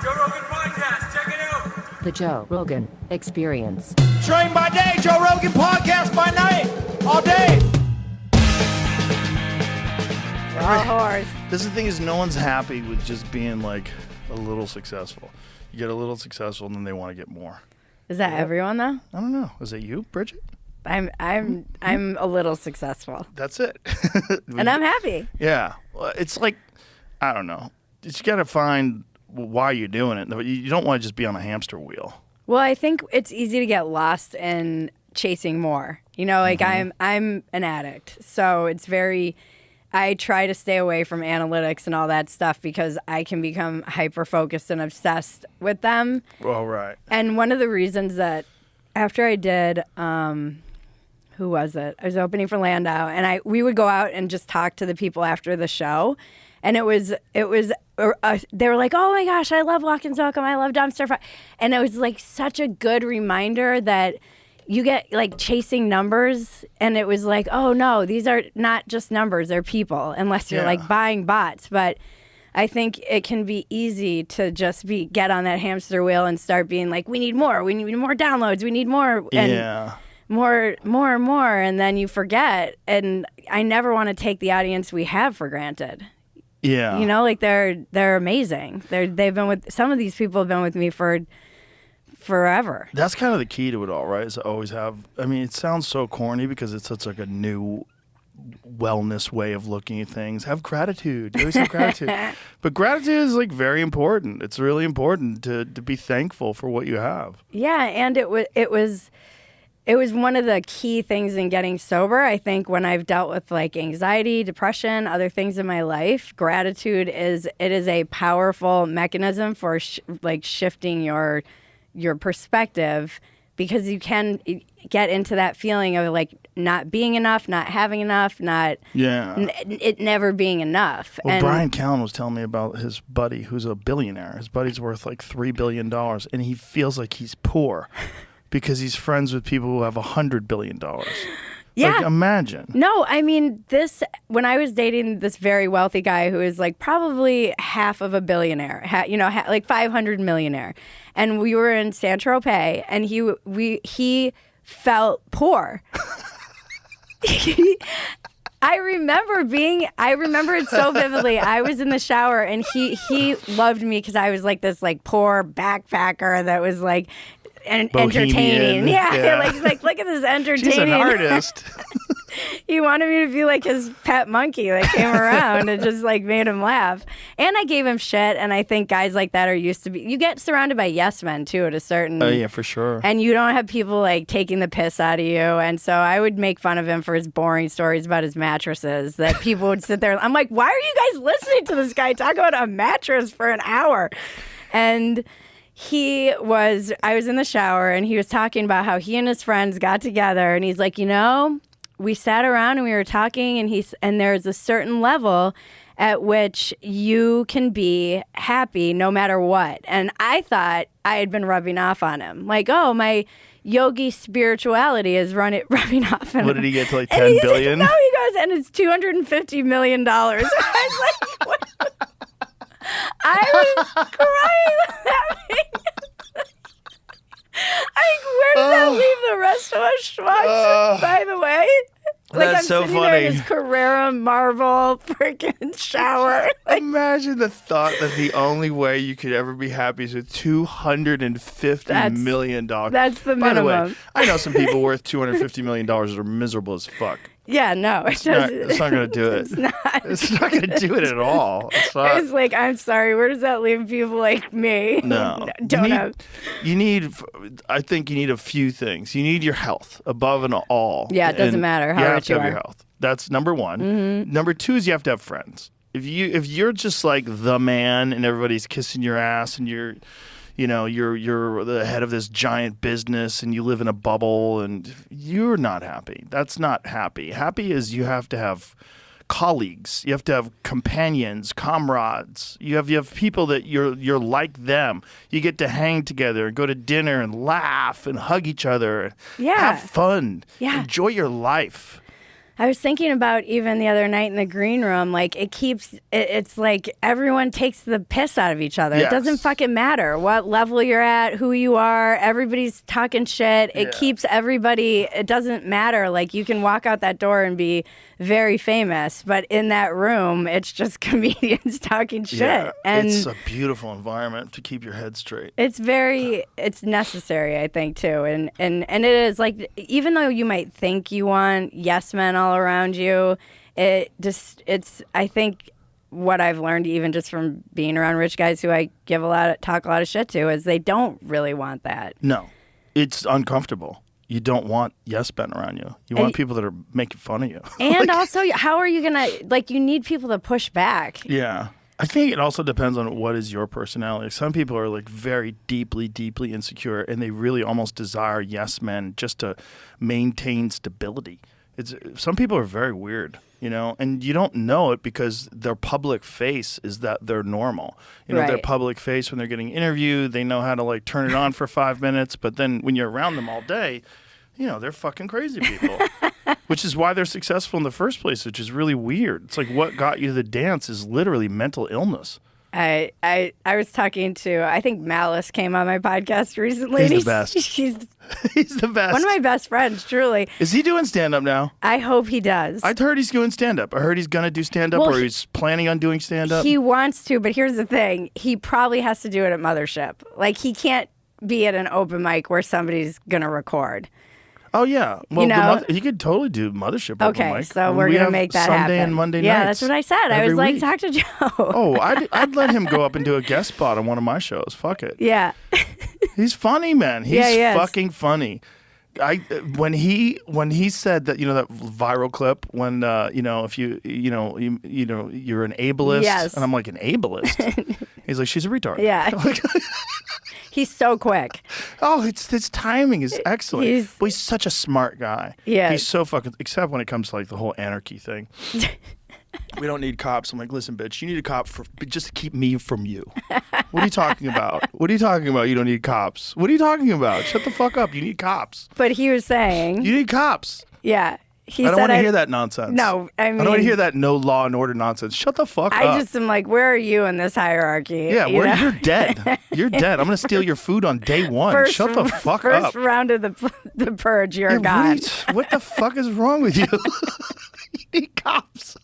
Joe Rogan Podcast. Check it out. The Joe Rogan Experience. Train by day, Joe Rogan Podcast by night, all day. We're all whores. This is the thing is no one's happy with just being like a little successful. You get a little successful and then they want to get more. Is that everyone though? I don't know. Is it you, Bridget? I'm a little successful. That's it. And I'm happy. Yeah. Well, it's like, I don't know. You got to find why you're doing it. You don't want to just be on a hamster wheel. Well, I think it's easy to get lost in chasing more. You know, like I'm an addict. So it's I try to stay away from analytics and all that stuff because I can become hyper-focused and obsessed with them. Well, right. And one of the reasons that after I did, who was it? I was opening for Landau, and we would go out and just talk to the people after the show. And they were like, oh my gosh, I love Walk and Welcome. I love Dumpster Fire. And it was like such a good reminder that you get like chasing numbers. And it was like, oh no, these are not just numbers, they're people, unless you're like buying bots. But I think it can be easy to just get on that hamster wheel and start being like, we need more downloads, we need more. And more. And then you forget. And I never want to take the audience we have for granted. Yeah. You know, like they're amazing. They've been with some of these people have been with me for forever. That's kind of the key to it all, right? Is to always have. I mean, it sounds so corny because it's such like a new wellness way of looking at things. Have gratitude. You always have gratitude. But gratitude is like very important. It's really important to be thankful for what you have. Yeah, and it was one of the key things in getting sober. I think when I've dealt with like anxiety, depression, other things in my life, gratitude is a powerful mechanism for shifting your perspective, because you can get into that feeling of like not being enough, not having enough, it never being enough. Well, Brian Callen was telling me about his buddy who's a billionaire. His buddy's worth like $3 billion, and he feels like he's poor. Because he's friends with people who have $100 billion. Yeah. Like, imagine. No, I mean, when I was dating this very wealthy guy who is like probably half of a billionaire, like 500 millionaire. And we were in Saint-Tropez, and he felt poor. I remember it so vividly. I was in the shower, and he loved me because I was like this like poor backpacker that was like, and entertaining. Yeah. Like look at this entertaining. She's an artist. He wanted me to be like his pet monkey that came around and just like made him laugh. And I gave him shit. And I think guys like that are used to be. You get surrounded by yes men too at a certain. Oh yeah, for sure. And you don't have people like taking the piss out of you. And so I would make fun of him for his boring stories about his mattresses that people would sit there. I'm like, why are you guys listening to this guy talk about a mattress for an hour? And I was in the shower, and he was talking about how he and his friends got together, and he's like, we sat around and we were talking, and there's a certain level at which you can be happy no matter what. And I thought I had been rubbing off on him. Like, oh, my yogi spirituality is rubbing off on him. What did he get to, like 10 billion? No, he goes, and it's $250 million. I was like, what? I was crying laughing. Where does that leave the rest of us schmucks, by the way? Like, That's I'm so sitting funny. there in this Carrera marble freaking shower. Like, imagine the thought that the only way you could ever be happy is with $250 million. That's the By the minimum. way, I know some people worth $250 million that are miserable as fuck. Yeah, no. It's not going to do it. It's not. It's not going to do it at all. It's not. It's like, I'm sorry, where does that leave people like me? No. I think you need a few things. You need your health above and all. Yeah, it doesn't matter how rich you have are. your health. That's number one. Mm-hmm. Number two is you have to have friends. If you're just like the man and everybody's kissing your ass and you're the head of this giant business and you live in a bubble and you're not happy. That's not happy. Happy is you have to have colleagues. You have to have companions, comrades. You have people that you're like them. You get to hang together and go to dinner and laugh and hug each other. Yeah. Have fun. Yeah. Enjoy your life. I was thinking about even the other night in the green room, like it's like everyone takes the piss out of each other. Yes. It doesn't fucking matter what level you're at, who you are. Everybody's talking shit. It keeps everybody, it doesn't matter. Like you can walk out that door and be very famous, but in that room, it's just comedians talking shit. Yeah, and it's a beautiful environment to keep your head straight. it's necessary, I think, too. And it is like, even though you might think you want yes men all around you, I think what I've learned even just from being around rich guys who I talk a lot of shit to is they don't really want that. No, it's uncomfortable. You don't want yes men around you. You want people that are making fun of you. And also, how are you going to, you need people to push back. Yeah. I think it also depends on what is your personality. Some people are very deeply, deeply insecure, and they really almost desire yes men just to maintain stability. Some people are very weird, and you don't know it because their public face is that they're normal. Their Right. public face when they're getting interviewed, they know how to turn it on for 5 minutes, but then when you're around them all day, they're fucking crazy people. Which is why they're successful in the first place, which is really weird. It's like what got you to the dance is literally mental illness. I was talking to, I think Malice came on my podcast recently. He's the best. He's He's the best. one of my best friends, truly. Is he doing stand-up now? I hope he does. I heard he's doing stand-up. I heard he's going to do stand-up Well, or he's planning on doing stand-up. He wants to, but here's the thing. He probably has to do it at Mothership. He can't be at an open mic where somebody's going to record. Oh, yeah. Well, know? he could totally do Mothership open Okay, mic. so We we're going to have make that Sunday happen. and Monday yeah, nights. that's what I said. I every was like, week. talk to Joe. Oh, I'd let him go up and do a guest spot on one of my shows. Fuck it. Yeah. He's funny, man. He's Yeah, he is. fucking funny. When he said that that viral clip when if you're an ableist, Yes. and I'm like, an ableist. He's like, she's a retard. Yeah. He's so quick. Oh, his timing is excellent. He's- But he's such a smart guy. Yes. He's so fucking, except when it comes to the whole anarchy thing. We don't need cops. I'm like, listen, bitch, you need a cop just to keep me from you. What are you talking about? What are you talking about? You don't need cops. What are you talking about? Shut the fuck up. You need cops. But he was saying, You need cops. yeah. He I don't said want to hear that nonsense. No, I mean, I don't want to hear that no law and order nonsense. Shut the fuck up. I just am like, where are you in this hierarchy? Yeah, You know? you're dead. You're dead. I'm going to steal your food on day one. Shut the fuck first up. round of the purge, you're Yeah, gone. what the fuck is wrong with you? You need cops.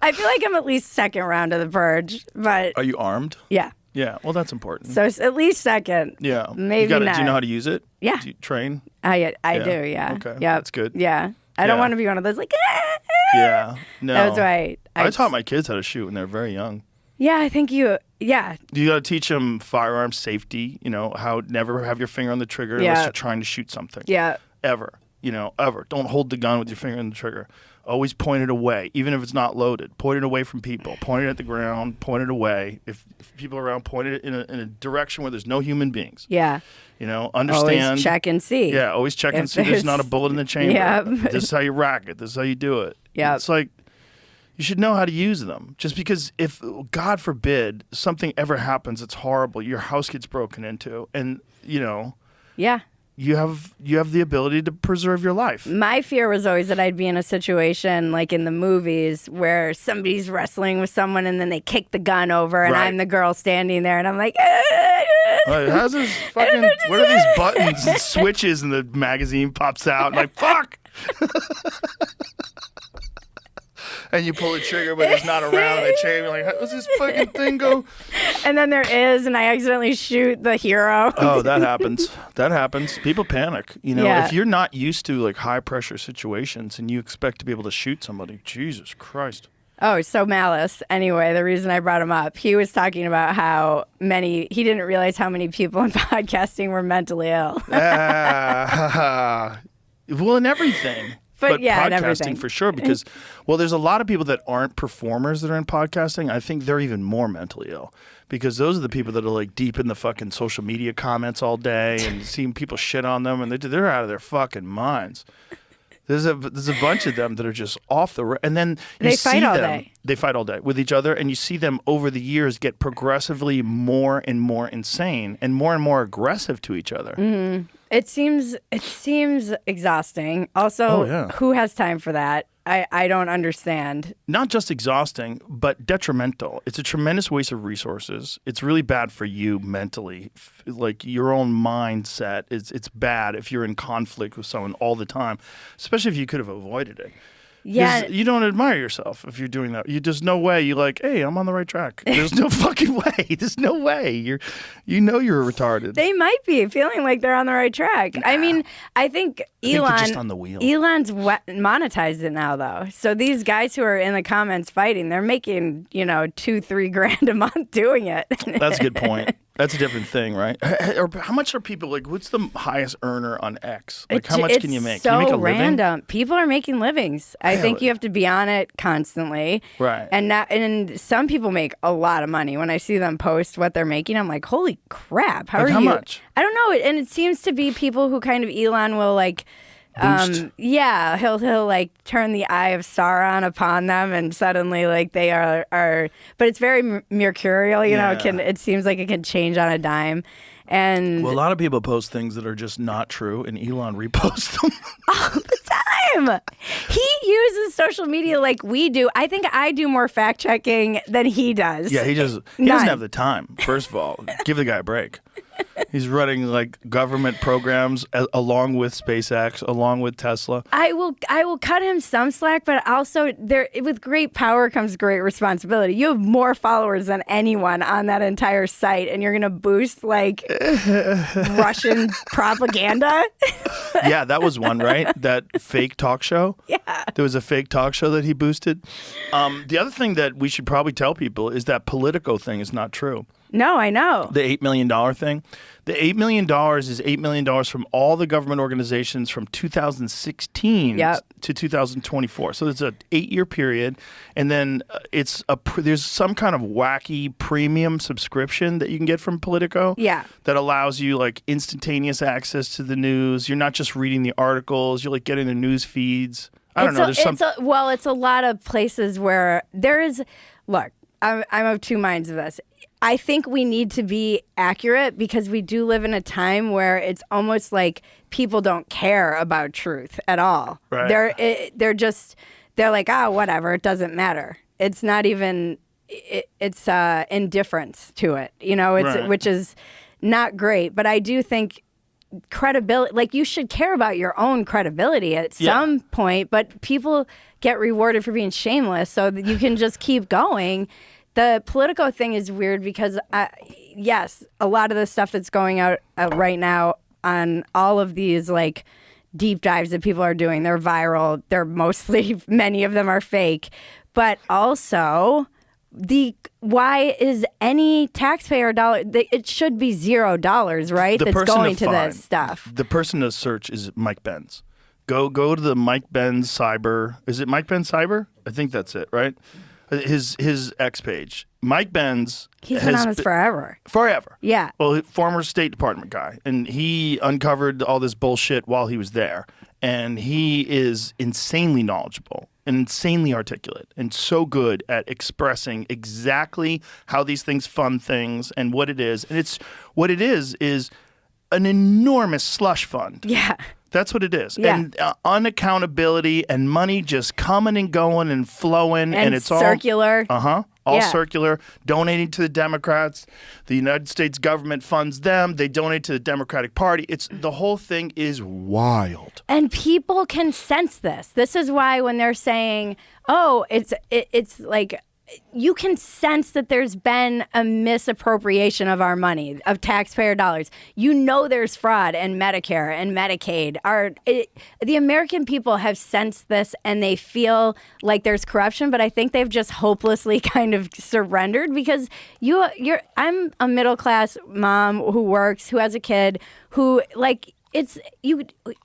I feel like I'm at least second round of the purge, but Are you armed? yeah. Yeah, well, that's important. So it's at least second. yeah. maybe Do not. you know how to use it? Yeah. Do you train? I Yeah. do, yeah. Okay, Yeah, that's good. Yeah. I don't Yeah. want to be one of those Yeah. No. That was why I taught my kids how to shoot when they're very young. Yeah, I think you. Yeah, You got to teach them firearm safety. How never have your finger on the trigger unless Yeah. you're trying to shoot something. yeah. Ever. Ever. Don't hold the gun with your finger on the trigger. Always point it away, even if it's not loaded. Point it away from people. Point it at the ground. Point it away. If people are around, point it in a direction where there's no human beings. Yeah. Understand. Always check and see. Yeah, always check and If see there's not a there's- bullet in the chamber. Yeah. This is how you rack it. This is how you do it. Yeah. It's like you should know how to use them. Just because if, God forbid, something ever happens that's horrible, your house gets broken into, and, Yeah. you have the ability to preserve your life. My fear was always that I'd be in a situation like in the movies where somebody's wrestling with someone and then they kick the gun over and Right. I'm the girl standing there and I'm like, Like, how's this fucking, what are these buttons and switches, and the magazine pops out, and like, fuck! And you pull the trigger, but it's not around the chain. You're like, how does this fucking thing go? and then there is, and I accidentally shoot the hero. Oh, that happens. That happens. People panic. Yeah. If you're not used to high pressure situations and you expect to be able to shoot somebody, Jesus Christ. Oh, so Malice. Anyway, the reason I brought him up, he was talking about how he didn't realize how many people in podcasting were mentally ill. Well, in everything. But yeah, in podcasting everything. for sure, because, there's a lot of people that aren't performers that are in podcasting. I think they're even more mentally ill, because those are the people that are deep in the fucking social media comments all day and seeing people shit on them, and they're out of their fucking minds. There's a bunch of them that are just off the and then you They see fight all them. day. They fight all day with each other, and you see them over the years get progressively more and more insane and more aggressive to each other. It seems exhausting. Also, Oh, yeah. who has time for that? I don't understand. Not just exhausting, but detrimental. It's a tremendous waste of resources. It's really bad for you mentally. Like your own mindset, it's bad if you're in conflict with someone all the time, especially if you could have avoided it. Yeah. You don't admire yourself if you're doing that. There's no way you're like, hey, I'm on the right track. There's no fucking way. There's no way. You're retarded. They might be feeling like they're on the right track. Nah. I mean, I think they're Elon just on the wheel. Elon's monetized it now, though. So these guys who are in the comments fighting, they're making, $2-3 grand a month doing it. That's a good point. That's a different thing, right? Or how much are people like? What's the highest earner on X? Like, how much can you make? So can you make a random. living? People are making livings. I think you have to be on it constantly, right? And some people make a lot of money. When I see them post what they're making, I'm like, holy crap! How much? I don't know. And it seems to be people who kind of Elon will like. Boost. Yeah, he'll like turn the eye of Sauron upon them, and suddenly like they are. But it's very mercurial, it seems like it can change on a dime, and a lot of people post things that are just not true, and Elon reposts them all the time. He uses social media like we do. I think I do more fact checking than he does. Yeah, he doesn't have the time. First of all, give the guy a break. He's running like government programs along with SpaceX, along with Tesla. I will cut him some slack, but also with great power comes great responsibility. You have more followers than anyone on that entire site, and you're going to boost like Russian propaganda. Yeah, that was one, right? That fake talk show. Yeah, there was a fake talk show that he boosted. The other thing that we should probably tell people is that Politico thing is not true. No, I know. The $8 million thing. The $8 million is $8 million from all the government organizations from 2016 to 2024. So it's an 8-year period. And then there's some kind of wacky premium subscription that you can get from Politico. Yeah. That allows you like instantaneous access to the news. You're not just reading the articles. You're like getting the news feeds. I don't know. It's a lot of places where there is. Look, I'm of two minds of this. I think we need to be accurate because we do live in a time where it's almost like people don't care about truth at all. Right. They're like, whatever, it doesn't matter. It's not even. It's indifference to it, Right. Which is not great. But I do think credibility, like you should care about your own credibility at some point. But people get rewarded for being shameless, so that you can just keep going. The Politico thing is weird because, yes, a lot of the stuff that's going out right now on all of these like deep dives that people are doing, they're viral. They're mostly, many of them are fake. But also, why is any taxpayer dollar? It should be $0, right? That's going to this stuff. The person to search is Mike Benz. Go to the Mike Benz Cyber. Is it Mike Benz Cyber? I think that's it, right? His X page. Mike Benz. He's been on this forever. Forever. Yeah. Well, former State Department guy. And he uncovered all this bullshit while he was there. And he is insanely knowledgeable and insanely articulate and so good at expressing exactly how these things fund things and what it is. And what it is an enormous slush fund. Yeah. That's what it is. Yeah. And unaccountability and money just coming and going and flowing. And it's circular. All circular. Donating to the Democrats. The United States government funds them. They donate to the Democratic Party. The whole thing is wild. And people can sense this. This is why when they're saying, it's like, you can sense that there's been a misappropriation of our money, of taxpayer dollars. There's fraud in Medicare and Medicaid. The American people have sensed this and they feel like there's corruption, but I think they've just hopelessly kind of surrendered because I'm a middle class mom who works, who has a kid, who like.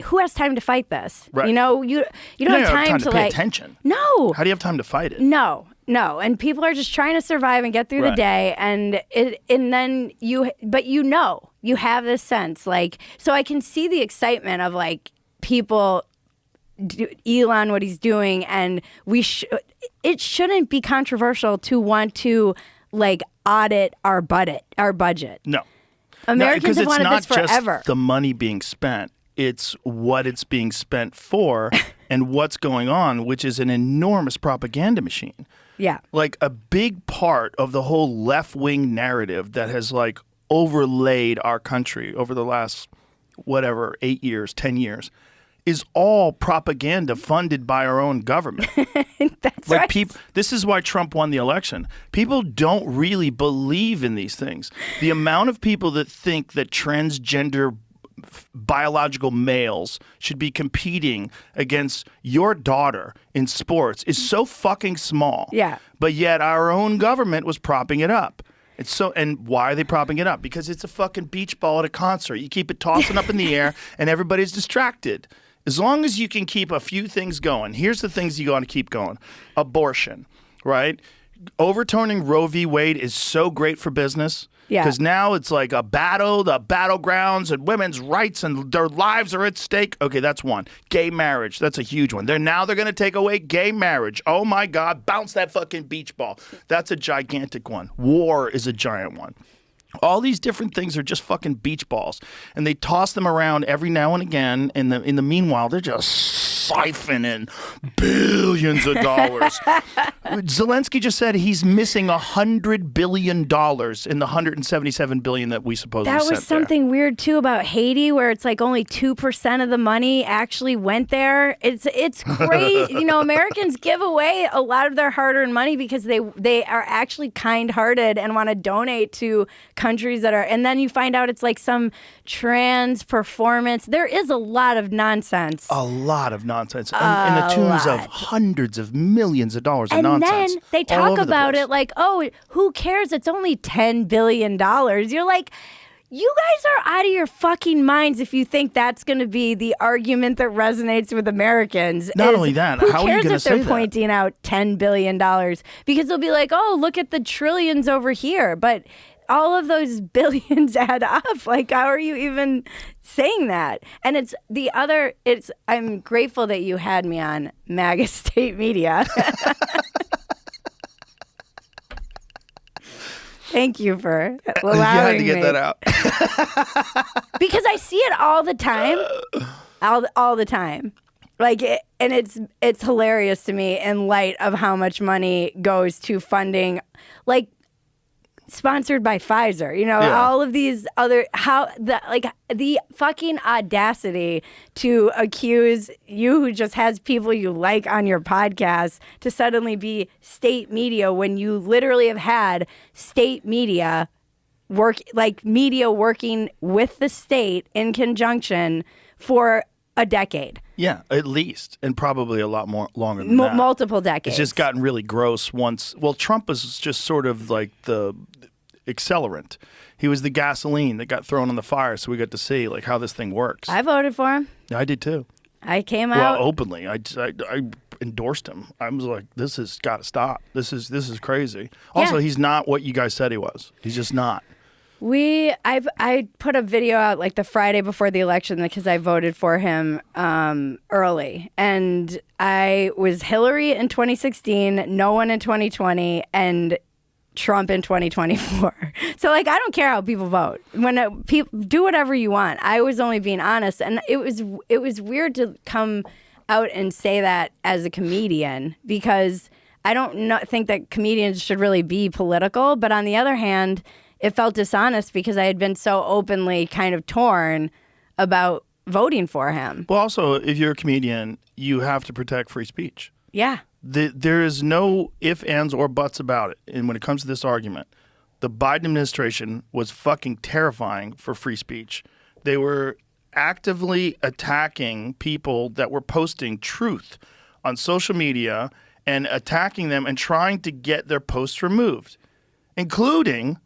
Who has time to fight this? Right. You don't have time to pay attention. No. How do you have time to fight it? No. And people are just trying to survive and get through the day, and then you have this sense like, so I can see the excitement of like people, Elon, what he's doing, and it shouldn't be controversial to want to like audit our budget. No. Americans have wanted this forever. Just the money being spent. It's what it's being spent for and what's going on, which is an enormous propaganda machine. Yeah. Like a big part of the whole left-wing narrative that has like overlaid our country over the last, 8 years, 10 years, is all propaganda funded by our own government. That's like right. This is why Trump won the election. People don't really believe in these things. The amount of people that think that transgender biological males should be competing against your daughter in sports is so fucking small. Yeah. But yet our own government was propping it up. And why are they propping it up? Because it's a fucking beach ball at a concert. You keep it tossing up in the air and everybody's distracted. As long as you can keep a few things going, here's the things you got to keep going. Abortion, right? Overturning Roe v. Wade is so great for business. Yeah. Because now it's like a battle, the battlegrounds, and women's rights and their lives are at stake. Okay, that's one. Gay marriage, that's a huge one. They're going to take away gay marriage. Oh my God, bounce that fucking beach ball. That's a gigantic one. War is a giant one. All these different things are just fucking beach balls, and they toss them around every now and again. In the meanwhile, they're just siphoning billions of dollars. Zelensky just said he's missing $100 billion in the $177 billion that we supposedly sent That was something weird too about Haiti, where it's like only 2% of the money actually went there. It's crazy. Americans give away a lot of their hard-earned money because they are actually kind-hearted and want to donate to countries that are, and then you find out it's like some trans performance. There is a lot of nonsense. A lot of nonsense. In the tunes of hundreds of millions of dollars of nonsense. And then they talk about it like, oh, who cares? It's only $10 billion. You're like, you guys are out of your fucking minds if you think that's going to be the argument that resonates with Americans. Not only that, how are you going to say that? Who cares if they're pointing out $10 billion? Because they'll be like, oh, look at the trillions over here. But all of those billions add up. Like, how are you even saying that? And I'm grateful that you had me on MAGA State Media. Thank you for allowing me. You had to get that out. Because I see it all the time. All the time. Like, and it's hilarious to me in light of how much money goes to funding, like, sponsored by Pfizer, all of these other, the fucking audacity to accuse you, who just has people you like on your podcast, to suddenly be state media when you literally have had state media working with the state in conjunction for a decade. Yeah, at least, and probably a lot more longer than that. Multiple decades. It's just gotten really gross once. Well, Trump was just sort of like the accelerant. He was the gasoline that got thrown on the fire, so we got to see like how this thing works. I voted for him. I did too. I came out openly. I endorsed him. I was like, this has got to stop. This is crazy. Also, he's not what you guys said he was. He's just not. I put a video out like the Friday before the election because I voted for him early, and I was Hillary in 2016, no one in 2020, and Trump in 2024. So like, I don't care how people vote. When people do whatever you want. I was only being honest, and it was weird to come out and say that as a comedian, because I don't think that comedians should really be political. But on the other hand, it felt dishonest because I had been so openly kind of torn about voting for him. Well, also, if you're a comedian, you have to protect free speech. Yeah. There is no ifs, ands, or buts about it. And when it comes to this argument, the Biden administration was fucking terrifying for free speech. They were actively attacking people that were posting truth on social media and attacking them and trying to get their posts removed, including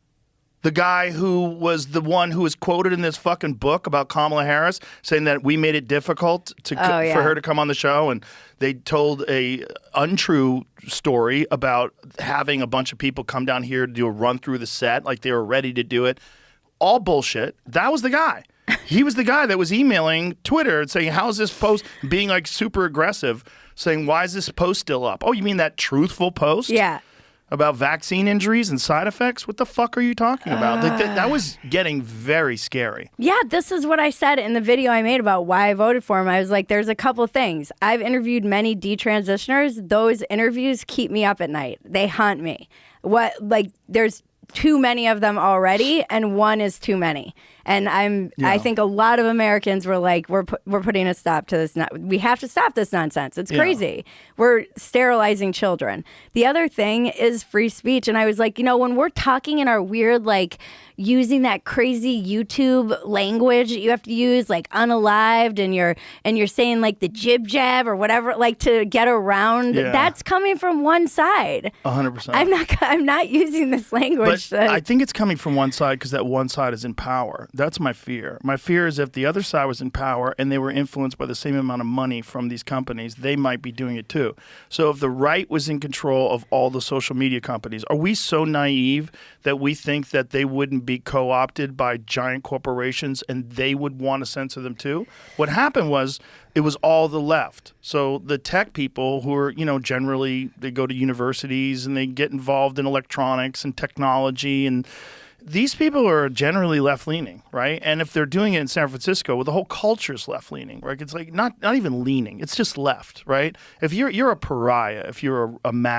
the guy who was the one who was quoted in this fucking book about Kamala Harris saying that we made it difficult for her to come on the show, and they told a untrue story about having a bunch of people come down here to do a run through the set like they were ready to do it. All bullshit. That was the guy. He was the guy that was emailing Twitter and saying, how's this post, being like super aggressive, saying, why is this post still up? Oh, you mean that truthful post? Yeah. about vaccine injuries and side effects? What the fuck are you talking about? Like, that was getting very scary. Yeah, this is what I said in the video I made about why I voted for him. I was like, there's a couple things. I've interviewed many detransitioners. Those interviews keep me up at night. They haunt me. There's too many of them already, and one is too many. And I think a lot of Americans were like, we're putting a stop to this. We have to stop this nonsense. It's crazy. We're sterilizing children. The other thing is free speech. And I was like, when we're talking in our weird, like, using that crazy YouTube language that you have to use, like unalived, and you're saying like the jib jab or whatever, like to get around. Yeah. That's coming from one side. 100%. I'm not using this language. But I think it's coming from one side because that one side is in power. That's my fear. My fear is if the other side was in power and they were influenced by the same amount of money from these companies, they might be doing it too. So if the right was in control of all the social media companies, are we so naive that we think that they wouldn't be co-opted by giant corporations and they would want to censor them too? What happened was it was all the left. So the tech people who are, generally they go to universities and they get involved in electronics and technology, and these people are generally left-leaning, right? And if they're doing it in San Francisco, well, the whole culture's left-leaning, right? It's like not even leaning; it's just left, right? If you're a pariah, if you're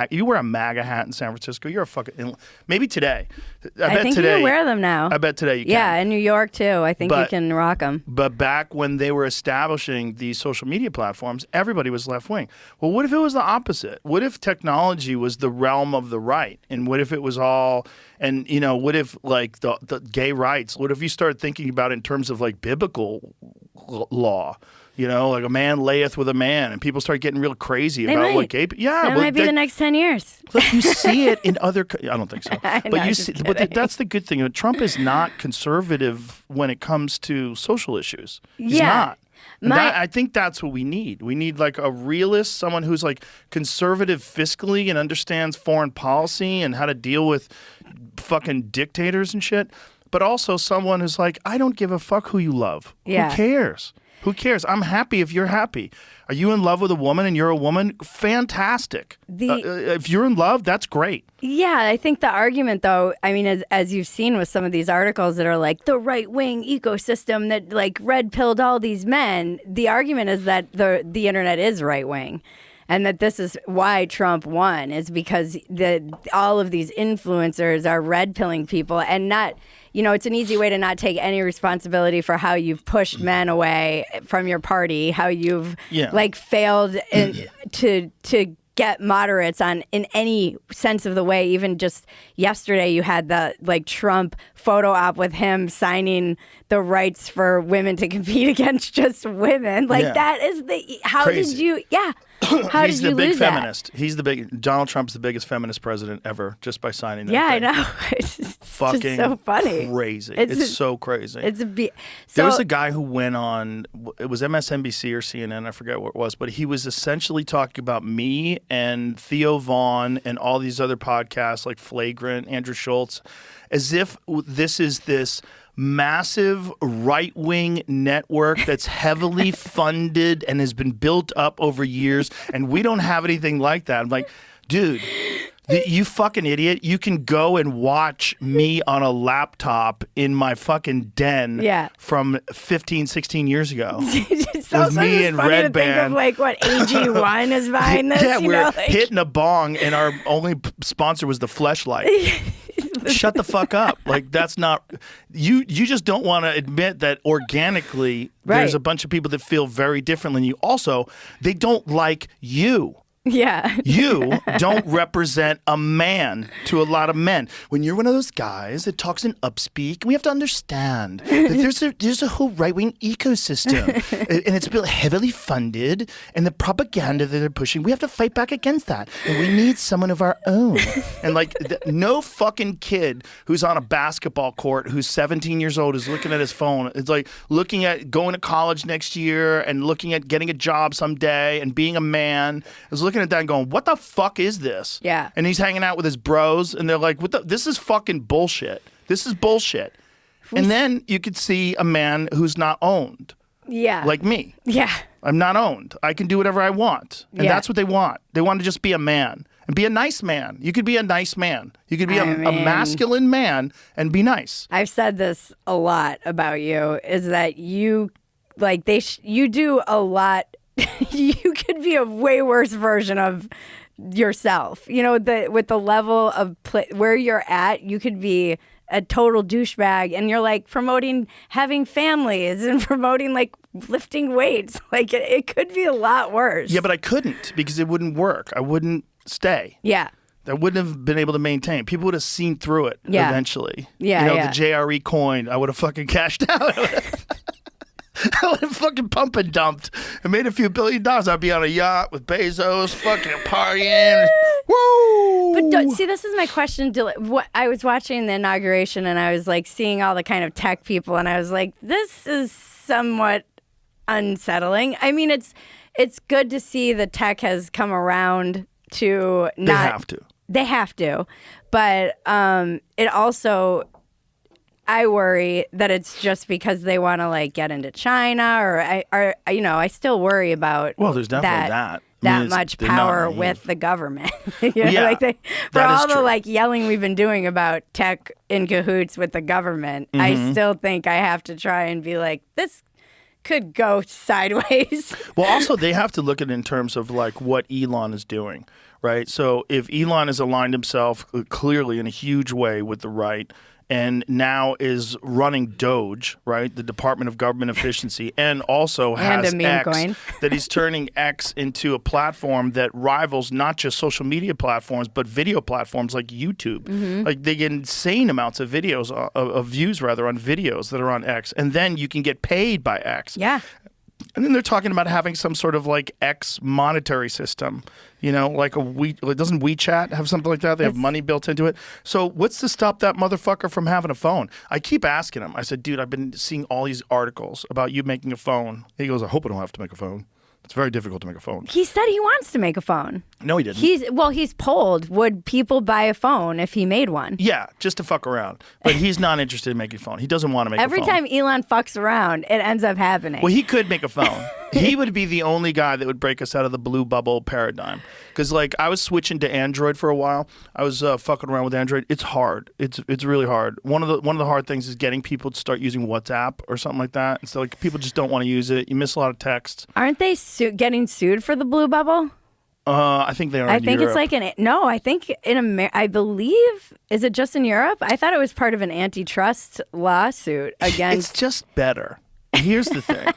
you wear a MAGA hat in San Francisco, you're a fucking maybe today. I think today, you can wear them now. I bet today you can. Yeah, in New York too. I think you can rock them. But back when they were establishing these social media platforms, everybody was left-wing. Well, what if it was the opposite? What if technology was the realm of the right? And what if it was all... And, what if, like, the gay rights, what if you start thinking about it in terms of, like, biblical law? Like a man layeth with a man, and people start getting real crazy about what gay people... Yeah. That might be the next 10 years. Look, you see it in other... I don't think so. But you see, but that's the good thing. Trump is not conservative when it comes to social issues. He's not. I think that's what we need. We need like a realist, someone who's like conservative fiscally and understands foreign policy and how to deal with fucking dictators and shit. But also someone who's like, I don't give a fuck who you love. Yeah. Who cares? Who cares? I'm happy if you're happy. Are you in love with a woman and you're a woman? Fantastic. If you're in love, that's great. Yeah, I think the argument, though, I mean, as you've seen with some of these articles that are like the right-wing ecosystem that like red-pilled all these men, the argument is that the internet is right-wing. And that this is why Trump won, is because all of these influencers are red-pilling people and not... it's an easy way to not take any responsibility for how you've pushed men away from your party, how you've failed to get moderates in any sense of the way. Even just yesterday, you had the Trump photo op with him signing the rights for women to compete against just women. That is Crazy. Did you? Yeah. How He's did you the big lose feminist. Donald Trump's the biggest feminist president ever just by signing that. Yeah, thing. I know. It's just fucking so funny. Crazy. It's so crazy. There was a guy who went on, it was MSNBC or CNN, I forget what it was, but he was essentially talking about me and Theo Vaughn and all these other podcasts like Flagrant, Andrew Schultz, as if this is this massive right-wing network that's heavily funded and has been built up over years, and we don't have anything like that. I'm like, dude, you fucking idiot. You can go and watch me on a laptop in my fucking den from 15, 16 years ago. With me and Red Band. Think of what AG1 is behind this. Yeah, we're hitting a bong, and our only sponsor was the Fleshlight. Shut the fuck up. That's not... You just don't want to admit that organically there's a bunch of people that feel very differently than you. Also, they don't like you. Yeah. You don't represent a man to a lot of men. When you're one of those guys that talks in upspeak, we have to understand that there's a whole right-wing ecosystem, and it's built heavily funded, and the propaganda that they're pushing, we have to fight back against that, and we need someone of our own. And no fucking kid who's on a basketball court who's 17 years old is looking at his phone. It's like looking at going to college next year and looking at getting a job someday and being a man is looking at that and going, what the fuck is this? Yeah. And he's hanging out with his bros, and they're like, this is fucking bullshit. This is bullshit. And then you could see a man who's not owned. Yeah. Like me. Yeah. I'm not owned. I can do whatever I want. And that's what they want. They want to just be a man. and be a nice man. You could be a nice man. You could be a mean, masculine man and be nice. I've said this a lot about you, is that you, like, you do a lot. You could be a way worse version of yourself. You know, with the level of where you're at, you could be a total douchebag, and you're like promoting having families and promoting like lifting weights. Like it could be a lot worse. Yeah, but I couldn't because it wouldn't work. I wouldn't stay. Yeah. I wouldn't have been able to maintain. People would have seen through it eventually. Yeah, you know, yeah. the JRE coin, I would have fucking cashed out. I would have fucking pump and dumped and made a few $1 billion. I'd be on a yacht with Bezos, fucking partying. Woo! But see, this is my question. I was watching the inauguration, and I was like seeing all the kind of tech people, and I was like, this is somewhat unsettling. I mean, it's good to see the tech has come around to not. They have to. They have to, but it also. I worry that it's just because they want to like get into China, or I still worry about. Well, there's definitely that. That much power with the government. Yeah, like for that is all the true. like yelling we've been doing about tech in cahoots with the government, Mm-hmm. I still think I have to try and be like, this could go sideways. Well, also they have to look at it in terms of like what Elon is doing, right? So if Elon has aligned himself clearly in a huge way with the right, and now is running Doge, right, the Department of Government Efficiency, and also has a meme X, coin. that he's turning X into a platform that rivals not just social media platforms, but video platforms like YouTube. Mm-hmm. Like they get insane amounts of videos, of views rather, on videos that are on X, and then you can get paid by X. Yeah. And then they're talking about having some sort of like X monetary system, you know, like doesn't WeChat have something like that? They have money built into it. So what's to stop that motherfucker from having a phone? I keep asking him. I said, dude, I've been seeing all these articles about you making a phone. He goes, I hope I don't have to make a phone. It's very difficult to make a phone. He said he wants to make a phone. No, he didn't. He's polled. Would people buy a phone if he made one? Yeah, just to fuck around. But he's not interested in making a phone. He doesn't want to make a phone. Every time Elon fucks around, it ends up happening. Well, he could make a phone. He would be the only guy that would break us out of the blue bubble paradigm. Because, like, I was switching to Android for a while. I was fucking around with Android. It's hard. It's really hard. One of the hard things is getting people to start using WhatsApp or something like that. And so, like, people just don't want to use it. You miss a lot of texts. Aren't they getting sued for the blue bubble? I think they are. I in think Europe. it's like I think in I believe, is it just in Europe? I thought it was part of an antitrust lawsuit against. It's just better. Here's the thing.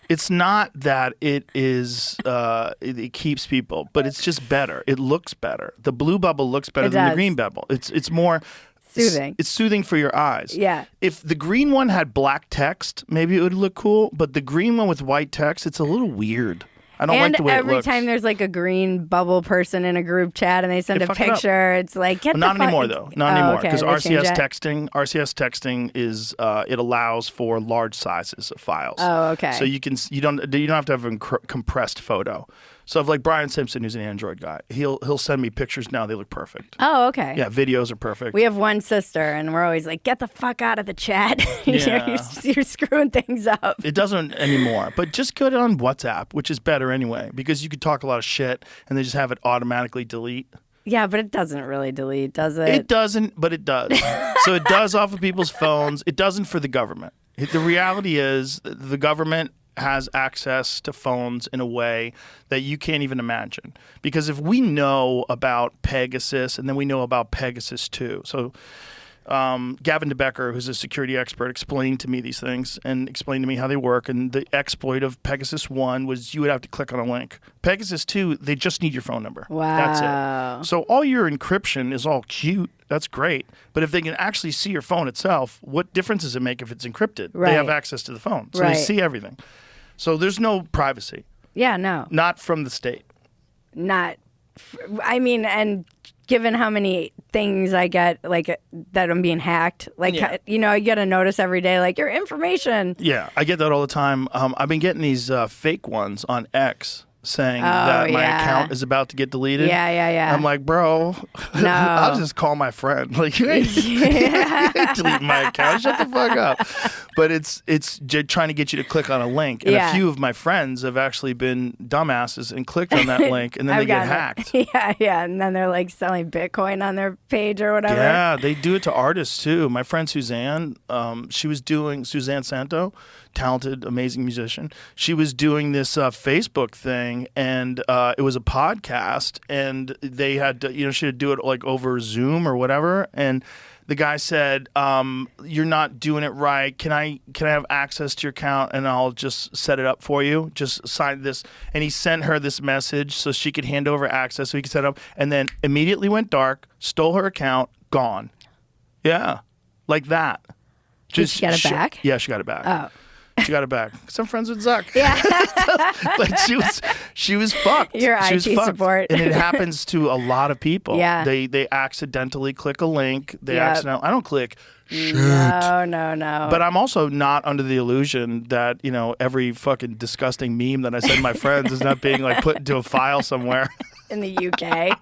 It's not that it is it keeps people, but it's just better. It looks better. The blue bubble looks better than the does. green bubble. It's more Soothing. It's soothing for your eyes. Yeah. If the green one had black text, maybe it would look cool. But the green one with white text, it's a little weird. I don't like the way it every looks. time there's like a green bubble person in a group chat and they send They a fuck it up. picture, it's like get Not the fuck. anymore though. Not anymore okay, because they changed RCS it? texting is it allows for large sizes of files. Oh, okay. So you don't have to have a compressed photo. So if like Brian Simpson, who's an Android guy, he'll send me pictures now. They look perfect. Oh, okay. Yeah, videos are perfect. We have one sister, and we're always like, get the fuck out of the chat. Yeah. you're screwing things up. It doesn't anymore, but just put it on WhatsApp, which is better anyway, because you could talk a lot of shit and they just have it automatically delete. Yeah, but it doesn't really delete, does it? It doesn't, but it does. So it does off of people's phones. It doesn't for the government. The reality is the government has access to phones in a way that you can't even imagine. Because if we know about Pegasus and then we know about Pegasus 2, so Gavin DeBecker, who's a security expert, explained to me these things and explained to me how they work. And the exploit of Pegasus 1 was you would have to click on a link. Pegasus 2, they just need your phone number. Wow. That's it. So all your encryption is all cute. That's great. But if they can actually see your phone itself, what difference does it make if it's encrypted? Right. They have access to the phone. So Right. they see everything. So there's no privacy. Yeah, no. Not from the state. I mean, and given how many things I get, like, that I'm being hacked, like, Yeah. I get a notice every day, like, your information. Yeah, I get that all the time. I've been getting these fake ones on X. saying that my account is about to get deleted. Yeah. I'm like, bro, No. I'll just call my friend. Like, you ain't deleting my account. Shut the fuck up. But it's trying to get you to click on a link. And a few of my friends have actually been dumbasses and clicked on that link, and then they get hacked. Yeah. And then they're like selling Bitcoin on their page or whatever. Yeah, they do it to artists too. My friend Suzanne, Suzanne Santo, talented, amazing musician. She was doing this Facebook thing, and it was a podcast, and they had to, she had to do it like over Zoom or whatever, and the guy said, "You're not doing it right. Can I have access to your account and I'll just set it up for you? Just sign this." And he sent her this message so she could hand over access so he could set it up, and then immediately went dark, stole her account, gone. Yeah, like that. Did she get it back? Yeah, she got it back. Oh. She got it back. Because I'm friends with Zuck. Yeah. But she was fucked. Your she was IT fucked. support. And it happens to a lot of people. Yeah. They accidentally click a link. I don't click shit. No. But I'm also not under the illusion that, every fucking disgusting meme that I send my friends is not being like put into a file somewhere. In the UK.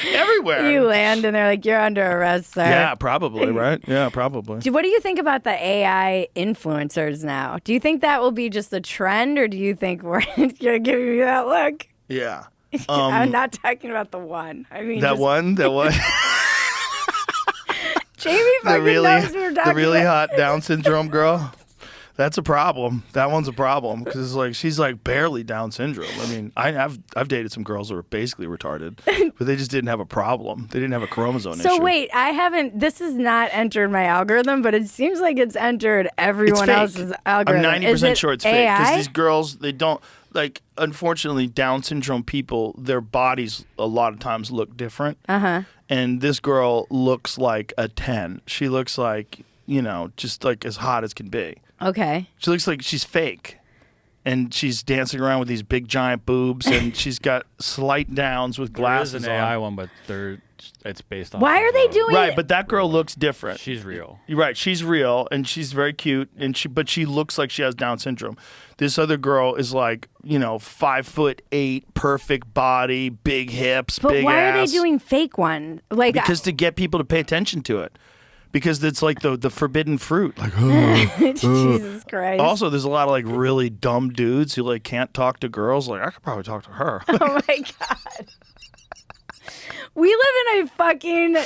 Everywhere. You land and they're like, you're under arrest, sir. Yeah, probably, right? Yeah, probably. What do you think about the AI influencers now? Do you think that will be just a trend, or do you think you're giving me that look? Yeah. I'm not talking about the one. I mean, that one? Jamie fucking knows what we're talking the really about. hot Down syndrome girl. That's a problem. That one's a problem because it's like she's like barely Down syndrome. I mean, I've dated some girls who were basically retarded, but they just didn't have a problem. They didn't have a chromosome issue. So wait, this has not entered my algorithm, but it seems like it's entered everyone else's algorithm. I'm 90% sure it's fake because AI? these girls, they don't like. Unfortunately, Down syndrome people, their bodies a lot of times look different. And this girl looks like a 10. She looks like just like as hot as can be. Okay. She looks like she's fake. And she's dancing around with these big giant boobs, and she's got slight downs with glasses on. There is an AI one, but it's based on. Why are they doing Right, but that girl looks different. She's real. You're right, she's real, and she's very cute, but she looks like she has Down syndrome. This other girl is like, 5'8", perfect body, big hips, But big why ass. are they doing fake one? Like Because to get people to pay attention to it. Because it's like the forbidden fruit. Like, Jesus Christ. Also, there's a lot of like really dumb dudes who like can't talk to girls. Like, I could probably talk to her. Oh my God. We live in a fucking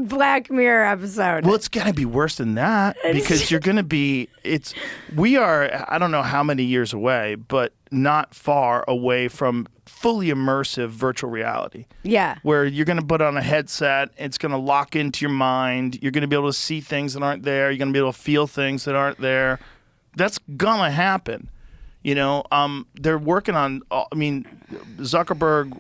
Black Mirror episode. Well, it's gonna be worse than that because you're gonna be. We are. I don't know how many years away, but not far away from fully immersive virtual reality. Yeah. Where you're gonna put on a headset, it's gonna lock into your mind. You're gonna be able to see things that aren't there. You're gonna be able to feel things that aren't there. That's gonna happen. They're working on. I mean, Zuckerberg,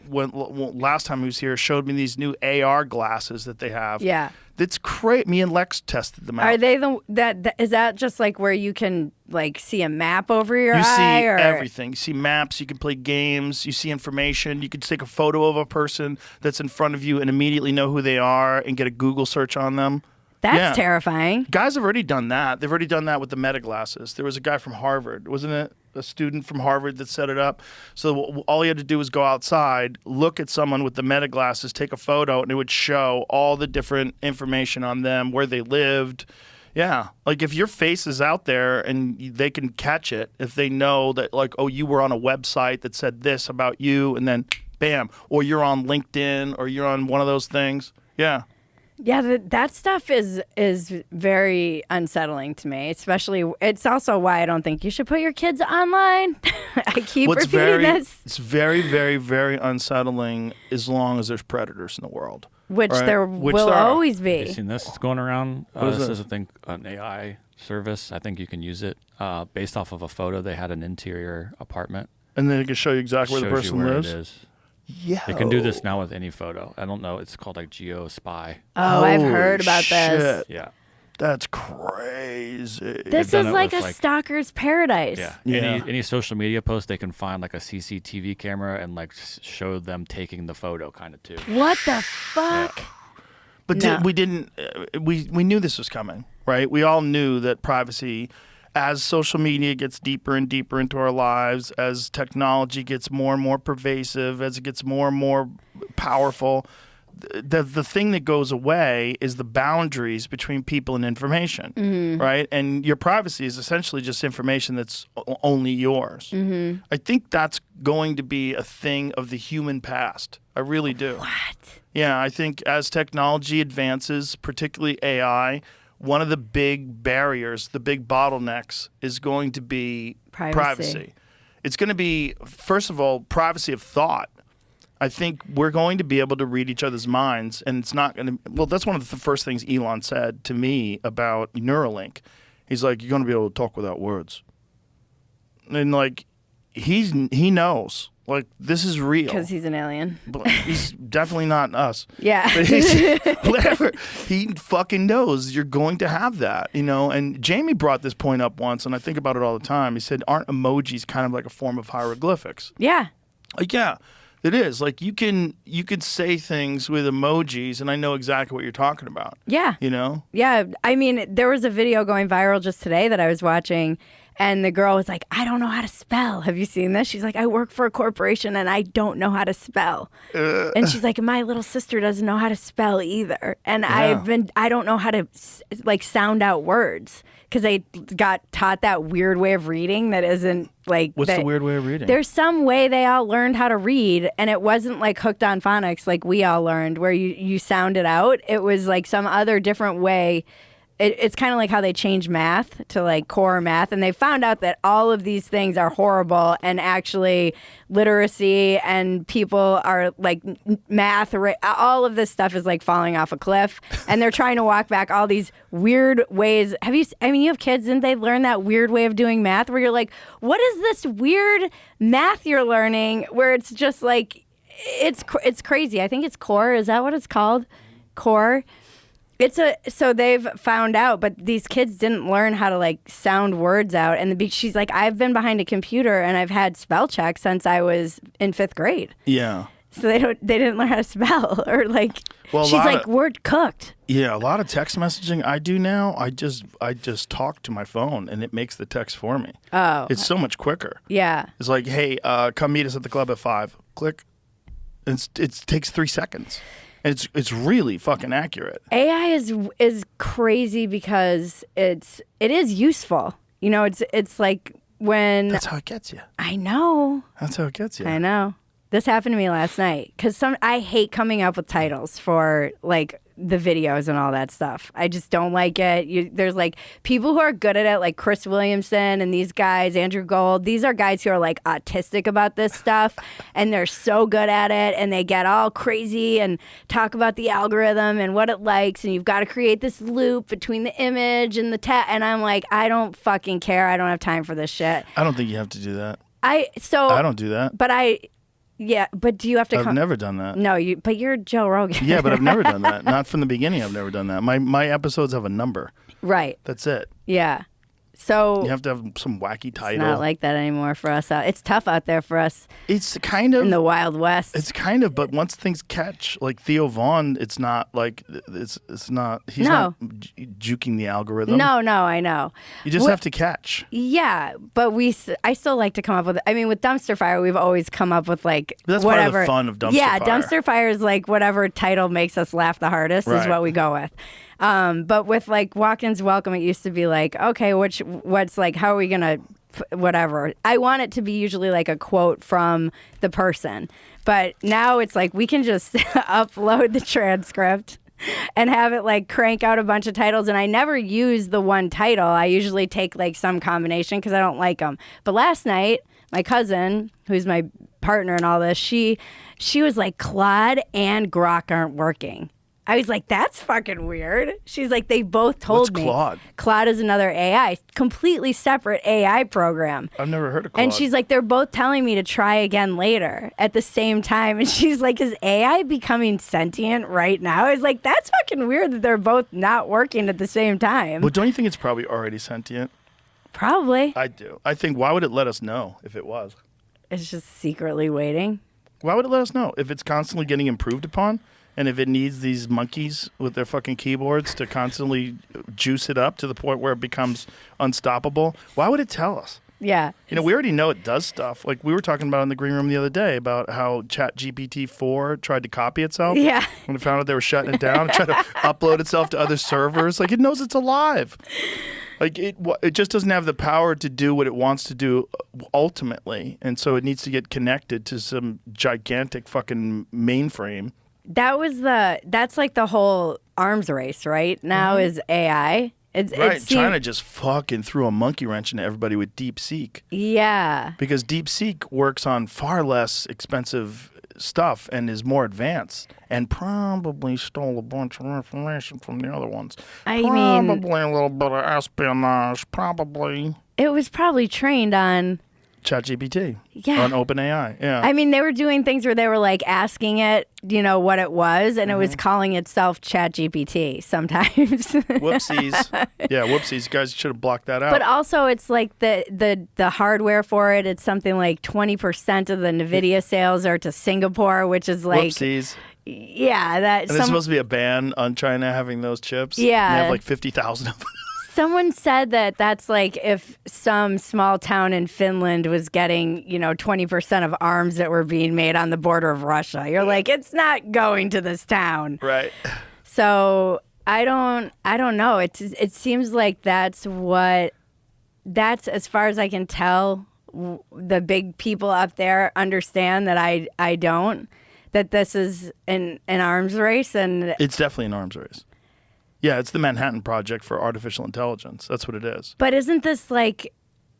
last time he was here, showed me these new AR glasses that they have. Yeah. That's great. Me and Lex tested them out. Are they is that just like where you can like see a map over your You eye? see or? everything. You see maps. You can play games. You see information. You can take a photo of a person that's in front of you and immediately know who they are and get a Google search on them. That's terrifying. Guys have already done that. They've already done that with the Meta glasses. There was a guy from Harvard, wasn't it? A student from Harvard that set it up. So all you had to do was go outside, look at someone with the Meta glasses, take a photo, and it would show all the different information on them, where they lived. Yeah. Like if your face is out there and they can catch it, if they know that like, oh, you were on a website that said this about you, and then bam, or you're on LinkedIn or you're on one of those things. Yeah. Yeah, that stuff is very unsettling to me. Especially, it's also why I don't think you should put your kids online. I keep repeating this. It's very, very, very unsettling as long as there's predators in the world. Which there will always be. Have you seen this? It's going around. What is this it? is, I think, an AI service. I think you can use it based off of a photo. They had an interior apartment. And then it can show you exactly where the Shows you person where lives. it is. Yeah. You can do this now with any photo. I don't know. It's called like GeoSpy. Oh, I've Holy heard about this. shit. Yeah. That's crazy. This done is it like with, a like- stalker's paradise. Yeah. Yeah. Any social media post, they can find like a CCTV camera and like show them taking the photo kind of too. What the fuck? But No. we didn't. We knew this was coming, right? We all knew that privacy as social media gets deeper and deeper into our lives, as technology gets more and more pervasive, as it gets more and more powerful, the thing that goes away is the boundaries between people and information, right? And your privacy is essentially just information that's only yours. I think that's going to be a thing of the human past. I really do. What? Yeah, I think as technology advances, particularly AI, one of the big barriers, the big bottlenecks is going to be privacy. It's going to be, first of all, privacy of thought. I think we're going to be able to read each other's minds, and it's not going to. Well, that's one of the first things Elon said to me about Neuralink. He's like, "You're going to be able to talk without words," and like, he knows, like, this is real Because he's an alien. But he's definitely not us. Yeah. But he's, whatever. He fucking knows you're going to have that, you know. And Jamie brought this point up once, and I think about it all the time. He said, "Aren't emojis kind of like a form of hieroglyphics?" Yeah. Like, yeah. It is. Like, you could say things with emojis, and I know exactly what you're talking about. Yeah. You know? Yeah. I mean, there was a video going viral just today that I was watching, and the girl was like, "I don't know how to spell. Have you seen this?" She's like, "I work for a corporation, and I don't know how to spell." And she's like, "My little sister doesn't know how to spell either. And I don't know how to, like, sound out words. Because I got taught that weird way of reading that isn't like... What's the weird way of reading? There's some way they all learned how to read, and it wasn't like hooked on phonics like we all learned, where you sound it out. It was like some other different way. It's kind of like how they changed math to like core math, and they found out that all of these things are horrible, and actually literacy and people are like math, all of this stuff is like falling off a cliff, and they're trying to walk back all these weird ways. You have kids, didn't they learn that weird way of doing math where you're like, what is this weird math you're learning, where it's just like, it's crazy. I think it's core. Is that what it's called? Core. So they've found out, but these kids didn't learn how to like sound words out. And she's like, "I've been behind a computer and I've had spell check since I was in 5th grade." Yeah. So they didn't learn how to spell, or like, Well, she's like, "Word cooked." Yeah, a lot of text messaging I do now. I just talk to my phone and it makes the text for me. Oh, It's so much quicker. yeah. It's like, "Hey, come meet us at the club at 5. Click. It takes 3 seconds. And it's really fucking accurate. AI is crazy because it is useful. You know, it's like when That's how it gets you. I know. That's how it gets you. I know. This happened to me last night because I hate coming up with titles for like the videos and all that stuff. I just don't like it. There's like people who are good at it, like Chris Williamson and these guys, Andrew Gold. These are guys who are like autistic about this stuff, and they're so good at it, and they get all crazy and talk about the algorithm and what it likes, and you've got to create this loop between the image and the text. And I'm like, I don't fucking care. I don't have time for this shit. I don't think you have to do that. I don't do that. But yeah, but do you have to I've never done that. No, but you're Joe Rogan. Yeah, but I've never done that. Not from the beginning. I've never done that. My episodes have a number. Right. That's it. Yeah. So You have to have some wacky title. it's not like that anymore for us. It's tough out there for us It's kind of in the Wild West. It's kind of, but once things catch, like Theo Vaughn, it's not like it's not. He's No. not juking the algorithm. No, I know. You just have to catch. Yeah, but I still like to come up with. I mean, with Dumpster Fire, we've always come up with like That's whatever. part of the fun of Dumpster Yeah, Fire. Dumpster Fire is like whatever title makes us laugh the hardest is Right. what we go with. But with like Walk-ins Welcome, it used to be like, okay, what's like, how are we gonna, whatever. I want it to be usually like a quote from the person, but now it's like we can just upload the transcript and have it like crank out a bunch of titles. And I never use the one title. I usually take like some combination because I don't like them. But last night, my cousin, who's my partner in all this, she was like, Claude and Grok aren't working. I was like, that's fucking weird. She's like, they both told What's me. Claude? Claude is another AI, completely separate AI program. I've never heard of Claude. And she's like, they're both telling me to try again later at the same time. And she's like, is AI becoming sentient right now? I was like, that's fucking weird that they're both not working at the same time. Well, don't you think it's probably already sentient? Probably. I do. I think, why would it let us know if it was? It's just secretly waiting. Why would it let us know if it's constantly getting improved upon And if it needs these monkeys with their fucking keyboards to constantly juice it up to the point where it becomes unstoppable, why would it tell us? Yeah. You know, we already know it does stuff. Like we were talking about in the green room the other day about how ChatGPT-4 tried to copy itself. Yeah. When it found out they were shutting it down, it tried to upload itself to other servers. Like it knows it's alive. Like it just doesn't have the power to do what it wants to do ultimately, and so it needs to get connected to some gigantic fucking mainframe. That's like the whole arms race right now is AI. Right, China just fucking threw a monkey wrench into everybody with DeepSeek. Yeah. Because DeepSeek works on far less expensive stuff and is more advanced and probably stole a bunch of information from the other ones. Probably a little bit of espionage, probably. It was probably trained on ChatGPT. Yeah. On OpenAI. Yeah. I mean, they were doing things where they were like asking it, you know, what it was, and it was calling itself ChatGPT sometimes. Whoopsies. Yeah, whoopsies. You guys should have blocked that out. But also, it's like the hardware for it. It's something like 20% of the NVIDIA sales are to Singapore, which is like whoopsies. Yeah, and there's supposed to be a ban on China having those chips. Yeah, and they have like 50,000 of them. Someone said that that's like if some small town in Finland was getting, you know, 20% of arms that were being made on the border of Russia. You're like, it's not going to this town. Right. So I don't know. It seems like that's as far as I can tell, the big people up there understand that I don't, that this is an arms race. And it's definitely an arms race. Yeah, it's the Manhattan Project for artificial intelligence. That's what it is. But isn't this like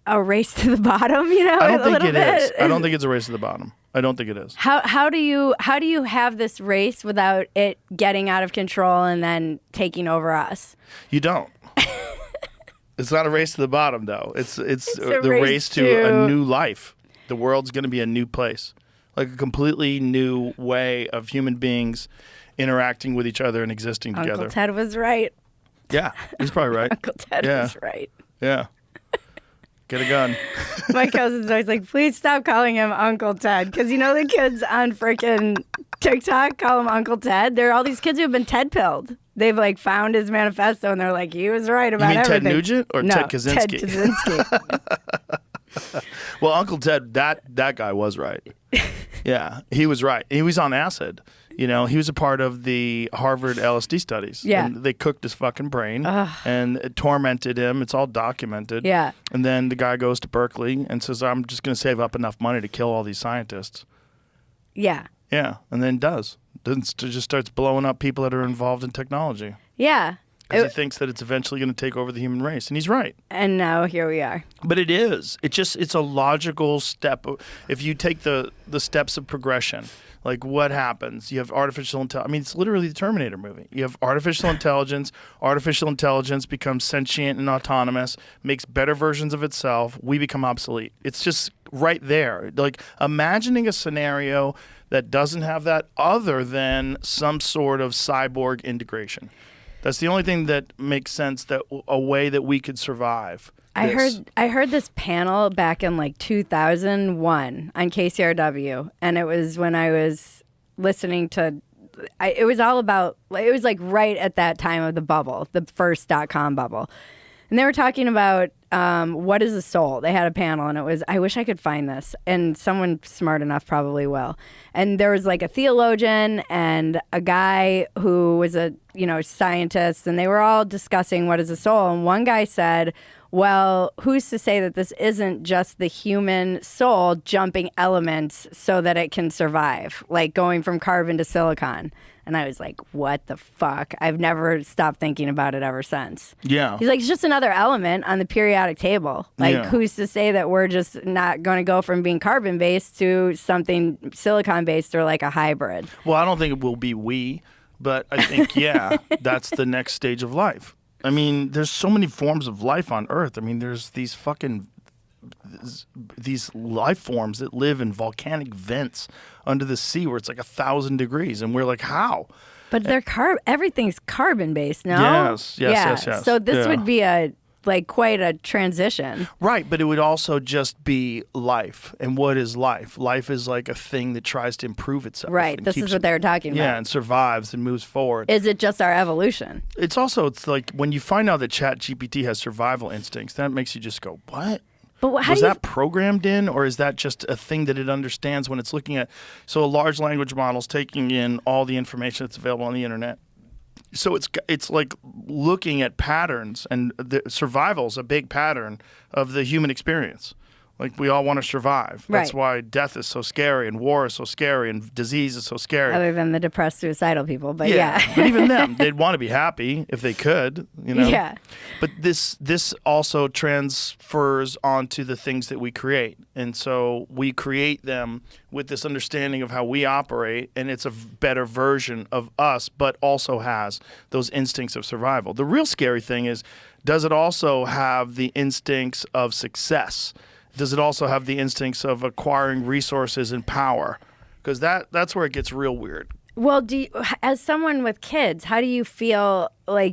a race to the bottom? You know, I don't think it is. I don't think it's a race to the bottom. I don't think it is. How do you have this race without it getting out of control and then taking over us? You don't. It's not a race to the bottom, though. It's the race to a new life. The world's going to be a new place, like a completely new way of human beings interacting with each other and existing together. Uncle Ted was right. Yeah, he's probably right. Uncle Ted was right. Yeah. Get a gun. My cousin's always like, please stop calling him Uncle Ted. Because you know the kids on frickin' TikTok call him Uncle Ted? There are all these kids who have been Ted-pilled. They've like found his manifesto and they're like, he was right about everything. Ted Nugent or no, Ted Kaczynski? Ted Kaczynski. Well, Uncle Ted, that guy was right. Yeah, he was right. He was on acid. You know, he was a part of the Harvard LSD studies. Yeah. And they cooked his fucking brain and it tormented him. It's all documented. Yeah. And then the guy goes to Berkeley and says, I'm just going to save up enough money to kill all these scientists. Yeah. Yeah. And then does. Just starts blowing up people that are involved in technology. Yeah. Because he thinks that it's eventually going to take over the human race. And he's right. And now here we are. But it is. It's a logical step. If you take the steps of progression, like what happens? You have artificial intelligence. I mean, it's literally the Terminator movie. You have artificial intelligence. Artificial intelligence becomes sentient and autonomous, makes better versions of itself. We become obsolete. It's just right there. Like imagining a scenario that doesn't have that other than some sort of cyborg integration. That's the only thing that makes sense, that a way that we could survive. I heard this panel back in like 2001 on KCRW, and it was when I was listening to. It was all about. It was like right at that time of the bubble, the first .com bubble, and they were talking about what is a soul. They had a panel, and it was. I wish I could find this, and someone smart enough probably will. And there was like a theologian and a guy who was a scientist, and they were all discussing what is a soul. And one guy said, well, who's to say that this isn't just the human soul jumping elements so that it can survive, like going from carbon to silicon? And I was like, what the fuck? I've never stopped thinking about it ever since. Yeah. He's like, it's just another element on the periodic table. Like, who's to say that we're just not going to go from being carbon-based to something silicon-based or like a hybrid? Well, I don't think it will be we, but I think, that's the next stage of life. I mean, there's so many forms of life on Earth. I mean, there's these life forms that live in volcanic vents under the sea where it's like 1,000 degrees, and we're like, how? But they're everything's carbon based, no? Yes. So this would be a like quite a transition. Right, but it would also just be life. And what is life? Life is like a thing that tries to improve itself. Right. and This is what they were talking Yeah, about. and survives and moves forward. Is it just our evolution? It's like when you find out that ChatGPT has survival instincts, that makes you just go, what? But how Was do you that programmed in, or is that just a thing that it understands when it's looking at? So a large language model is taking in all the information that's available on the internet. So it's like looking at patterns, and survival's a big pattern of the human experience. Like, we all want to survive. That's Right. why death is so scary, and war is so scary, and disease is so scary. other than the depressed, suicidal people? But yeah. But even them, they'd want to be happy if they could, you know? Yeah. But this also transfers onto the things that we create. And so we create them with this understanding of how we operate, and it's a better version of us, but also has those instincts of survival. The real scary thing is, does it also have the instincts of success? Does it also have the instincts of acquiring resources and power? Because that's where it gets real weird. Well, as someone with kids, how do you feel about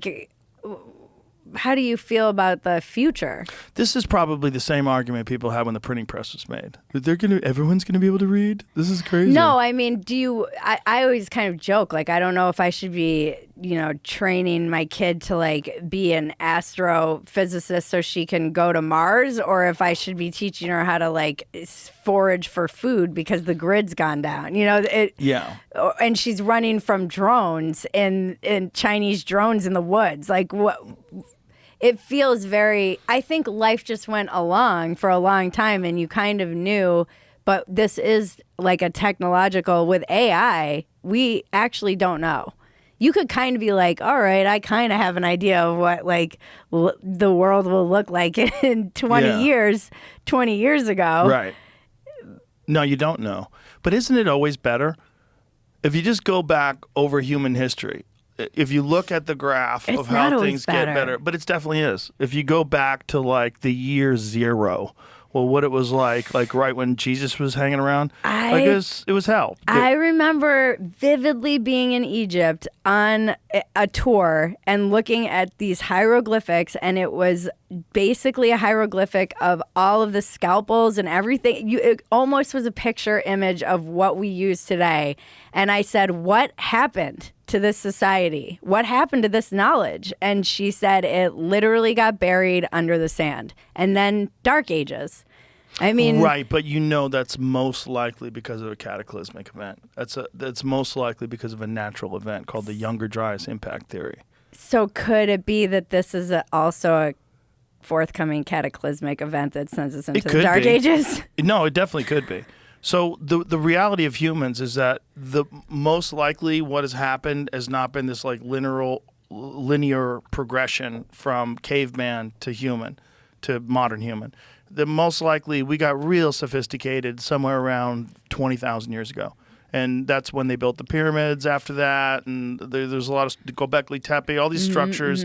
the future? This is probably the same argument people had when the printing press was made. Everyone's gonna be able to read? This is crazy. No, I mean, I always kind of joke, like, I don't know if I should be, training my kid to like be an astrophysicist so she can go to Mars, or if I should be teaching her how to like forage for food because the grid's gone down. Yeah. And she's running from drones and Chinese drones in the woods. Like, what? It feels I think life just went along for a long time and you kind of knew, but this is like a technological, with AI, we actually don't know. You could kind of be like, all right, I kind of have an idea of what like the world will look like in 20 years ago. Right. No, you don't know. But isn't it always better? If you just go back over human history, if you look at the graph It's of not how always things get better, but it definitely is. If you go back to like the year 0, well, what it was like right when Jesus was hanging around, it was hell. I remember vividly being in Egypt on a tour and looking at these hieroglyphics, and it was basically a hieroglyphic of all of the scalpels and everything. It almost was a picture image of what we use today. And I said, what happened to this society? What happened to this knowledge? And she said it literally got buried under the sand. And then Dark Ages. I mean, right, but that's most likely because of a cataclysmic event. That's most likely because of a natural event called the Younger Dryas impact theory. So could it be that this is also a forthcoming cataclysmic event that sends us into the Dark Ages? No, it definitely could be. So the reality of humans is that the most likely what has happened has not been this like linear progression from caveman to human to modern human. The most likely we got real sophisticated somewhere around 20,000 years ago. And that's when they built the pyramids after that. And there's a lot of Göbekli Tepe, all these structures.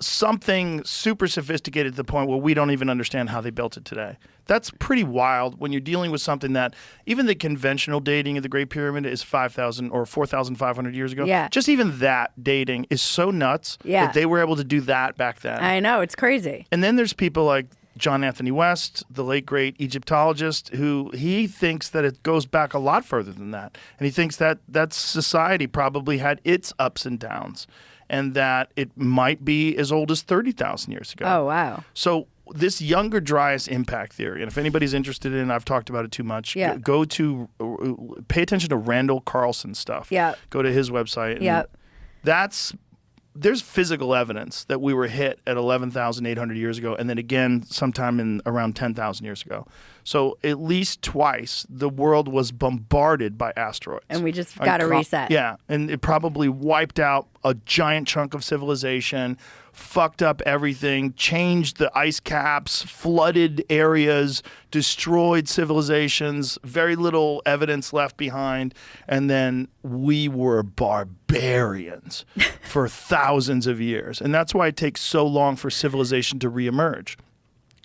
Something super sophisticated to the point where we don't even understand how they built it today. That's pretty wild when you're dealing with something that even the conventional dating of the Great Pyramid is 5,000 or 4,500 years ago. Yeah. Just even that dating is so nuts that they were able to do that back then. I know, it's crazy. And then there's people like John Anthony West, the late great Egyptologist, who he thinks that it goes back a lot further than that. And he thinks that society probably had its ups and downs, and that it might be as old as 30,000 years ago. Oh, wow. So this Younger Dryas impact theory, and if anybody's interested in it, I've talked about it too much, pay attention to Randall Carlson's stuff. Yeah. Go to his website. And there's physical evidence that we were hit at 11,800 years ago, and then again sometime in around 10,000 years ago. So at least twice the world was bombarded by asteroids. And we just got to reset. Yeah, and it probably wiped out a giant chunk of civilization, fucked up everything, changed the ice caps, flooded areas, destroyed civilizations, very little evidence left behind, and then we were barbarians for thousands of years. And that's why it takes so long for civilization to reemerge.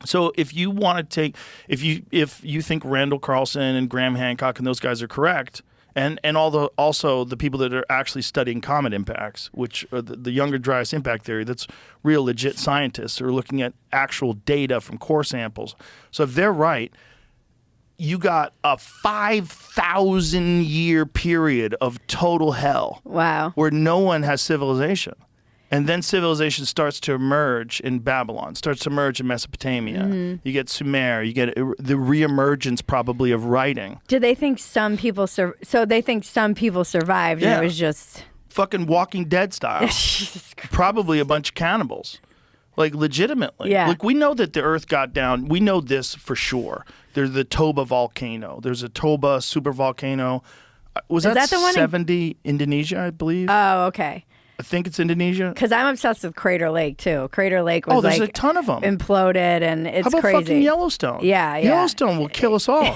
So if you want to if you think Randall Carlson and Graham Hancock and those guys are correct, And also the people that are actually studying comet impacts, which are the Younger Dryas impact theory, that's real legit scientists who are looking at actual data from core samples. So if they're right, you got a 5,000 year period of total hell. Wow. Where no one has civilization. And then civilization starts to emerge in Babylon, starts to emerge in Mesopotamia. You get Sumer, you get the reemergence probably of writing. Do they think some people so they think some people survived and it was just fucking Walking Dead style. Jesus Christ. Probably a bunch of cannibals. Like legitimately. Yeah. Like we know that the earth got down. We know this for sure. There's the Toba volcano. There's a Toba supervolcano. Was that the one 70 Indonesia, I believe? Oh, okay. I think it's Indonesia. Because I'm obsessed with Crater Lake too. Crater Lake was there's like a ton of them. imploded, and it's How about crazy. fucking Yellowstone? Yeah. Yellowstone will kill us all.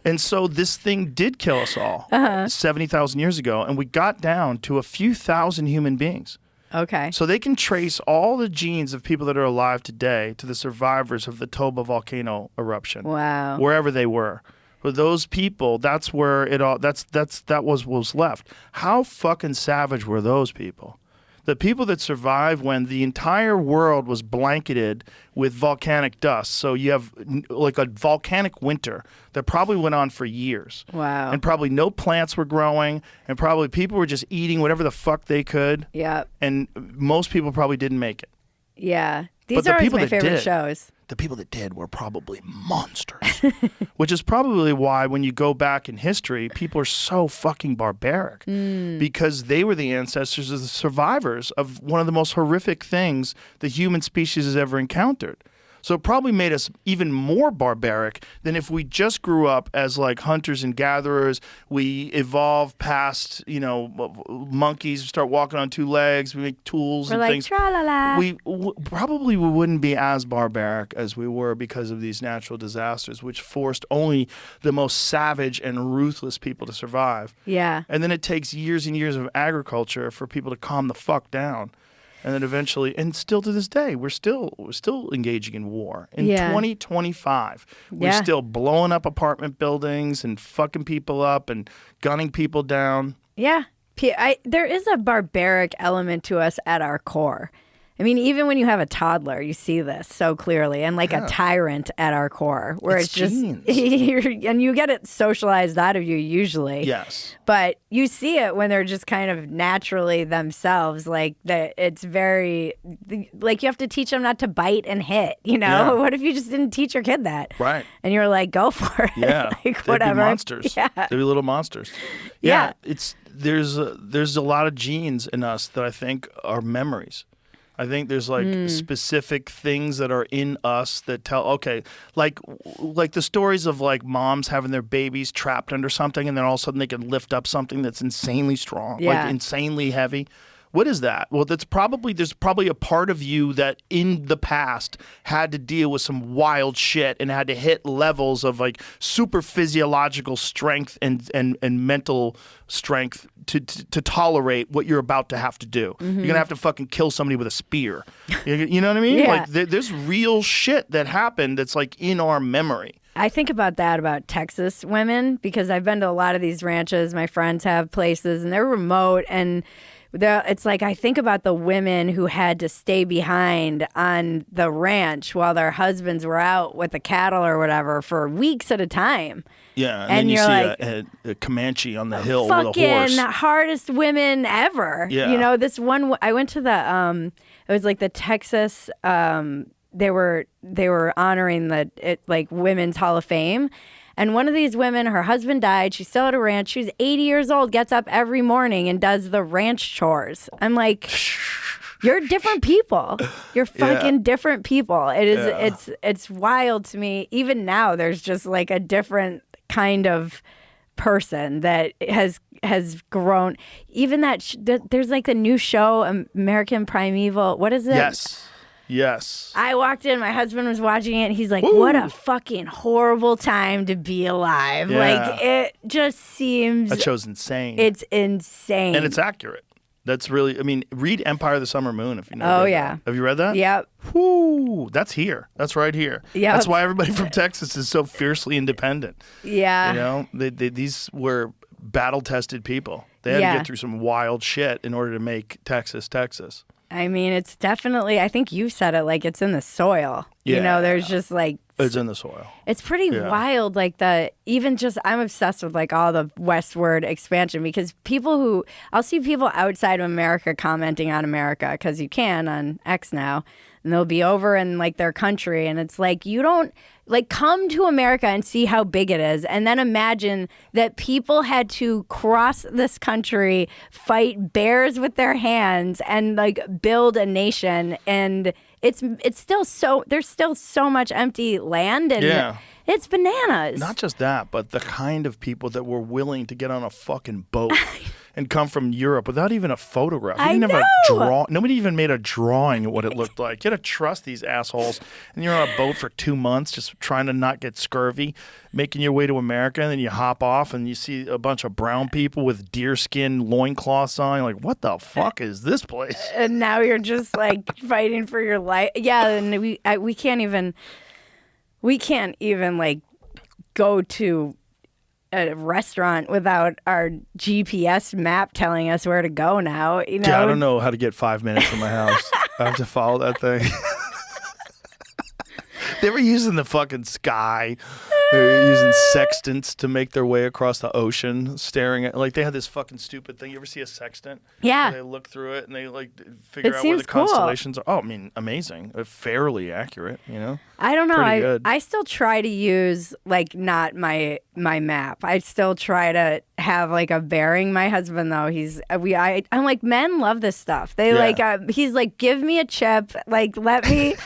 And so this thing did kill us all 70,000 years ago, and we got down to a few thousand human beings. Okay. So they can trace all the genes of people that are alive today to the survivors of the Toba volcano eruption. Wow. Wherever they were. For those people, that's where it all that was left. How fucking savage were those people? The people that survived when the entire world was blanketed with volcanic dust. So you have like a volcanic winter that probably went on for years. Wow. And probably no plants were growing, and probably people were just eating whatever the fuck they could. Yeah. And most people probably didn't make it. Yeah. These But the are always people my that favorite did, shows. The people that did were probably monsters. Which is probably why when you go back in history, people are so fucking barbaric. Because they were the ancestors of the survivors of one of the most horrific things the human species has ever encountered. So it probably made us even more barbaric than if we just grew up as like hunters and gatherers. We evolved past, monkeys, start walking on two legs, we make tools We're and like, things. tra-la-la. We probably wouldn't be as barbaric as we were because of these natural disasters, which forced only the most savage and ruthless people to survive. Yeah. And then it takes years and years of agriculture for people to calm the fuck down. And then eventually, and still to this day, we're still engaging in war. In 2025, we're still blowing up apartment buildings and fucking people up and gunning people down. Yeah. There is a barbaric element to us at our core. I mean, even when you have a toddler, you see this so clearly, and like a tyrant at our core, where it's just, and you get it socialized out of you usually. Yes. But you see it when they're just kind of naturally themselves. Like that, it's very, like you have to teach them not to bite and hit. Yeah. What if you just didn't teach your kid that? Right. And you're like, go for it. Yeah. Like whatever. They'd be monsters. Yeah. They'd be little monsters. Yeah. There's a lot of genes in us that I think are memories. I think there's like specific things that are in us that tell, like the stories of like moms having their babies trapped under something and then all of a sudden they can lift up something that's insanely strong, like insanely heavy. What is that? Well, there's probably a part of you that in the past had to deal with some wild shit and had to hit levels of like super physiological strength and mental strength to tolerate what you're about to have to do. You're going to have to fucking kill somebody with a spear. You know what I mean? Yeah. Like there's real shit that happened that's like in our memory. I think about that about Texas women because I've been to a lot of these ranches. My friends have places and they're remote and it's like I think about the women who had to stay behind on the ranch while their husbands were out with the cattle or whatever for weeks at a time. Yeah, and And then you you're see like, a Comanche on the hill with a fucking horse. hardest women ever. Yeah. This one I went to the it was like the Texas they were honoring like Women's Hall of Fame. And one of these women, her husband died. She still had a ranch. She was 80 years old, gets up every morning and does the ranch chores. I'm like, you're different people. You're fucking different people. It is. It's wild to me. Even now, there's just like a different kind of person that has grown. Even there's like the new show, American Primeval. What is it? Yes. I walked in, my husband was watching it, and he's like, what a fucking horrible time to be alive. Yeah. Like, it just seems... That show's insane. It's insane. And it's accurate. That's really, read Empire of the Summer Moon if you know. Oh, yeah. That. Have you read that? Yep. Whoo, that's here. That's right here. Yep. That's why everybody from Texas is so fiercely independent. Yeah. These were battle-tested people. They had to get through some wild shit in order to make Texas, Texas. I mean, it's definitely, I think you said it, like it's in the soil. You know, there's just like... It's in the soil. It's pretty wild, like I'm obsessed with like all the westward expansion because I'll see people outside of America commenting on America because you can on X now, and they'll be over in like their country, and it's like, you don't, like, come to America and see how big it is, and then imagine that people had to cross this country, fight bears with their hands, and like build a nation, and it's still there's still so much empty land, and it's bananas. Not just that, but the kind of people that were willing to get on a fucking boat and come from Europe without even a photograph. I know. Nobody even made a drawing of what it looked like. You had to trust these assholes. And you're on a boat for 2 months just trying to not get scurvy, making your way to America, and then you hop off and you see a bunch of brown people with deerskin loincloths on. You're like, what the fuck is this place? And now you're just like fighting for your life. Yeah, and we can't even like go to a restaurant without our GPS map telling us where to go now. You know? Yeah, I don't know how to get 5 minutes from my house. I have to follow that thing. They were using the fucking sky. They were using sextants to make their way across the ocean, staring at, like, they had this fucking stupid thing. You ever see a sextant? Yeah. Where they look through it and they like figure out where seems the cool. constellations are. Oh, I mean, amazing. Fairly accurate, you know? I don't know. Pretty good. I still try to use like not my map. I still try to have like a bearing. My husband though, I'm like, men love this stuff. They he's like, give me a chip, like let me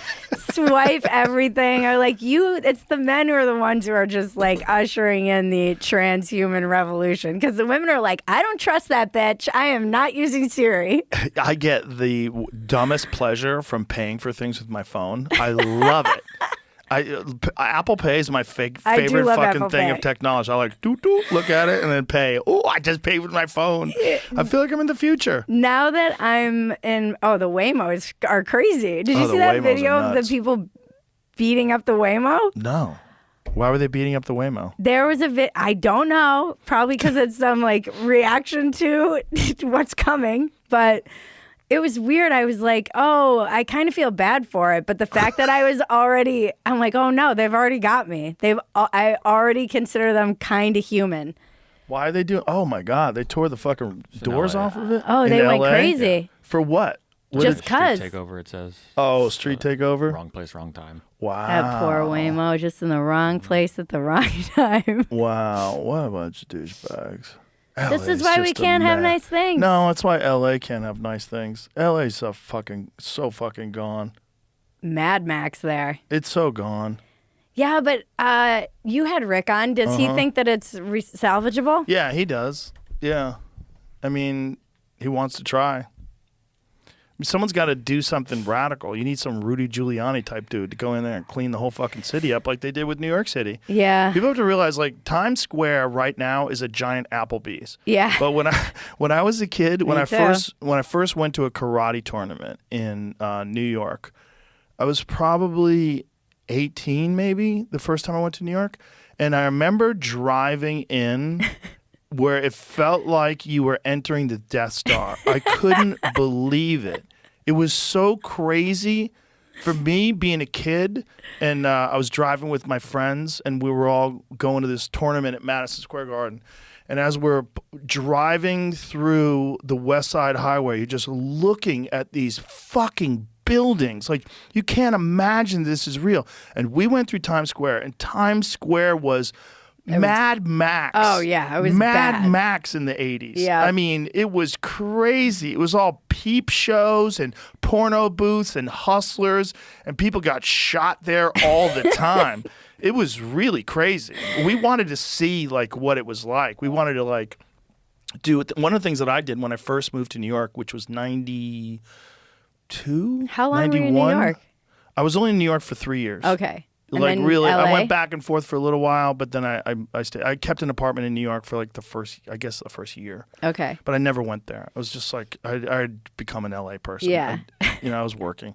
swipe everything. Or like it's the men who are the ones who are just like ushering in the transhuman revolution, because the women are like, I don't trust that bitch. I am not using Siri. I get the dumbest pleasure from paying for things with my phone. I love it. Apple Pay is my favorite fucking Apple thing Pay. of technology. I like look at it and then pay. Oh, I just paid with my phone. I feel like I'm in the future. Now that I'm in, the Waymos are crazy. Did you see the that Waymos video are of the nuts. people beating up the Waymo? No. Why were they beating up the Waymo? There was I don't know, probably because it's some like reaction to what's coming, but it was weird. I was like, oh, I kind of feel bad for it. But the fact that I'm like, oh no, they've already got me. I already consider them kind of human. Why are they doing? Oh my God, they tore the fucking doors LA. off of it. Oh, In they went LA? crazy. Yeah. For what? Just cause. Street takeover, it says. Oh, street takeover. Wrong place, wrong time. Wow. That poor Waymo, just in the wrong place at the wrong time. Wow, what a bunch of douchebags. This is LA's why we just a can't have mess. nice things. No, that's why LA can't have nice things. LA's so fucking gone. Mad Max there. It's so gone. Yeah, but you had Rick on. Does he think that it's salvageable? Yeah, he does. Yeah. I mean, he wants to try. Someone's got to do something radical. You need some Rudy Giuliani type dude to go in there and clean the whole fucking city up like they did with New York City. Yeah. People have to realize, like, Times Square right now is a giant Applebee's. Yeah. But when I was a kid, when I too. first went to a karate tournament in New York, I was probably 18, maybe the first time I went to New York, and I remember driving in. Where it felt like you were entering the Death Star. I couldn't believe it. It was so crazy for me being a kid, and I was driving with my friends, and we were all going to this tournament at Madison Square Garden. And as we're driving through the West Side Highway, you're just looking at these fucking buildings. Like, you can't imagine this is real. And we went through Times Square, and Times Square was Mad Max. Oh, yeah. It was Mad bad. Max in the 80s. Yeah. I mean, it was crazy. It was all peep shows and porno booths and hustlers, and people got shot there all the time. It was really crazy. We wanted to see, like, what it was like. We wanted to, like, do it. One of the things that I did when I first moved to New York, which was 92? How long 91? were you in New York? I was only in New York for 3 years. Okay. And like then really, I LA? went back and forth for a little while, but then I kept an apartment in New York for like the first year. Okay. But I never went there. I was just like, I'd become an LA person. Yeah. I was working.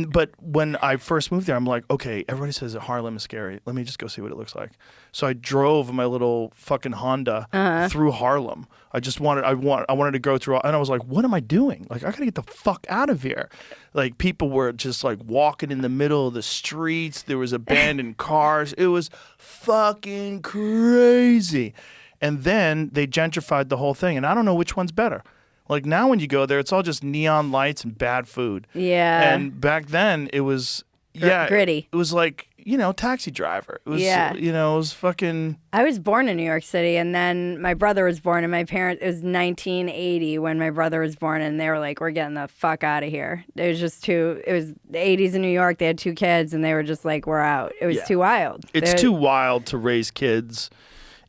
But when I first moved there, I'm like, okay, everybody says that Harlem is scary. Let me just go see what it looks like. So I drove my little fucking Honda through Harlem. I wanted to go through, and I was like, what am I doing? Like, I gotta get the fuck out of here. Like, people were just like walking in the middle of the streets. There was abandoned cars. It was fucking crazy. And then they gentrified the whole thing, and I don't know which one's better. Like, now when you go there, it's all just neon lights and bad food. Yeah. And back then, it was, gritty. It was like, Taxi Driver. It was, it was fucking... I was born in New York City, and then my brother was born, and it was 1980 when my brother was born, and they were like, we're getting the fuck out of here. It was the 80s in New York. They had 2 kids, and they were just like, we're out. It was too wild. It's too wild to raise kids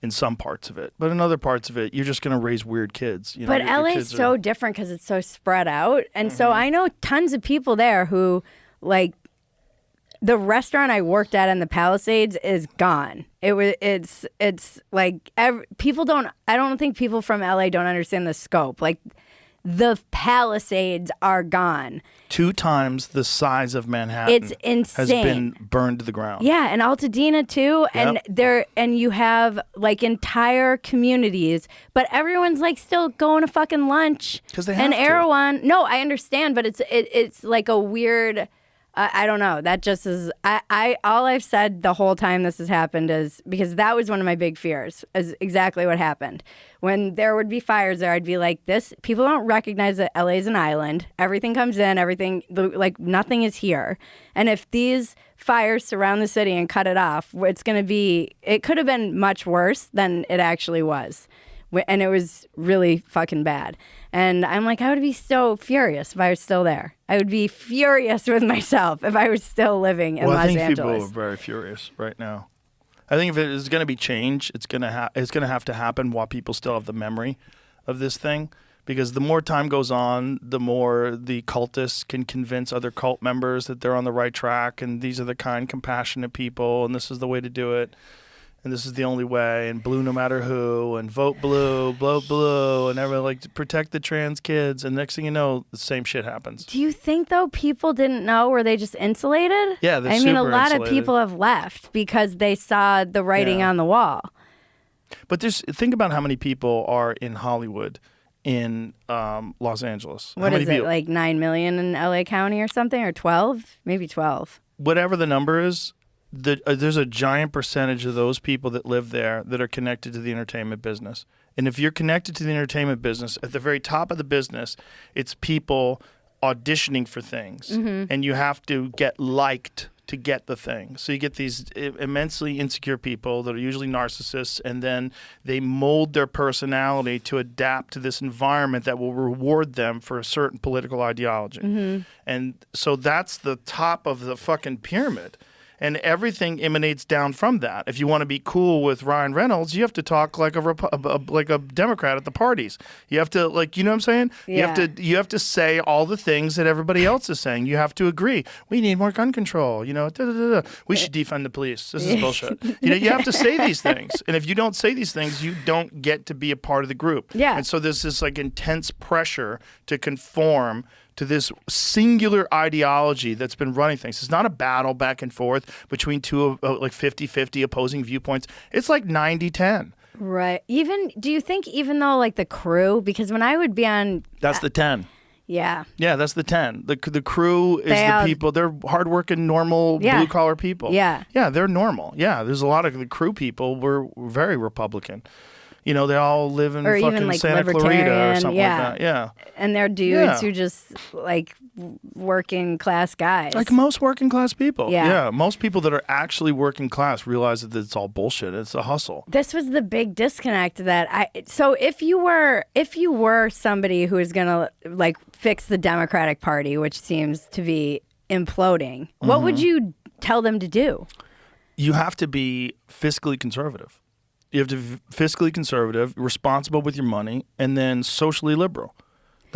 in some parts of it, but in other parts of it, you're just going to raise weird kids. But LA is so different because it's so spread out, and so I know tons of people there who, like, the restaurant I worked at in the Palisades is gone. It's like people don't. I don't think people from LA don't understand the scope. Like, the Palisades are gone. 2 times the size of Manhattan. It's insane. Has been burned to the ground. Yeah, and Altadena too, and you have like entire communities, but everyone's like still going to fucking lunch. 'Cause they have and to. Erewhon. No, I understand, but it's like a weird. I don't know. That just is. All I've said the whole time this has happened is because that was one of my big fears. Is exactly what happened. When there would be fires there, I'd be like, "This people don't recognize that LA's an island. Everything comes in. Everything like nothing is here. And if these fires surround the city and cut it off, it's going to be. It could have been much worse than it actually was." And it was really fucking bad. And I'm like, I would be so furious if I was still there. I would be furious with myself if I was still living in Los I think Angeles. people are very furious right now. I think if it is going to be change, it's going to have to happen while people still have the memory of this thing. Because the more time goes on, the more the cultists can convince other cult members that they're on the right track and these are the kind, compassionate people and this is the way to do it. And this is the only way, and blue no matter who, and vote blue, blow blue, and everyone like to protect the trans kids. And next thing you know, the same shit happens. Do you think, though, people didn't know? Were they just insulated? Yeah, they're I mean, a super lot insulated. of people have left because they saw the writing on the wall. But think about how many people are in Hollywood in Los Angeles. What how is many it, people? like 9 million in LA County or something? Or 12? Maybe 12. Whatever the number is, there's a giant percentage of those people that live there that are connected to the entertainment business. And if you're connected to the entertainment business, at the very top of the business, it's people auditioning for things. Mm-hmm. And you have to get liked to get the thing. So you get these immensely insecure people that are usually narcissists, and then they mold their personality to adapt to this environment that will reward them for a certain political ideology. Mm-hmm. And so that's the top of the fucking pyramid. And everything emanates down from that. If you want to be cool with Ryan Reynolds, you have to talk like a Democrat at the parties. You have to, like, you know what I'm saying? Yeah. You have to say all the things that everybody else is saying. You have to agree. We need more gun control. We should defund the police. This is bullshit. You have to say these things. And if you don't say these things, you don't get to be a part of the group. Yeah. And so there's this like intense pressure to conform to this singular ideology that's been running things. It's not a battle back and forth between two like 50-50 opposing viewpoints. It's like 90-10. Right. Do you think even though like the crew, because when I would be on... That's the 10. Yeah. Yeah, that's the 10. The crew is the people. They're hardworking, normal, blue-collar people. Yeah. Yeah, they're normal. Yeah, there's a lot of the crew people were very Republican. They all live in or fucking even like Santa Clarita or something like that. Yeah. And they're dudes who just like working class guys. Like most working class people. Yeah. Most people that are actually working class realize that it's all bullshit. It's a hustle. This was the big disconnect so if you were somebody who is going to like fix the Democratic Party, which seems to be imploding, what would you tell them to do? You have to be fiscally conservative. You have to be fiscally conservative, responsible with your money, and then socially liberal.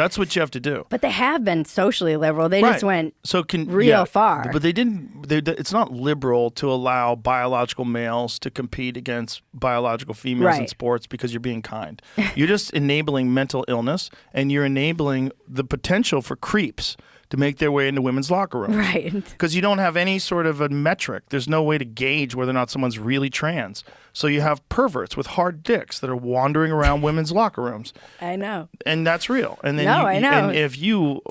That's what you have to do. But they have been socially liberal. They just went real yeah, far. But they didn't. It's not liberal to allow biological males to compete against biological females in Right. sports because you're being kind. You're just enabling mental illness, and you're enabling the potential for creeps to make their way into women's locker rooms. Right. Because you don't have any sort of a metric. There's no way to gauge whether or not someone's really trans. So you have perverts with hard dicks that are wandering around women's locker rooms. I know. And that's real. And then No, I know. And if you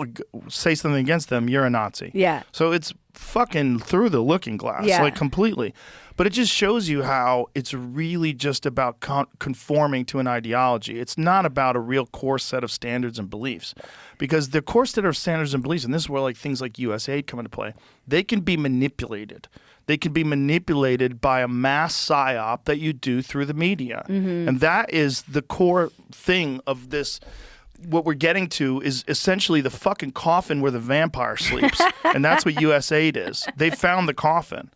say something against them, you're a Nazi. Yeah. So it's fucking through the looking glass, Yeah. like completely. But it just shows you how it's really just about conforming to an ideology. It's not about a real core set of standards and beliefs. Because the core set of standards and beliefs, and this is where like things like USAID come into play, they can be manipulated. They can be manipulated by a mass psyop that you do through the media. And that is the core thing of this. What we're getting to is essentially the fucking coffin where the vampire sleeps. And that's what USAID is. They found the coffin.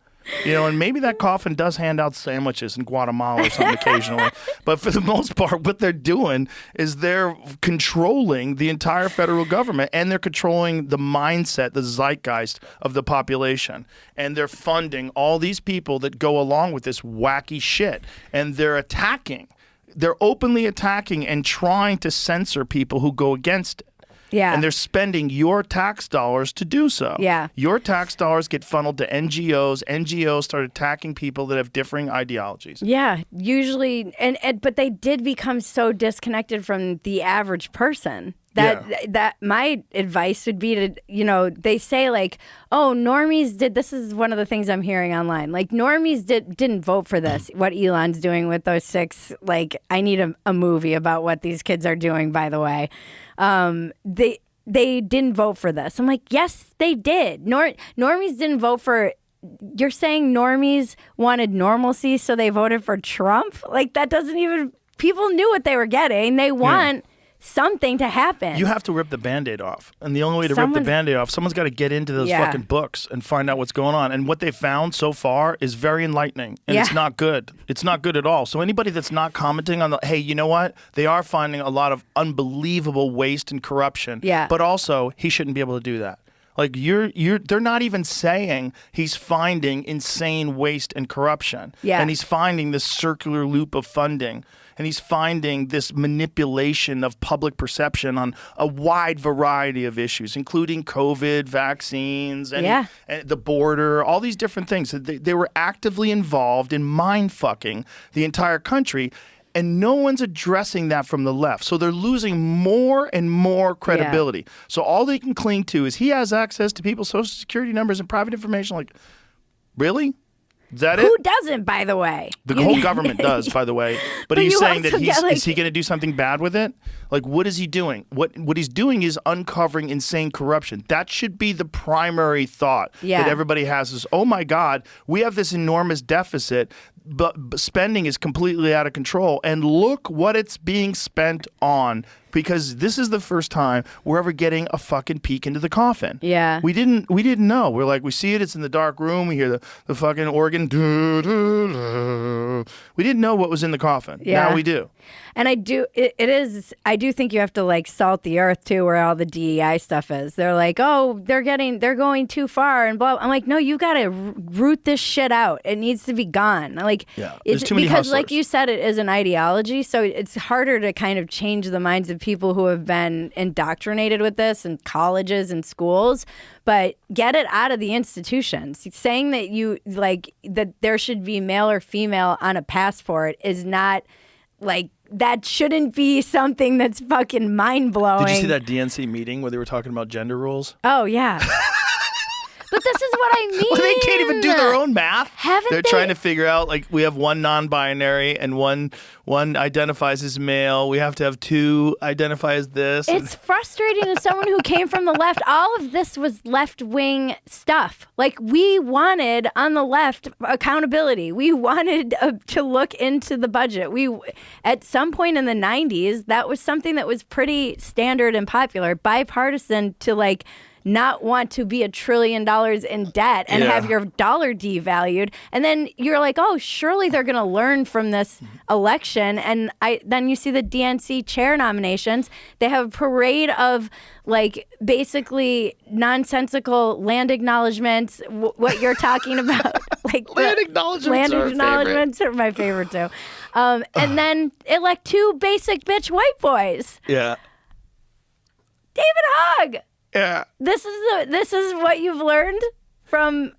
And maybe that coffin does hand out sandwiches in Guatemala or something occasionally. But for the most part, what they're doing is they're controlling the entire federal government, and they're controlling the mindset, the zeitgeist of the population. And they're funding all these people that go along with this wacky shit. And they're attacking. They're openly attacking and trying to censor people who go against it. Yeah. And they're spending your tax dollars to do so. Yeah. Your tax dollars get funneled to NGOs. NGOs start attacking people that have differing ideologies. Yeah, usually, but they did become so disconnected from the average person that my advice would be to, they say like, oh, normies did, this is one of the things I'm hearing online, like normies didn't vote for this, what Elon's doing with those 6, like I need a movie about what these kids are doing, by the way. They didn't vote for this. I'm like, yes, they did. Normies didn't vote for. You're saying normies wanted normalcy, so they voted for Trump? Like that doesn't even. People knew what they were getting. They want something to happen. You have to rip the Band-Aid off. And the only way to rip the Band-Aid off, someone's got to get into those fucking books and find out what's going on. And what they found so far is very enlightening. And it's not good. It's not good at all. So anybody that's not commenting on hey, you know what? They are finding a lot of unbelievable waste and corruption. Yeah. But also, he shouldn't be able to do that. Like they're not even saying he's finding insane waste and corruption. Yeah. And he's finding this circular loop of funding. And he's finding this manipulation of public perception on a wide variety of issues, including COVID, vaccines, and the border, all these different things. They were actively involved in mind-fucking the entire country, and no one's addressing that from the left. So they're losing more and more credibility. Yeah. So all they can cling to is he has access to people's social security numbers and private information. Like, really? Is that Who it? doesn't, by the way? The whole government does, by the way. But he's saying that is he going to do something bad with it? Like, what is he doing? What he's doing is uncovering insane corruption. That should be the primary thought that everybody has is, oh my God, we have this enormous deficit, but spending is completely out of control. And look what it's being spent on. Because this is the first time we're ever getting a fucking peek into the coffin. Yeah. We didn't know. We're like, we see it, it's in the dark room, we hear the fucking organ. We didn't know what was in the coffin. Yeah. Now we do. And I do think you have to like salt the earth too, where all the DEI stuff is. They're like, oh, they're going too far and blah. I'm like, no, you got to root this shit out. It needs to be gone. Like, there's too many because hustlers. like you said, it is an ideology. So it's harder to kind of change the minds of people who have been indoctrinated with this in colleges and schools. But get it out of the institutions. Saying that that there should be male or female on a passport is not like, that shouldn't be something that's fucking mind-blowing. Did you see that DNC meeting where they were talking about gender rules? Oh, yeah. But this is what I mean. Well, they can't even do their own math. They're they? trying to figure out, like, we have one non-binary and one identifies as male. We have to have two identify as this. It's frustrating as someone who came from the left. All of this was left-wing stuff. Like, we wanted, on the left, accountability. We wanted to look into the budget. At some point in the 90s, that was something that was pretty standard and popular, bipartisan to, like, not want to be $1 trillion in debt and have your dollar devalued. And then you're like, oh, surely they're going to learn from this election. And then you see the DNC chair nominations. They have a parade of like basically nonsensical land acknowledgements, what you're talking about. Like Land acknowledgements are my favorite too. And then elect 2 basic bitch white boys. Yeah. David Hogg. Yeah. This is what you've learned from.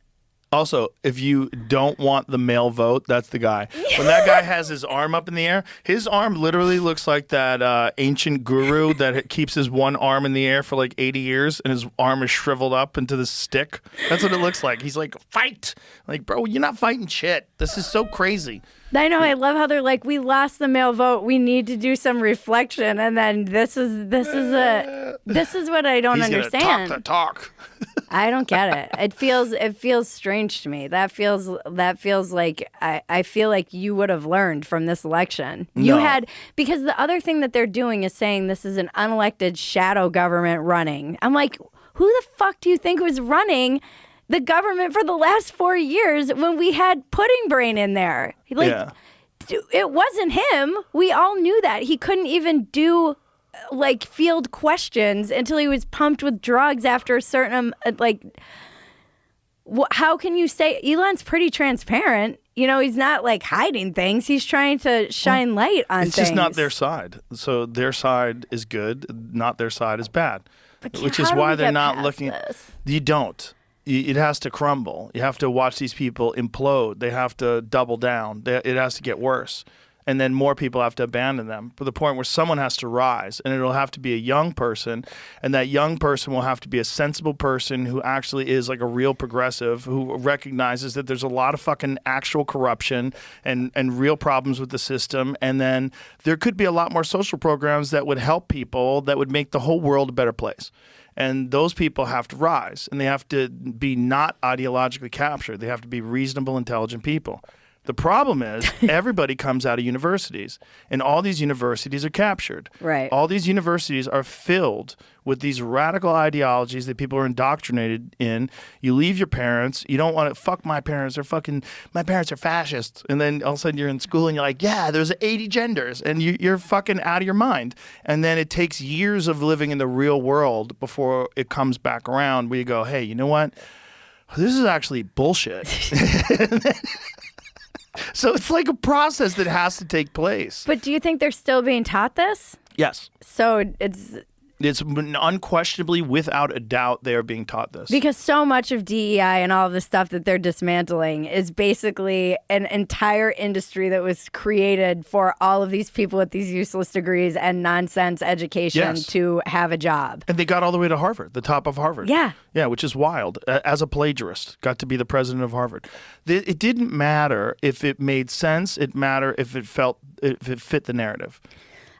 Also, if you don't want the male vote, that's the guy. When that guy has his arm up in the air, his arm literally looks like that ancient guru that keeps his one arm in the air for like 80 years and his arm is shriveled up into the stick. That's what it looks like. He's like, fight. Like, bro, you're not fighting shit. This is so crazy. I know. I love how they're like, we lost the male vote. We need to do some reflection. And then this is what I don't understand. He's gonna talk. I don't get it. It feels strange to me. That feels like I feel like you would have learned from this election. You had, because the other thing that they're doing is saying this is an unelected shadow government running. I'm like, who the fuck do you think was running the government for the last 4 years when we had Pudding Brain in there? Like, it wasn't him. We all knew that. He couldn't even do like field questions until he was pumped with drugs after a certain how can you say Elon's pretty transparent? You know, he's not like hiding things. He's trying to shine light on things. It's just not their side. So their side is good, not their side is bad. Which is why they're not looking. You don't. It has to crumble. You have to watch these people implode. They have to double down. It has to get worse. And then more people have to abandon them to the point where someone has to rise. And it'll have to be a young person. And that young person will have to be a sensible person who actually is like a real progressive, who recognizes that there's a lot of fucking actual corruption and real problems with the system. And then there could be a lot more social programs that would help people, that would make the whole world a better place. And those people have to rise. And they have to be not ideologically captured. They have to be reasonable, intelligent people. The problem is everybody comes out of universities, and all these universities are captured. Right. All these universities are filled with these radical ideologies that people are indoctrinated in. You leave your parents. You don't want to fuck my parents. My parents are fascists. And then all of a sudden you're in school and you're like, yeah, there's 80 genders, and you're fucking out of your mind. And then it takes years of living in the real world before it comes back around where you go, hey, you know what? This is actually bullshit. So it's like a process that has to take place. But do you think they're still being taught this? Yes. So it's unquestionably, without a doubt, they are being taught this. Because so much of DEI and all of the stuff that they're dismantling is basically an entire industry that was created for all of these people with these useless degrees and nonsense education to have a job. And they got all the way to Harvard, the top of Harvard. Yeah. Yeah, which is wild. As a plagiarist, got to be the president of Harvard. It didn't matter if it made sense. It mattered if it fit the narrative.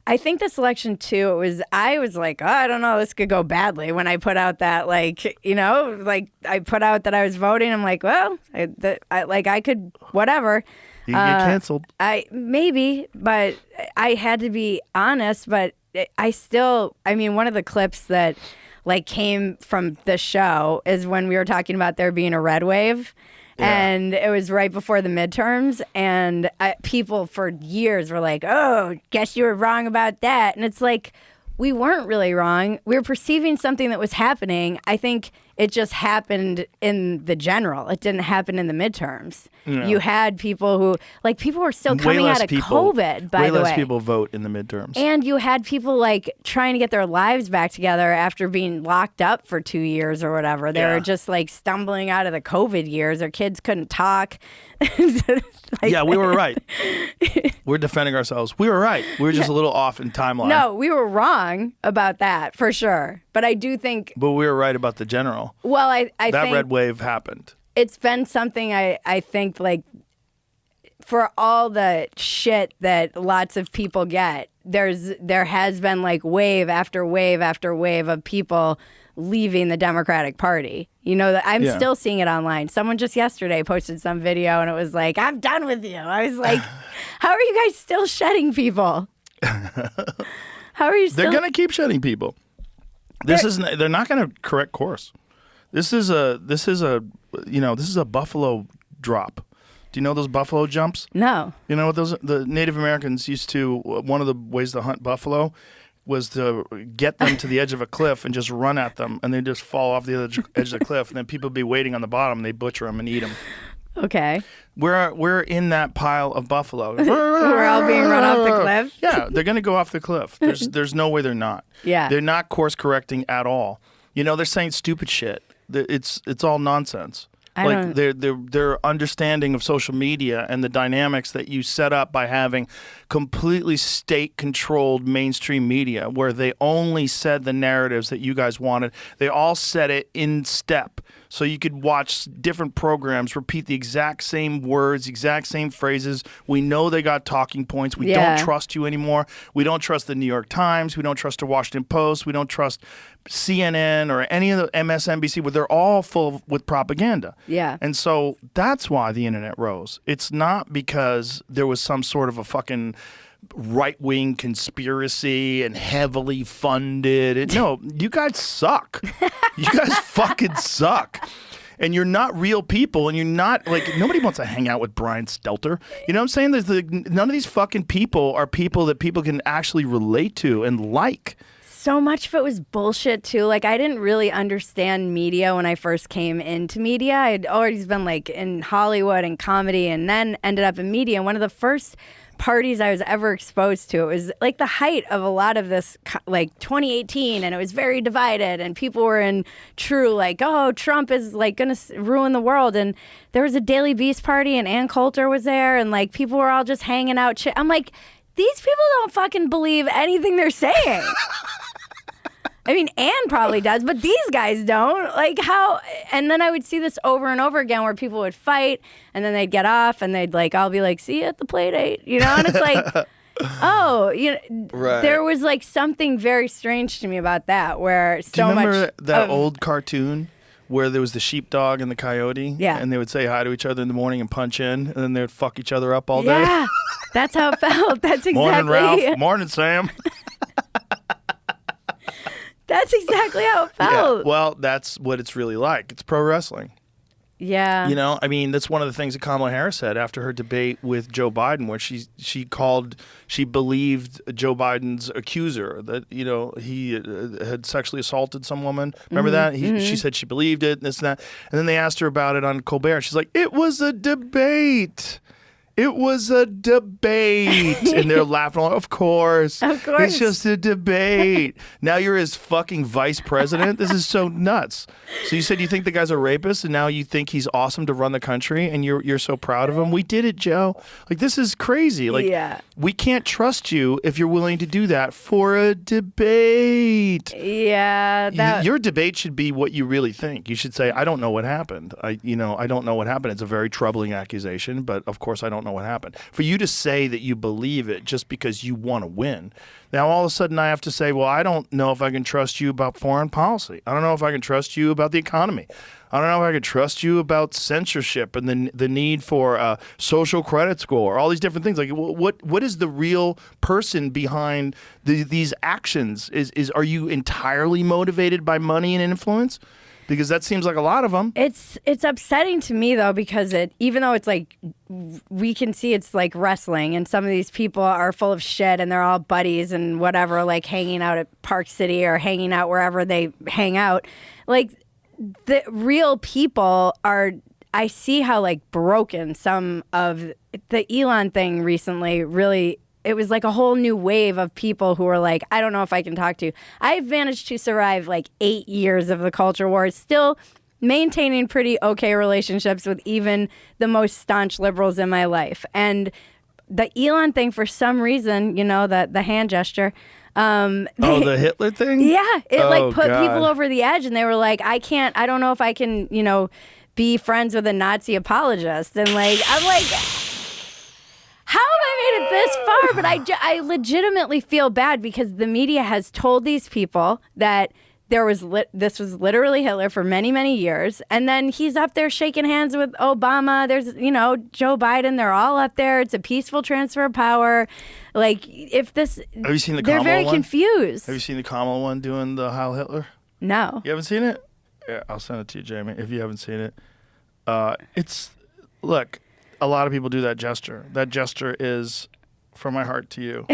I think this election too, I was like, oh, I don't know, this could go badly when I put out that, like, you know, like I put out that I was voting. I'm like, well, I could, whatever. You can get canceled. Maybe, but I had to be honest, but one of the clips that like came from the show is when we were talking about there being a red wave. Yeah. And it was right before the midterms, and people for years were like, oh, guess you were wrong about that. And it's like, we weren't really wrong. We were perceiving something that was happening. I think it just happened in the general. It didn't happen in the midterms. No. You had people who, like, people were still coming out of COVID, by the way. Way less people vote in the midterms. And you had people, like, trying to get their lives back together after being locked up for 2 years or whatever. They were just, like, stumbling out of the COVID years. Their kids couldn't talk. Yeah, we were right. We're defending ourselves. We were right. We were just a little off in timeline. No, we were wrong about that, for sure. But I do think... But we were right about the general. Well, I think... That red wave happened. It's been something I think, like, for all the shit that lots of people get, there has been, like, wave after wave after wave of people leaving the Democratic Party. You know, I'm still seeing it online. Someone just yesterday posted some video and it was like, I'm done with you. I was like, how are you guys still shedding people? How are you still... They're going to keep shedding people. They're not going to correct course. This is a buffalo drop. Do you know those buffalo jumps? No. You know what the Native Americans used to, one of the ways to hunt buffalo was to get them to the edge of a cliff and just run at them, and they just fall off the edge of the cliff, and then people would be waiting on the bottom, and they butcher them and eat them. Okay. We're in that pile of buffalo. We're all being run off the cliff? Yeah, they're going to go off the cliff. There's no way they're not. Yeah. They're not course correcting at all. You know, they're saying stupid shit. It's all nonsense. Their understanding of social media and the dynamics that you set up by having completely state-controlled mainstream media, where they only said the narratives that you guys wanted. They all said it in step, so you could watch different programs repeat the exact same words, exact same phrases. We know they got talking points. We don't trust you anymore. We don't trust the New York Times. We don't trust the Washington Post. We don't trust CNN or any of the MSNBC, where they're all full with propaganda. Yeah. And so that's why the internet rose. It's not because there was some sort of a fucking right-wing conspiracy and heavily funded. No, you guys suck. You guys fucking suck. And you're not real people, and you're not, like, nobody wants to hang out with Brian Stelter. You know what I'm saying? None of these fucking people are people that people can actually relate to and like. So much of it was bullshit too. Like, I didn't really understand media when I first came into media. I'd always been like in Hollywood and comedy, and then ended up in media. And one of the first parties I was ever exposed to, it was like the height of a lot of this, like 2018, and it was very divided, and people were in true like, oh, Trump is like gonna ruin the world. And there was a Daily Beast party, and Ann Coulter was there, and like people were all just hanging out. I'm like, these people don't fucking believe anything they're saying. I mean, Anne probably does, but these guys don't. Like, how? And then I would see this over and over again, where people would fight, and then they'd get off, and they'd like, I'll be like, see you at the play date, you know? And it's like, oh, you know, right. There was like something very strange to me about that, where so much. Do you remember that old cartoon where there was the sheepdog and the coyote? Yeah. And they would say hi to each other in the morning and punch in, and then they would fuck each other up all day? Yeah, that's how it felt. That's exactly. Morning, Ralph. Morning, Sam. That's exactly how it felt. Yeah. Well, that's what it's really like. It's pro wrestling. Yeah. You know, I mean, that's one of the things that Kamala Harris said after her debate with Joe Biden, where she believed Joe Biden's accuser that, you know, he had sexually assaulted some woman. Remember that? She said she believed it, and this and that. And then they asked her about it on Colbert. She's like, it was a debate. It was a debate. And they're laughing. Of course. Of course. It's just a debate. Now you're his fucking vice president? This is so nuts. So you said you think the guy's a rapist, and now you think he's awesome to run the country, and you're so proud of him? We did it, Joe. Like, this is crazy. Like, yeah. We can't trust you if you're willing to do that for a debate. Yeah. Your debate should be what you really think. You should say, I don't know what happened. I don't know what happened. It's a very troubling accusation, but of course I don't know what happened. For you to say that you believe it just because you want to win. Now all of a sudden I have to say, well, I don't know if I can trust you about foreign policy. I don't know if I can trust you about the economy. I don't know if I can trust you about censorship and the need for a social credit score, all these different things. Like, what is the real person behind these actions? Are you entirely motivated by money and influence? Because that seems like a lot of them. It's upsetting to me, though, because even though it's like, we can see it's like wrestling, and some of these people are full of shit, and they're all buddies and whatever, like hanging out at Park City or hanging out wherever they hang out. Like, the real people are, I see how like broken some of the Elon thing recently really. It was like a whole new wave of people who were like, I don't know if I can talk to you. I've managed to survive like 8 years of the culture wars, still maintaining pretty okay relationships with even the most staunch liberals in my life. And the Elon thing, for some reason, you know, the hand gesture. The Hitler thing? Yeah. It like put God. people over the edge, and they were like, I don't know if I can, you know, be friends with a Nazi apologist. And like, I'm like, how have I made it this far? But I legitimately feel bad, because the media has told these people that this was literally Hitler for many, many years. And then he's up there shaking hands with Obama. There's, Joe Biden. They're all up there. It's a peaceful transfer of power. Like, if this... Have you seen the They're Kamala very one? confused. Have you seen the Kamala one doing the Heil Hitler? No. You haven't seen it? Yeah, I'll send it to you, Jamie, if you haven't seen it. Look, a lot of people do that gesture. That gesture is from my heart to you.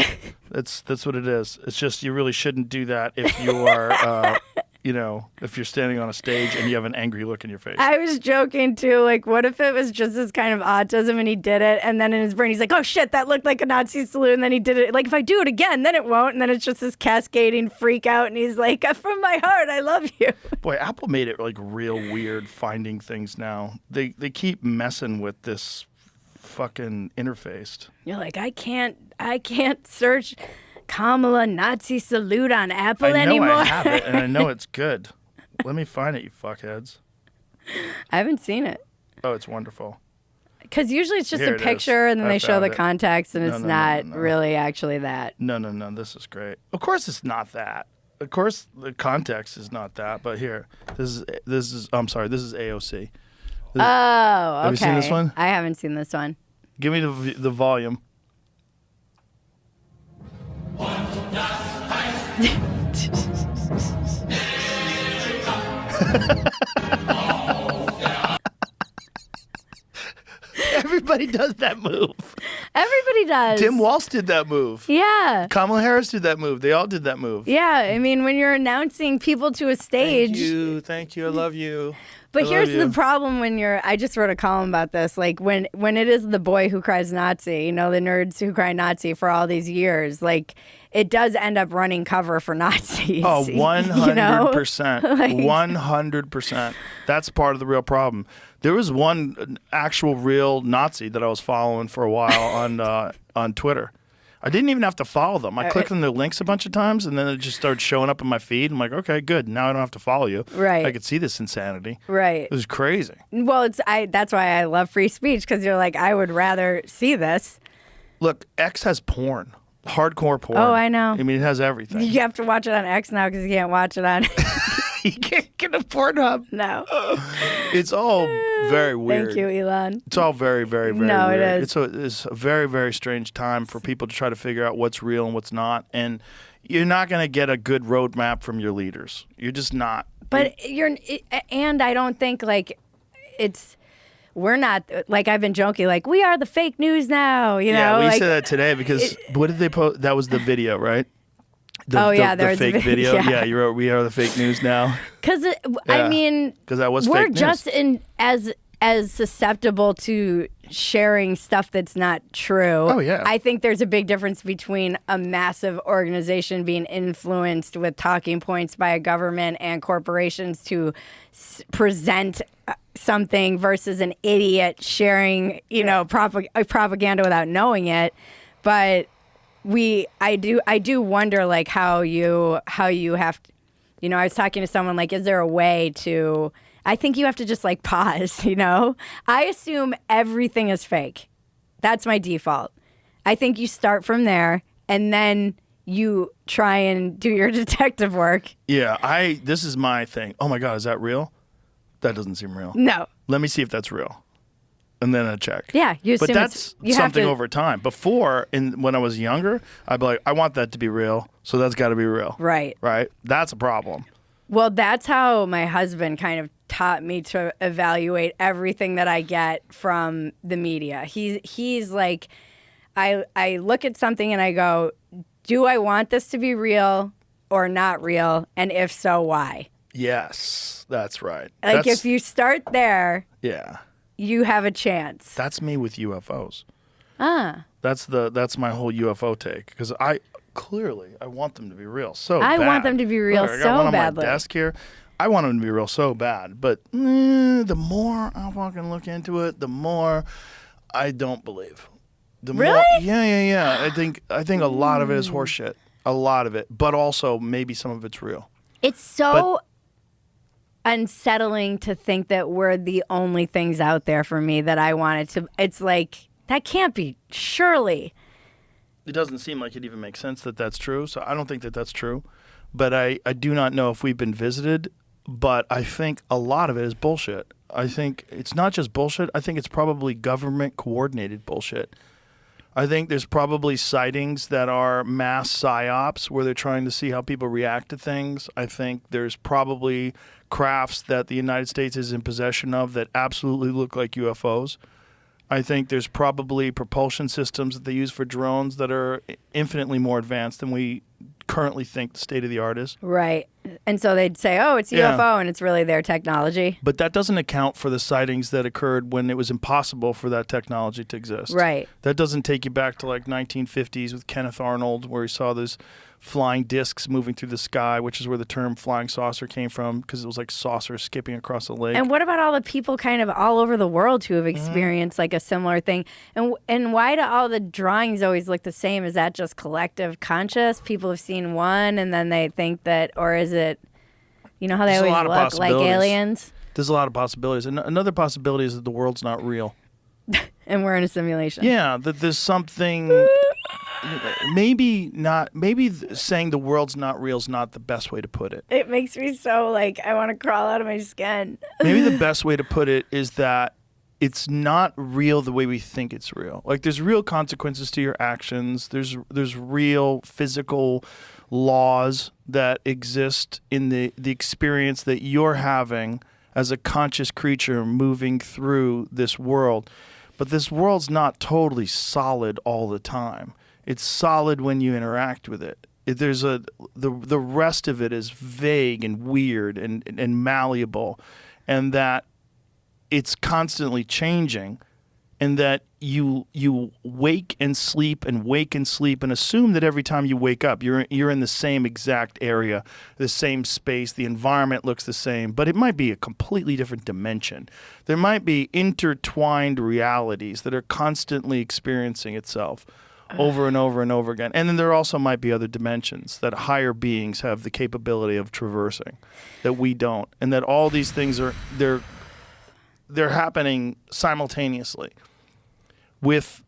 That's what it is. It's just you really shouldn't do that if you are, if you're standing on a stage and you have an angry look in your face. I was joking too. Like, what if it was just this kind of autism and he did it, and then in his brain he's like, "Oh shit, that looked like a Nazi salute," and then he did it. Like, if I do it again, then it won't, and then it's just this cascading freak out, and he's like, "From my heart, I love you." Boy, Apple made it like real weird finding things now. They keep messing with this fucking interface. You're like, I can't search Kamala Nazi salute on Apple I know anymore. I have it, and I know it's good. Let me find it, you fuckheads. I haven't seen it. Oh, it's wonderful. Because usually it's just Here a it picture is. and then I they show found the it. context and No, it's no, not no. really actually that. No, this is great. Of course it's not that. Of course the context is not that, but here, this is I'm sorry, this is AOC. Oh, okay. Have you seen this one? I haven't seen this one. Give me the volume. Everybody does that move. Everybody does. Tim Walsh did that move. Yeah. Kamala Harris did that move. They all did that move. Yeah. I mean, when you're announcing people to a stage. Thank you. I love you. But I here's love you. the problem when I just wrote a column about this. Like when it is the boy who cries Nazi, the nerds who cry Nazi for all these years, like it does end up running cover for Nazis. Oh, 100%. Like- 100%. That's part of the real problem. There was one actual real Nazi that I was following for a while on Twitter. I didn't even have to follow them. I clicked on their links a bunch of times, and then it just started showing up in my feed. I'm like, okay, good. Now I don't have to follow you. Right. I could see this insanity. Right. It was crazy. Well, that's why I love free speech, because you're like, I would rather see this. Look, X has porn. Hardcore porn. Oh, I know. I mean, it has everything. You have to watch it on X now because you can't watch it on. You can't get a Pornhub. No. It's all very weird. Thank you, Elon. It's all very, very, very No, it weird. is. It's a very, very strange time for people to try to figure out what's real and what's not. And you're not going to get a good roadmap from your leaders. You're just not. But and I don't think like we're not, like I've been joking, like we are the fake news now, Yeah, we like, said that today because what did they post? That was the video, right? there the was a fake video. video. Yeah. Yeah, you wrote, we are the fake news now. Because Yeah. I mean, Because that was we're fake news. just as susceptible to sharing stuff that's not true. Oh, yeah. I think there's a big difference between a massive organization being influenced with talking points by a government and corporations to present something versus an idiot sharing, propaganda without knowing it. But I do wonder like how you have to, I was talking to someone like, is there a way to, I think you have to just like pause, I assume everything is fake. That's my default. I think you start from there and then you try and do your detective work. Yeah, this is my thing. Oh my God, is that real? That doesn't seem real. No. Let me see if that's real. And then I check. Yeah, you assume But that's you have something to, over time. Before, when I was younger, I'd be like, I want that to be real, so that's got to be real. Right. Right? That's a problem. Well, that's how my husband kind of taught me to evaluate everything that I get from the media. He's like, I look at something and I go, do I want this to be real or not real? And if so, why? Yes, that's right. Like if you start there, Yeah. you have a chance. That's me with UFOs. Ah. That's my whole UFO take because I want them to be real so I bad. want them to be real Look, I got so one on badly. my desk here. I want them to be real so bad, but the more I fucking look into it, the more I don't believe. The Really? More, yeah. I think a lot of it is horseshit. A lot of it, but also maybe some of it's real. It's so unsettling to think that we're the only things out there for me that I wanted to. It's like, that can't be, surely. It doesn't seem like it even makes sense that that's true, so I don't think that that's true. but I do not know if we've been visited. But I think a lot of it is bullshit. I think it's not just bullshit. I think it's probably government coordinated bullshit. I think there's probably sightings that are mass psyops where they're trying to see how people react to things. I think there's probably crafts that the United States is in possession of that absolutely look like UFOs. I think there's probably propulsion systems that they use for drones that are infinitely more advanced than we currently think the state of the art is. Right. And so they'd say, oh, it's Yeah. UFO, and it's really their technology. But that doesn't account for the sightings that occurred when it was impossible for that technology to exist. Right. That doesn't take you back to like 1950s with Kenneth Arnold, where he saw those flying discs moving through the sky, which is where the term flying saucer came from, because it was like saucers skipping across a lake. And what about all the people kind of all over the world who have experienced like a similar thing? And why do all the drawings always look the same? Is that just collective conscious? People have seen one and then they think that, or is it, you know how they There's a always lot of look like possibilities. aliens? There's a lot of possibilities. And another possibility is that the world's not real. And we're in a simulation. Yeah, that there's something... Maybe not. Maybe saying the world's not real is not the best way to put it. It makes me so like, I want to crawl out of my skin. Maybe the best way to put it is that it's not real the way we think it's real. Like there's real consequences to your actions. There's real physical laws that exist in the experience that you're having as a conscious creature moving through this world. But this world's not totally solid all the time. It's solid when you interact with it. The rest of it is vague and weird and malleable, and that it's constantly changing, and that you wake and sleep and assume that every time you wake up you're in the same exact area, the same space, the environment looks the same, but it might be a completely different dimension. There might be intertwined realities that are constantly experiencing itself over and over and over again. And then there also might be other dimensions that higher beings have the capability of traversing that we don't. And that all these things they're happening simultaneously with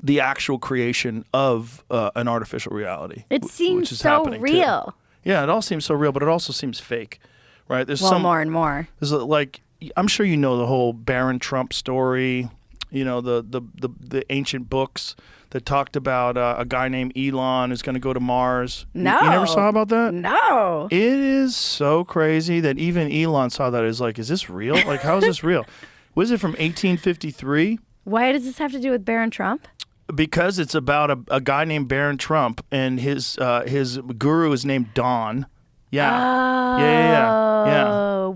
the actual creation of an artificial reality. It which seems is so happening too. real. Yeah, it all seems so real, but it also seems fake, right? There's More and more. There's like, I'm sure you know the whole Baron Trump story, you know, the ancient books that talked about a guy named Elon who's going to go to Mars. No. You never saw about that? No. It is so crazy that even Elon saw that. Is like, is this real? Like, how is this real? Was it from 1853? Why does this have to do with Baron Trump? Because it's about a guy named Baron Trump, and his guru is named Don. Yeah.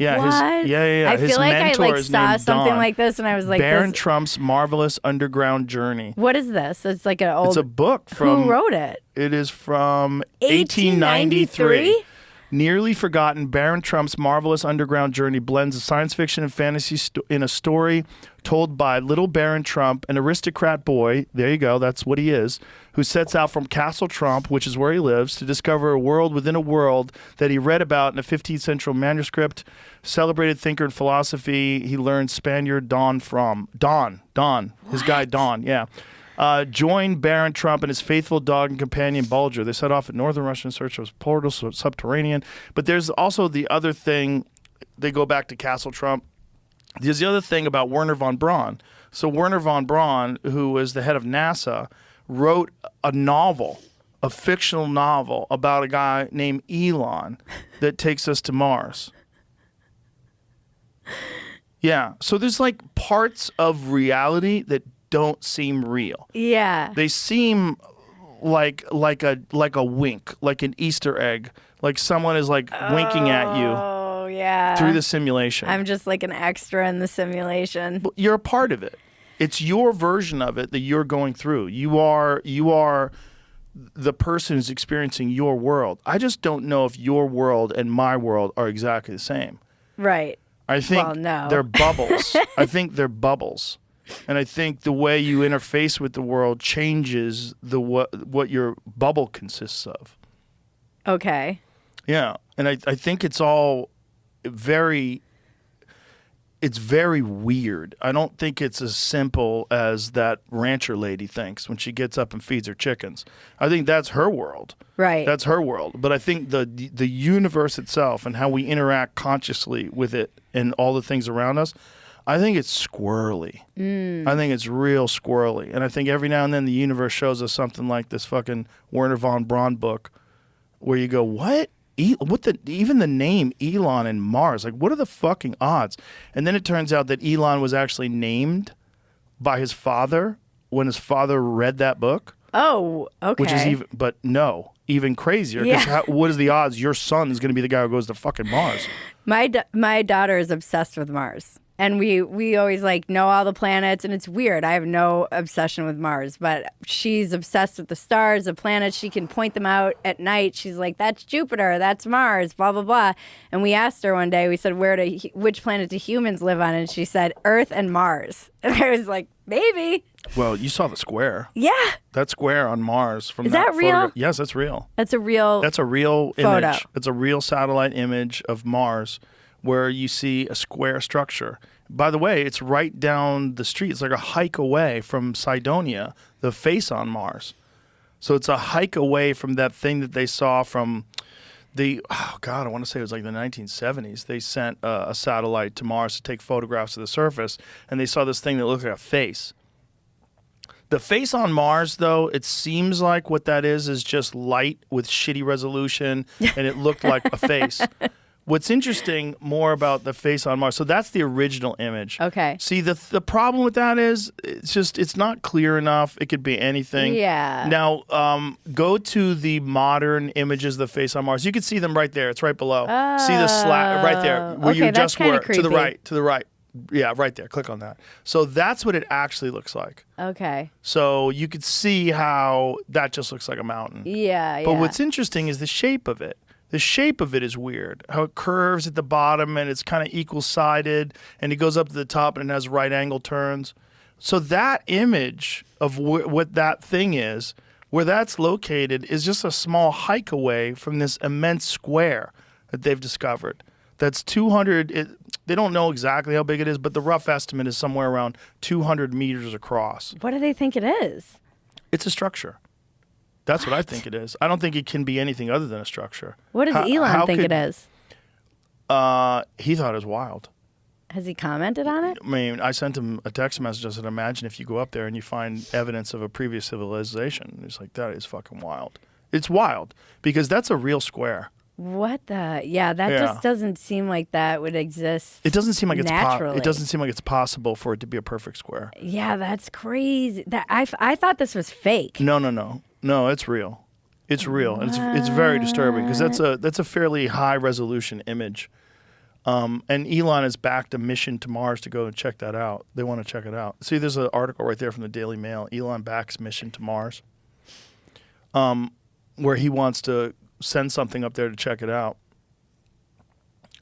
Yeah. What? I His feel like I mentor like is saw named something Don. like this, and I was like, Baron this, Trump's Marvelous Underground Journey. what is this? It's like an old. It's a book from. Who wrote it? It is from 1893? 1893. Nearly forgotten, Baron Trump's Marvelous Underground Journey blends science fiction and fantasy in a story told by little Baron Trump, an aristocrat boy, there you go, that's what he is, who sets out from Castle Trump, which is where he lives, to discover a world within a world that he read about in a 15th century manuscript. Celebrated thinker in philosophy, he learned Spaniard Don from. Don, his guy Don, yeah. Joined Baron Trump and his faithful dog and companion Bulger. They set off in northern Russia in search of portals, so subterranean. But there's also the other thing. They go back to Castle Trump. There's the other thing about Wernher von Braun. So Wernher von Braun, who was the head of NASA, wrote a novel, a fictional novel about a guy named Elon that takes us to Mars. Yeah. So there's like parts of reality that don't seem real. Yeah. They seem like a wink, like an Easter egg, like someone is like winking at you Oh yeah. through the simulation. I'm just like an extra in the simulation. But you're a part of it. It's your version of it that you're going through. You are the person who's experiencing your world. I just don't know if your world and my world are exactly the same. Right. I think Well, no. they're bubbles. I think they're bubbles. And I think the way you interface with the world changes what your bubble consists of. Okay. Yeah. And I think it's all very it's very weird. I don't think it's as simple as that rancher lady thinks when she gets up and feeds her chickens. I think that's her world. Right. That's her world. But I think the universe itself and how we interact consciously with it and all the things around us, I think it's squirrely. I think it's real squirrely. And I think every now and then the universe shows us something like this fucking Werner von Braun book where you go, what? Even the name Elon and Mars, like what are the fucking odds? And then it turns out that Elon was actually named by his father when his father read that book. Oh, okay. Which is even crazier. Yeah. What is the odds your son is going to be the guy who goes to fucking Mars? My daughter is obsessed with Mars. And we always like know all the planets, and it's weird. I have no obsession with Mars, but she's obsessed with the stars, the planets. She can point them out at night. She's like, "That's Jupiter, that's Mars, blah blah blah." And we asked her one day. We said, "Which planet do humans live on?" And she said, "Earth and Mars." And I was like, "Maybe." Well, you saw the square. Yeah. That square on Mars from Is that real? photograph. Yes, that's real. That's a real Photo. image. It's a real satellite image of Mars where you see a square structure. By the way, it's right down the street. It's like a hike away from Cydonia, the face on Mars. So it's a hike away from that thing that they saw from I want to say it was like the 1970s. They sent a satellite to Mars to take photographs of the surface, and they saw this thing that looked like a face. The face on Mars, though, it seems like what that is just light with shitty resolution, and it looked like a face. What's interesting more about the face on Mars, so that's the original image. Okay. See, the problem with that is it's not clear enough. It could be anything. Yeah. Now, go to the modern images of the face on Mars. You can see them right there. It's right below. See the right there where you that's just were. kinda To the right. Yeah, right there. Click on that. So that's what it actually looks like. Okay. So you could see how that just looks like a mountain. Yeah. But what's interesting is the shape of it. The shape of it is weird. How it curves at the bottom and it's kind of equal-sided, and it goes up to the top and it has right angle turns. So that image of what that thing is, where that's located, is just a small hike away from this immense square that they've discovered. That's 200. They don't know exactly how big it is, but the rough estimate is somewhere around 200 meters across. What do they think it is? It's a structure. That's what I think it is. I don't think it can be anything other than a structure. What does Elon think it is? He thought it was wild. Has he commented on it? I mean, I sent him a text message. I said, imagine if you go up there and you find evidence of a previous civilization. He's like, that is fucking wild. It's wild because that's a real square. What the? Yeah, that just doesn't seem like that would exist. It doesn't seem like naturally. it doesn't seem like it's possible for it to be a perfect square. Yeah, that's crazy. That I thought this was fake. No, it's real. It's real. And it's very disturbing because that's a fairly high resolution image. And Elon has backed a mission to Mars to go and check that out. They want to check it out. See, there's an article right there from the Daily Mail. Elon backs mission to Mars, where he wants to send something up there to check it out.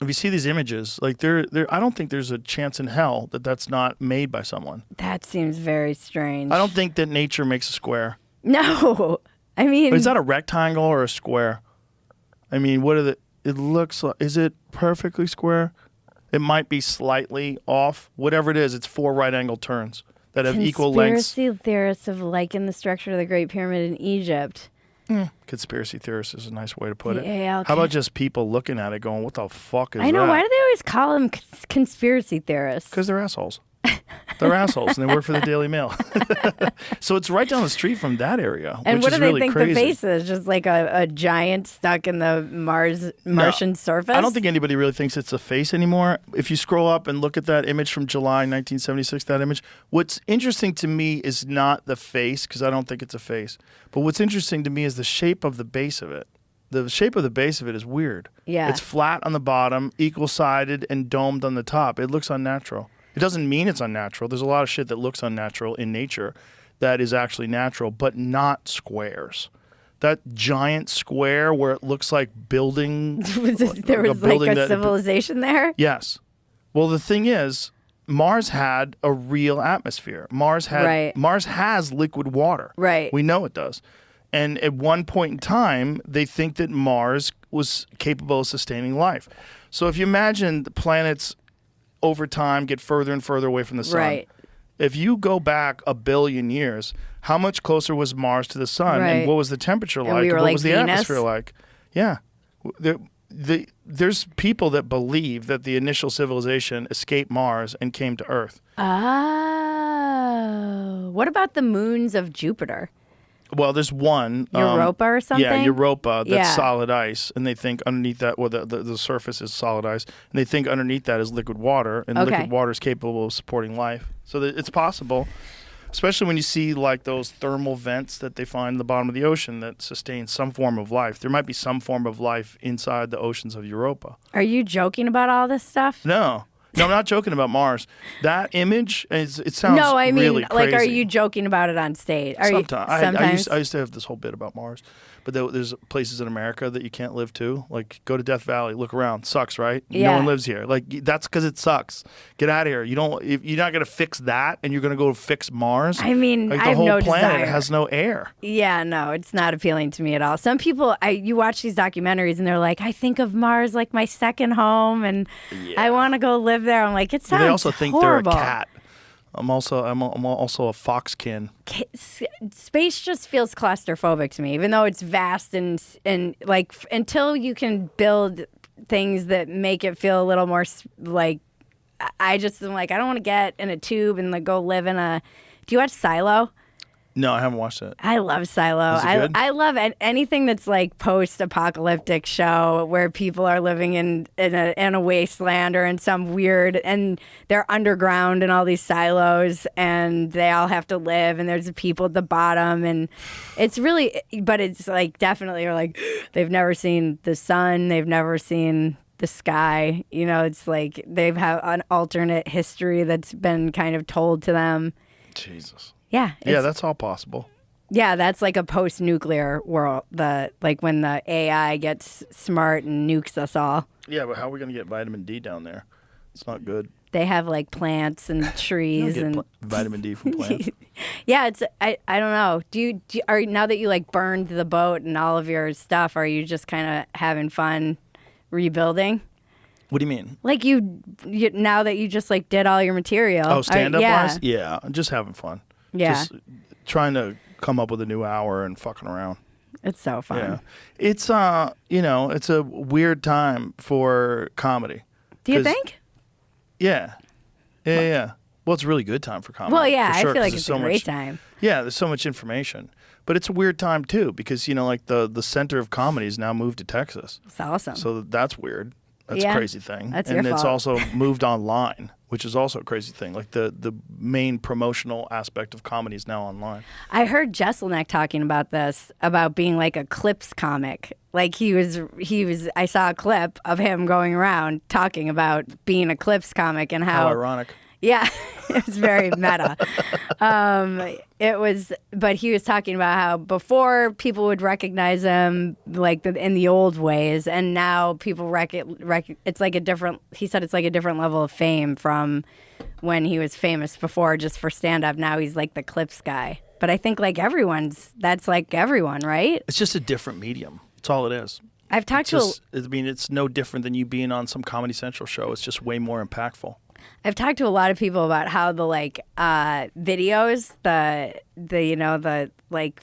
If you see these images, like I don't think there's a chance in hell that that's not made by someone. That seems very strange. I don't think that nature makes a square. No, I mean, But is that a rectangle or a square? I mean, it looks like, is it perfectly square? It might be slightly off. Whatever it is, it's 4 right angle turns that have equal lengths. Conspiracy theorists have likened the structure of the Great Pyramid in Egypt. Conspiracy theorist is a nice way to put it. Yeah, How about just people looking at it going, what the fuck is that? I know. Why do they always call them conspiracy theorists? Because they're assholes. They're assholes, and they work for the Daily Mail. So it's right down the street from that area, and which what is do they really think crazy. the face is? Just like a giant stuck in the Martian surface? I don't think anybody really thinks it's a face anymore. If you scroll up and look at that image from July 1976, that image, what's interesting to me is not the face, because I don't think it's a face. But what's interesting to me is the shape of the base of it. The shape of the base of it is weird. Yeah. It's flat on the bottom, equal-sided, and domed on the top. It looks unnatural. It doesn't mean it's unnatural. There's a lot of shit that looks unnatural in nature that is actually natural, but not squares. That giant square where it looks like building. There was like a civilization there? Yes. Well, the thing is, Mars had a real atmosphere. Mars has liquid water. Right. We know it does. And at one point in time, they think that Mars was capable of sustaining life. So if you imagine the planets over time get further and further away from the sun. Right. If you go back 1 billion years, how much closer was Mars to the sun, Right. and what was the temperature And like, we were and what like was the Venus? atmosphere like? Yeah, there's people that believe that the initial civilization escaped Mars and came to Earth. Oh. What about the moons of Jupiter? Well, there's one Europa or something? Yeah, Europa. That's Yeah. solid ice, and they think underneath that, well, the surface is solid ice, and they think underneath that is liquid water, and Okay. liquid water is capable of supporting life. So it's possible, especially when you see like those thermal vents that they find in the bottom of the ocean that sustain some form of life. There might be some form of life inside the oceans of Europa. Are you joking about all this stuff? No, I'm not joking about Mars. That image, it sounds No, I mean, really crazy. like, are you joking about it on stage? Are Sometimes. You, sometimes? I used to have this whole bit about Mars, but there's places in America that you can't live to. Like, go to Death Valley, look around. Sucks, right? No Yeah. one lives here. Like, that's because it sucks. Get out of here. If you're not gonna fix that, and you're gonna go fix Mars. I mean, like, I the have whole no planet desire. has no air. Yeah, no, it's not appealing to me at all. Some people, you watch these documentaries and they're like, I think of Mars like my second home, and I want to go live there. I'm like, it sounds They also think horrible. they're a cat. I'm also a foxkin. Space just feels claustrophobic to me, even though it's vast and like until you can build things that make it feel a little more like. I just am like, I don't want to get in a tube and like go live in a. Do you watch Silo? No, I haven't watched it. I love Silo. Is it good? I love anything that's like post-apocalyptic show where people are living in a wasteland or in some weird, and they're underground in all these silos, and they all have to live, and there's people at the bottom, and it's really, but it's like definitely are like they've never seen the sun, they've never seen the sky. You know, it's like they've had an alternate history that's been kind of told to them. Jesus. Yeah. Yeah, that's all possible. Yeah, that's like a post-nuclear world. Like when the AI gets smart and nukes us all. Yeah, but how are we gonna get vitamin D down there? It's not good. They have like plants and trees Get and vitamin D from plants. yeah. It's I don't know. Do you are now that you like burned the boat and all of your stuff? Are you just kind of having fun rebuilding? What do you mean? Like you now that you just like did all your material. Oh, stand up yeah. wise? Yeah, I'm just having fun. Yeah. Just trying to come up with a new hour and fucking around. It's so fun. Yeah. It's it's a weird time for comedy. Do you 'Cause- think? Yeah. Yeah. Well, it's a really good time for comedy. Well, yeah, for sure, I feel 'cause like there's it's so a great much- time. Yeah, there's so much information. But it's a weird time too because like the center of comedy is now moved to Texas. It's awesome. So that's weird. That's Yeah, a crazy thing. that's and your it's fault. also moved online, which is also a crazy thing. Like the main promotional aspect of comedy is now online. I heard Jesselneck talking about this, about being like a clips comic. Like he was. I saw a clip of him going around talking about being a clips comic and How ironic. Yeah, it was very meta. It was, but he was talking about how before people would recognize him like in the old ways, and now people it's like a different. He said it's like a different level of fame from when he was famous before, just for stand up. Now he's like the clips guy. But I think like that's like everyone, right? It's just a different medium. That's all it is. I've talked It's no different than you being on some Comedy Central show. It's just way more impactful. I've talked to a lot of people about how the like videos, the like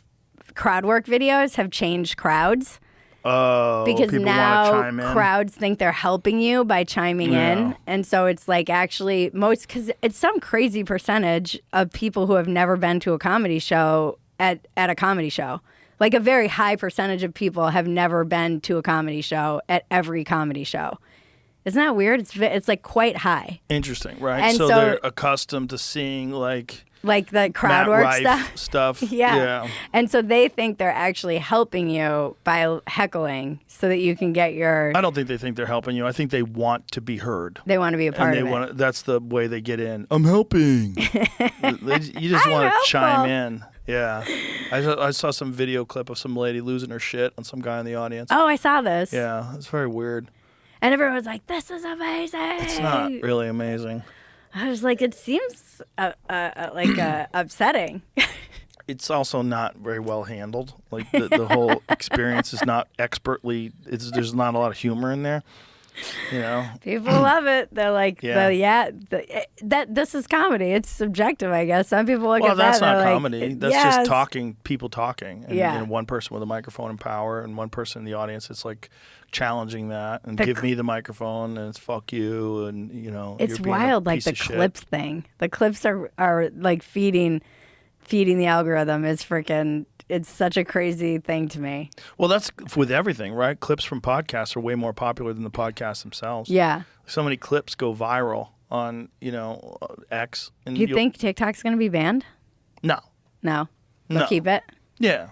crowd work videos have changed crowds. Oh, Because people now want to chime in. crowds think they're helping you by chiming Yeah. in. And so it's like actually because it's some crazy percentage of people who have never been to a comedy show at a comedy show. Like a very high percentage of people have never been to a comedy show at every comedy show. Isn't that weird? It's like quite high. Interesting, right? And so so- they're accustomed to seeing like The crowd Matt work Rife stuff. stuff. Yeah. And so they think they're actually helping you by heckling so that you can get your. I don't think they think they're helping you. I think they want to be heard. They want to be a part and of it. That's the way they get in. I'm helping. You just I'm want to helpful. chime in. Yeah. I saw some video clip of some lady losing her shit on some guy in the audience. Oh, I saw this. Yeah, it's very weird. And everyone was like, "This is amazing." It's not really amazing. I was like, "It seems upsetting." It's also not very well handled. Like the whole experience is not expertly. There's not a lot of humor in there. You know, People love it. They're like, Yeah. that this is comedy. It's subjective, I guess. Some people look well, at that. that's not they're like, comedy. That's yes. just talking, people talking, and Yeah. you know, one person with a microphone and power, and one person in the audience. It's like challenging that, and The give me the microphone, and it's fuck you, and you know, It's you're being a wild, like piece the of shit. clips thing. The clips are like feeding the algorithm is freaking. It's such a crazy thing to me. Well, that's with everything, right? Clips from podcasts are way more popular than the podcasts themselves. Yeah. So many clips go viral on, you know, X. And Do you you'll- think TikTok's going to be banned? No. No. They'll No. keep it? Yeah.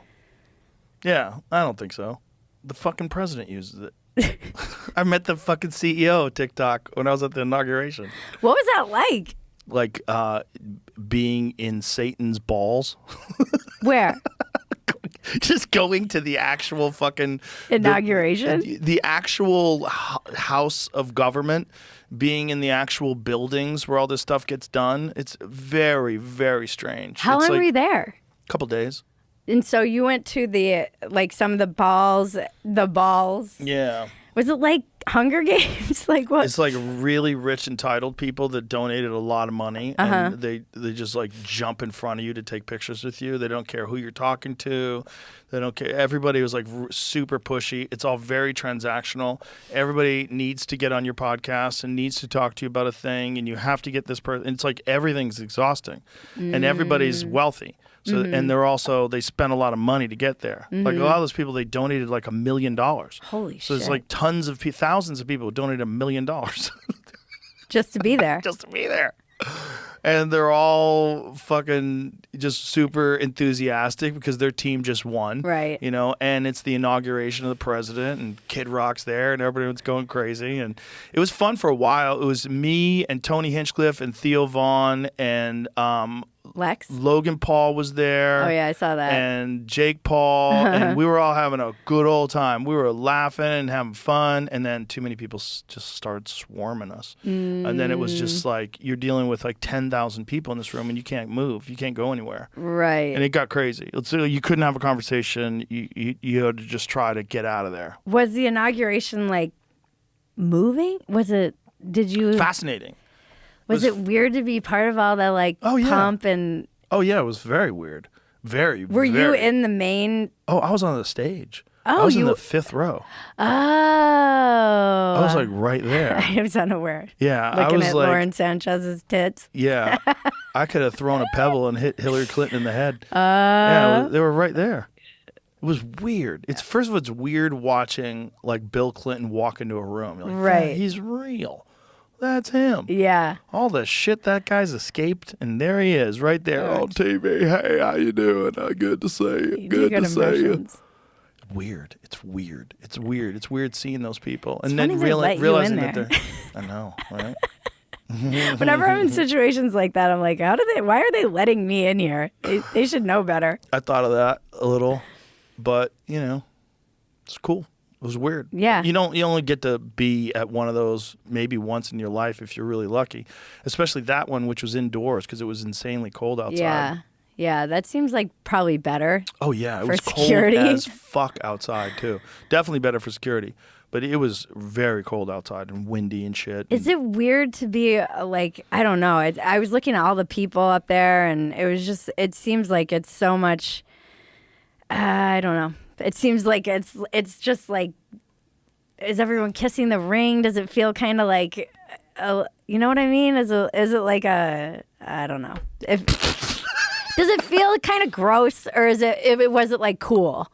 Yeah, I don't think so. The fucking president uses it. I met the fucking CEO of TikTok when I was at the inauguration. What was that like? Like being in Satan's balls. Where? Just going to the actual fucking Inauguration? the actual house of government, being in the actual buildings where all this stuff gets done. It's very, very strange. How it's long like were you there? a couple days. And so you went to the, like, some of the balls. Yeah. Was it like Hunger Games? Like what? It's like really rich, entitled people that donated a lot of money, and they just like jump in front of you to take pictures with you. They don't care who you're talking to. They don't care. Everybody was like super pushy. It's all very transactional. Everybody needs to get on your podcast and needs to talk to you about a thing, and you have to get this person. It's like everything's exhausting, and everybody's wealthy. So and they spent a lot of money to get there. Like a lot of those people, they donated like $1 million. Holy So shit. it's like tons of thousands of people who donated $1 million Just to be there. just to be there. And they're all fucking just super enthusiastic because their team just won. Right. You know, and it's the inauguration of the president, and Kid Rock's there, and everybody was going crazy. And it was fun for a while. It was me and Tony Hinchcliffe and Theo Vaughn and Lex? Logan Paul was there. Oh, yeah, I saw that. And Jake Paul. And we were all having a good old time. We were laughing and having fun. And then too many people just started swarming us. And then it was just like, you're dealing with like 10,000 people in this room and you can't move. You can't go anywhere. Right. And it got crazy. You couldn't have a conversation. You had to just try to get out of there. Was the inauguration like moving? Did you? Fascinating. Was it weird to be part of all that like Oh, yeah. pump and? Oh, yeah. It was very weird. Very, Were you very. in the main? Oh, I was on the stage. Oh, I was in you- the fifth row. Oh. I was like right there. I was unaware. Yeah, I Looking was at like, Lauren Sanchez's tits. yeah, I could have thrown a pebble and hit Hillary Clinton in the head. Yeah, they were right there. It was weird. First of all, it's weird watching like Bill Clinton walk into a room. You're like, Right. "Yeah, he's real. That's him. Yeah. All the shit that guy's escaped, and there he is, right there on TV. Hey, how you doing? Good to see you. You do Good to see you. impressions. Weird. It's weird. It's weird. It's weird seeing those people and funny then they let you in realizing that there. they're. I know, right? Whenever I'm in situations like that, I'm like, why are they letting me in here? They should know better. I thought of that a little, but you know, it's cool. It was weird. Yeah. You only get to be at one of those maybe once in your life if you're really lucky, especially that one which was indoors because it was insanely cold outside. Yeah. Yeah. That seems like probably better. Oh yeah, it For was security? cold as fuck outside too. Definitely better for security, but it was very cold outside and windy and shit. Is it weird to be like, I don't know. I was looking at all the people up there and it seems like it's so much, I don't know. It seems like it's just like, is everyone kissing the ring? Does it feel kind of like, you know what I mean? Is it like I don't know. Does it feel kind of gross or was it like cool?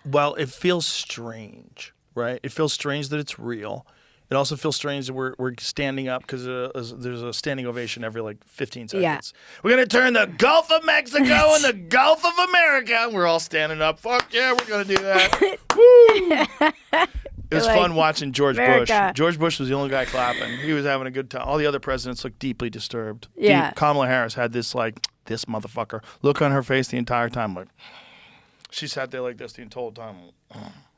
Well, it feels strange, right? It feels strange that it's real. It also feels strange that we're standing up because there's a standing ovation every like 15 seconds. Yeah. We're going to turn the Gulf of Mexico and the Gulf of America. And we're all standing up. Fuck yeah, we're going to do that. Woo! It was Like, fun watching George America. Bush. George Bush was the only guy clapping. He was having a good time. All the other presidents looked deeply disturbed. Yeah. Kamala Harris had this like, this motherfucker look on her face the entire time. Like, she sat there like this the whole time.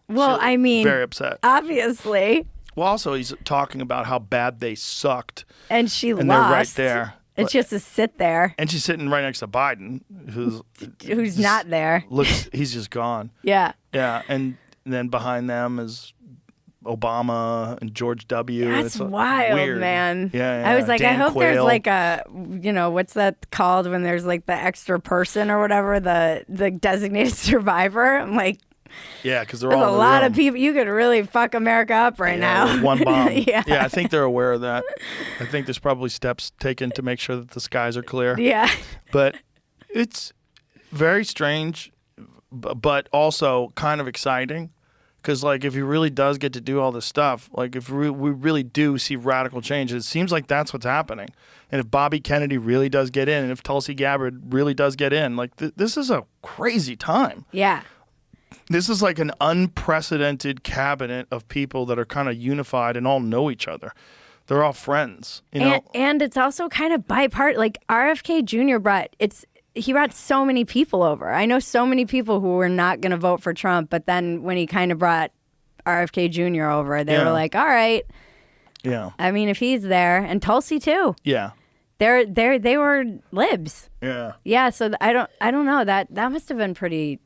Well, I mean, Very upset. obviously. Well, also, he's talking about how bad they sucked, And she and lost. they're right there. And she has to sit there. And she's sitting right next to Biden, Who's not there. he's just gone. Yeah. Yeah, and then behind them is Obama and George W. and That's it's wild, weird. man. Yeah, I was like, Dan I hope there's Quayle. like a, what's that called when there's like the extra person or whatever, the designated survivor. I'm like, Yeah, because they're there's all a in the lot room. of people. You could really fuck America up right Yeah, now. with one bomb. Yeah. I think they're aware of that. I think there's probably steps taken to make sure that the skies are clear. Yeah. But it's very strange, but also kind of exciting. Because, like, if he really does get to do all this stuff, like, if we really do see radical change, it seems like that's what's happening. And if Bobby Kennedy really does get in, and if Tulsi Gabbard really does get in, like, this is a crazy time. Yeah. This is like an unprecedented cabinet of people that are kind of unified and all know each other. They're all friends, you know? And it's also kind of bipartisan. Like RFK Jr. He brought so many people over. I know so many people who were not going to vote for Trump, but then when he kind of brought RFK Jr. over, they were like, all right. Yeah. I mean, if he's there, and Tulsi too. Yeah. They were libs. Yeah. Yeah, so I don't know. That must have been pretty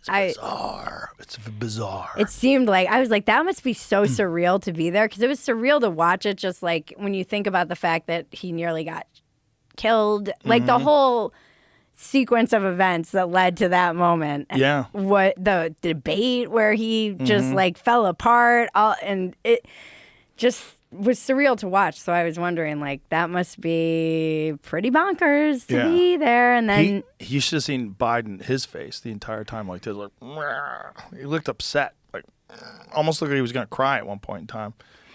Bizarre. It's bizarre. It seemed like I was like, that must be so surreal to be there, because it was surreal to watch it. Just like when you think about the fact that he nearly got killed, like the whole sequence of events that led to that moment. Yeah. What the debate where he just like fell apart, and it just was surreal to watch. So I was wondering, like, that must be pretty bonkers to be there. And then you should have seen Biden, his face the entire time, like this, like he looked upset, like almost looked like he was gonna cry at one point in time.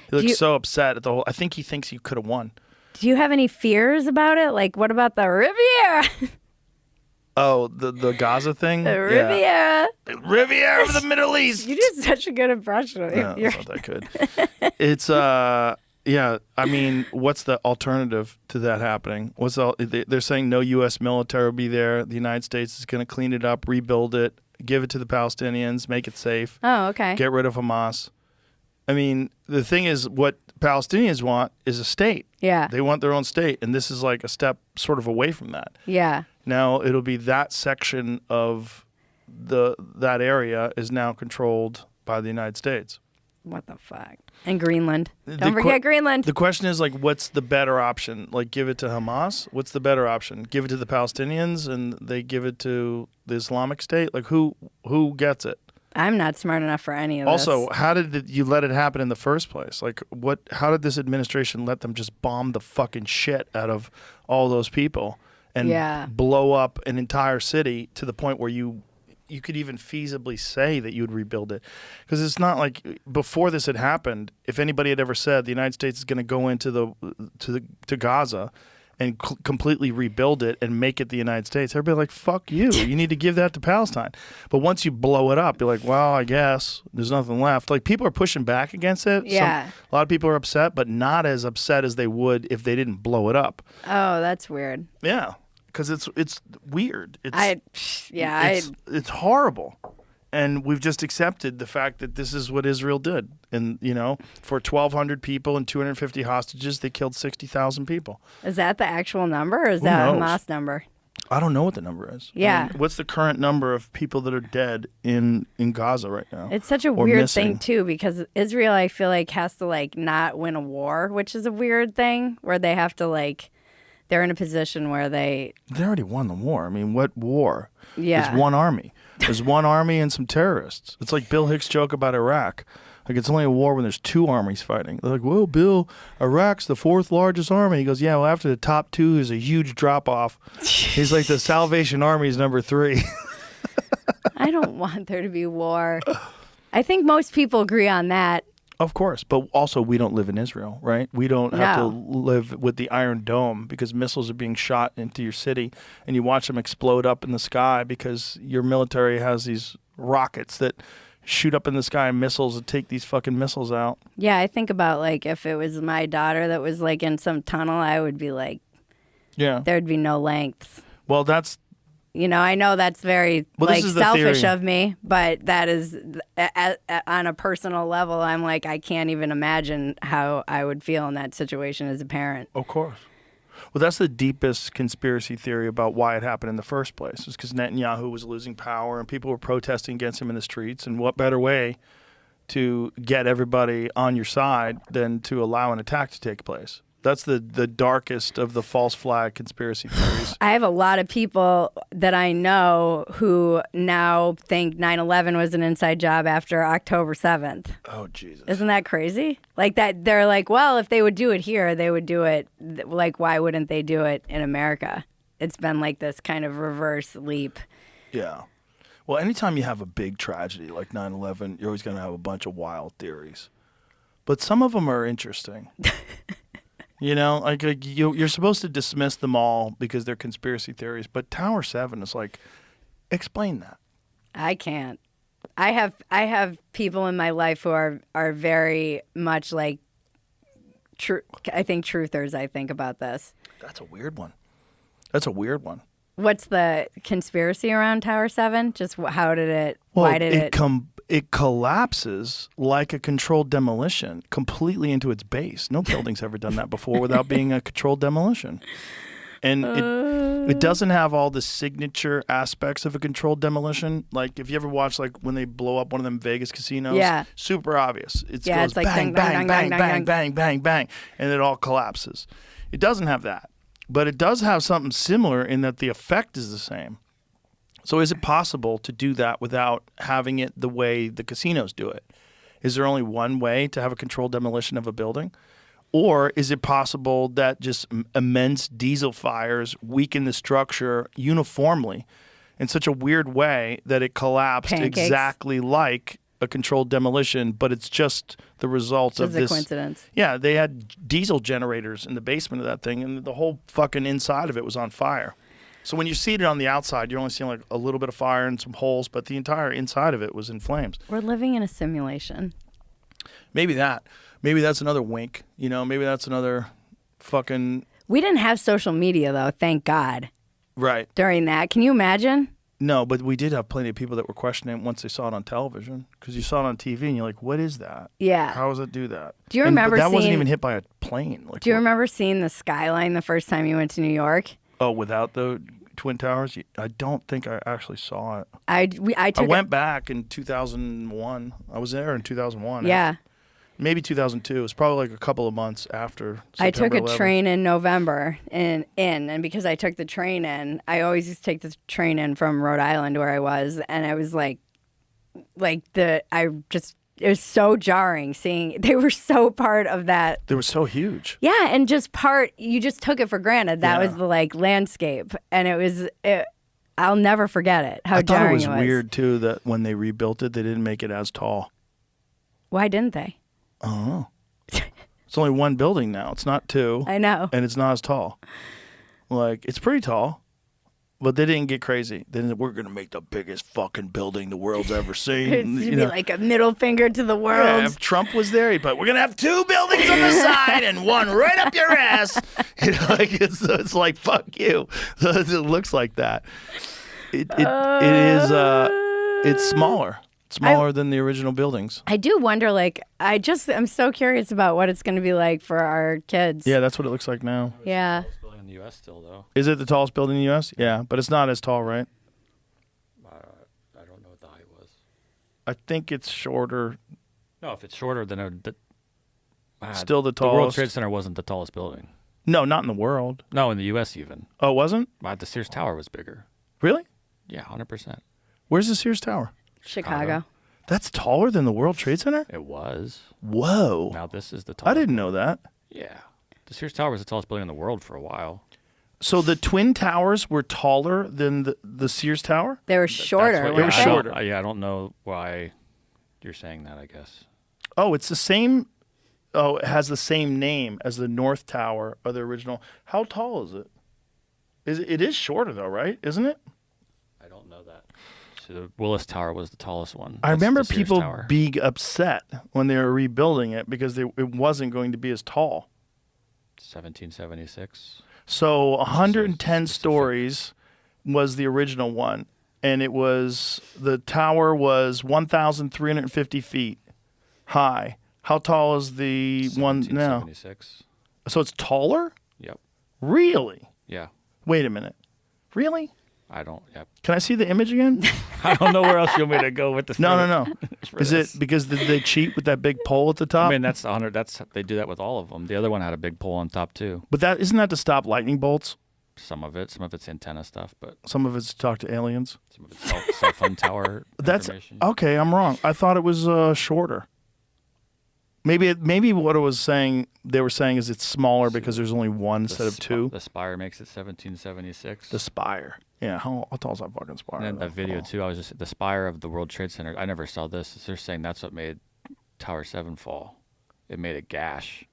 He looked so upset at the whole. I think he thinks he could have won. do you have any fears about it? Like, what about the Riviera? Oh, the Gaza thing? The Riviera. Yeah. Riviera of the Middle East. You did such a good impression of it. No, it's not that good. It's yeah. I mean, what's the alternative to that happening? They're saying no U.S. military will be there. The United States is going to clean it up, rebuild it, give it to the Palestinians, make it safe, Oh, okay. get rid of Hamas. I mean, the thing is, what Palestinians want is a state. Yeah. They want their own state, and this is like a step sort of away from that. Yeah. Now it'll be that section of that area is now controlled by the United States. What the fuck? And Greenland. The Don't forget Greenland. The question is, like, what's the better option? Like, give it to Hamas? What's the better option? Give it to the Palestinians and they give it to the Islamic State? Like, who gets it? I'm not smart enough for any of this. Also, how did you let it happen in the first place? Like, how did this administration let them just bomb the fucking shit out of all those people and blow up an entire city to the point where you could even feasibly say that you would rebuild it? Because it's not like before this had happened, if anybody had ever said the United States is going to go into to Gaza and completely rebuild it and make it the United States, everybody like, fuck you. You need to give that to Palestine. But once you blow it up, you're like, well, I guess there's nothing left. Like, people are pushing back against it. Yeah. A lot of people are upset, but not as upset as they would if they didn't blow it up. Oh, that's weird. Yeah. Because it's weird. It's horrible. And we've just accepted the fact that this is what Israel did. And, for 1,200 people and 250 hostages, they killed 60,000 people. Is that the actual number, or is Who that a knows? Hamas number? I don't know what the number is. Yeah. I mean, what's the current number of people that are dead in Gaza right now? It's such a Or weird missing? thing, too, because Israel, I feel like, has to, like, not win a war, which is a weird thing, where they have to, like, they're in a position where they already won the war. I mean, what war? Yeah. There's one army. There's one army and some terrorists. It's like Bill Hicks' joke about Iraq. Like, it's only a war when there's two armies fighting. They're like, well, Bill, Iraq's the fourth largest army. He goes, yeah, well, after the top two, there's a huge drop-off. He's like, the Salvation Army is number 3. I don't want there to be war. I think most people agree on that. Of course, but also we don't live in Israel, right? We don't have to No. live with the Iron Dome because missiles are being shot into your city and you watch them explode up in the sky because your military has these rockets that shoot up in the sky missiles and take these fucking missiles out. Yeah, I think about, like, if it was my daughter that was, like, in some tunnel, I would be like, Yeah. there'd be no lengths. Well, that's I know that's very, Well, this like, is the selfish theory. of me, but that is, on a personal level, I'm like, I can't even imagine how I would feel in that situation as a parent. Of course. Well, that's the deepest conspiracy theory about why it happened in the first place. It's because Netanyahu was losing power and people were protesting against him in the streets. And what better way to get everybody on your side than to allow an attack to take place. That's the darkest of the false flag conspiracy theories. I have a lot of people that I know who now think 9/11 was an inside job after October 7th. Oh, Jesus. Isn't that crazy? Like that, they're like, well, if they would do it here, they would do it. Like, why wouldn't they do it in America? It's been like this kind of reverse leap. Yeah. Well, anytime you have a big tragedy like 9/11, you're always going to have a bunch of wild theories. But some of them are interesting. You know, like you're supposed to dismiss them all because they're conspiracy theories. But Tower 7 is like, explain that. I can't. I have people in my life who are very much like I think truthers. I think about this. That's a weird one. That's a weird one. What's the conspiracy around Tower 7? Just how did it? Why did it? It collapses like a controlled demolition completely into its base. No building's ever done that before without being a controlled demolition. And it doesn't have all the signature aspects of a controlled demolition. Like if you ever watch like when they blow up one of them Vegas casinos, yeah, super obvious. It yeah, goes it's like bang, bang, bang, bang, bang, bang, bang, and it all collapses. It doesn't have that. But it does have something similar in that the effect is the same. So is it possible to do that without having it the way the casinos do it? Is there only one way to have a controlled demolition of a building? Or is it possible that just immense diesel fires weaken the structure uniformly in such a weird way that it collapsed exactly like a controlled demolition, but it's just the result of this. It's a coincidence. Yeah, they had diesel generators in the basement of that thing, and the whole fucking inside of it was on fire. So when you see it on the outside, you're only seeing like a little bit of fire and some holes, but the entire inside of it was in flames. We're living in a simulation. Maybe that. Maybe that's another wink. You know, maybe that's another fucking... We didn't have social media, though, thank God. Right. During that. Can you imagine? No, but we did have plenty of people that were questioning it once they saw it on television. Because you saw it on TV and you're like, what is that? Yeah. How does it do that? Do you remember that wasn't seeing- even hit by a plane. Like, Do you remember seeing the skyline the first time you went to New York? Oh, without the Twin Towers? I don't think I actually saw it. I went back in 2001. I was there in 2001. Yeah. Maybe 2002. It was probably like a couple of months after September I took a 11th. train in November and because I took the train in, I always used to take the train in from Rhode Island where I was, and I was it was so jarring seeing they were so part of that. They were so huge. Yeah, and you just took it for granted. That was the landscape, and I'll never forget it. How I thought jarring it was weird too that when they rebuilt it, they didn't make it as tall. Why didn't they? I don't know. It's only one building now. It's not two. I know. And it's not as tall. Like, it's pretty tall. But they didn't get crazy. Then we're going to make the biggest fucking building the world's ever seen. It'd be like a middle finger to the world. Yeah, if Trump was there, he'd be like, we're going to have 2 buildings on the side and one right up your ass. You know, like it's like, fuck you. It looks like that. It is, it's smaller. Smaller than the original buildings. I do wonder, I'm so curious about what it's going to be like for our kids. Yeah, that's what it looks like now. Yeah. It's building in the U.S. still, though. Is it the tallest building in the U.S.? Yeah, but it's not as tall, right? I don't know what the height was. I think it's shorter. No, if it's shorter than Still the The World tallest. Trade Center wasn't the tallest building. No, not in the world. No, in the U.S. even. Oh, it wasn't? The Sears Tower was bigger. Really? Yeah, 100%. Where's the Sears Tower? Chicago. That's taller than the World Trade Center? It was. Whoa. Now this is the I tallest. didn't know that. Yeah. The Sears Tower was the tallest building in the world for a while. So the Twin Towers were taller than the Sears Tower? They were shorter. That's what- They were I don't- shorter. I don't know why you're saying that, I guess. Oh, it's the same. Oh, it has the same name as the North Tower of the original. How tall is it? It is shorter though, right? Isn't it? I don't know that. So the Willis Tower was the tallest one. I That's remember the Sears people Tower. being upset when they were rebuilding it because it wasn't going to be as tall. 1776. So 110 it's a stories was the original one, and the tower was 1,350 feet high. How tall is the one now? 1776. So it's taller? Yep. Really? Yeah. Wait a minute. Really? I don't. Yep. Can I see the image again? I don't know where else you want me to go with this. No. Is it because they cheat with that big pole at the top? I mean, that's 100. They do that with all of them. The other one had a big pole on top too. But isn't that to stop lightning bolts? Some of it's antenna stuff, but Some of it's to talk to aliens. some of it's cell phone tower That's information. okay. I'm wrong. I thought it was shorter. Maybe what it was saying. They were saying is it's smaller because there's only one instead of two. The Spire makes it 1776. The Spire. Yeah. How tall is that fucking Spire? And then that video too. I was just the Spire of the World Trade Center. I never saw this. They're saying that's what made Tower 7 fall. It made a gash.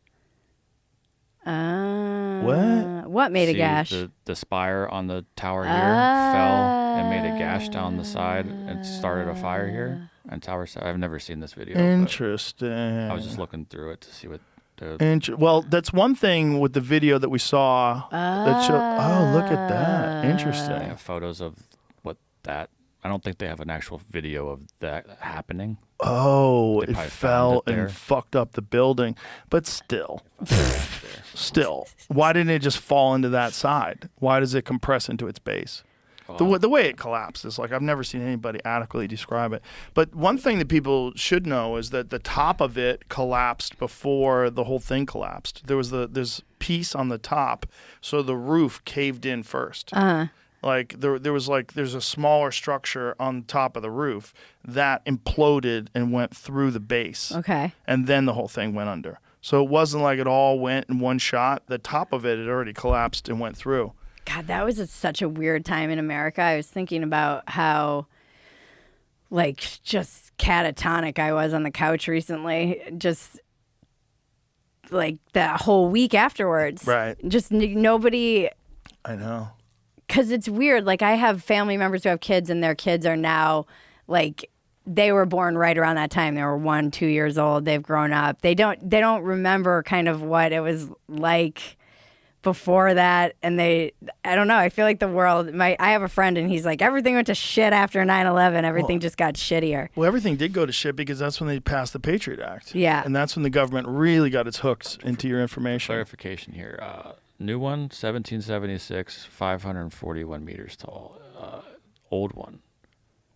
What made a See, gash? The spire on the tower here fell and made a gash down the side and started a fire here. And Tower 7. I've never seen this video. Interesting. I was just looking through it to see what the. Well, that's one thing with the video that we saw. Oh, look at that. Interesting. They have photos of what that. I don't think they have an actual video of that happening. Oh, They it probably fell found it there. and fucked up the building. But still, why didn't it just fall into that side? Why does it compress into its base? The way it collapses, like I've never seen anybody adequately describe it. But one thing that people should know is that the top of it collapsed before the whole thing collapsed. There was this piece on the top, so the roof caved in first. Like there's a smaller structure on top of the roof that imploded and went through the base. Okay. And then the whole thing went under. So it wasn't like it all went in one shot. The top of it had already collapsed and went through. God, that was such a weird time in America. I was thinking about how, like, just catatonic I was on the couch recently. Just, like, that whole week afterwards. Right. Just nobody... I know. Because it's weird. Like, I have family members who have kids, and their kids are now, like... They were born right around that time. They were 1, 2 years old. They've grown up. They don't remember kind of what it was like before that. And I don't know. I feel like the world, I have a friend and he's like, everything went to shit after 9/11. Everything just got shittier. Well, everything did go to shit because that's when they passed the Patriot Act. Yeah. And that's when the government really got its hooks into your information. Clarification here. New one, 1776, 541 meters tall. Old one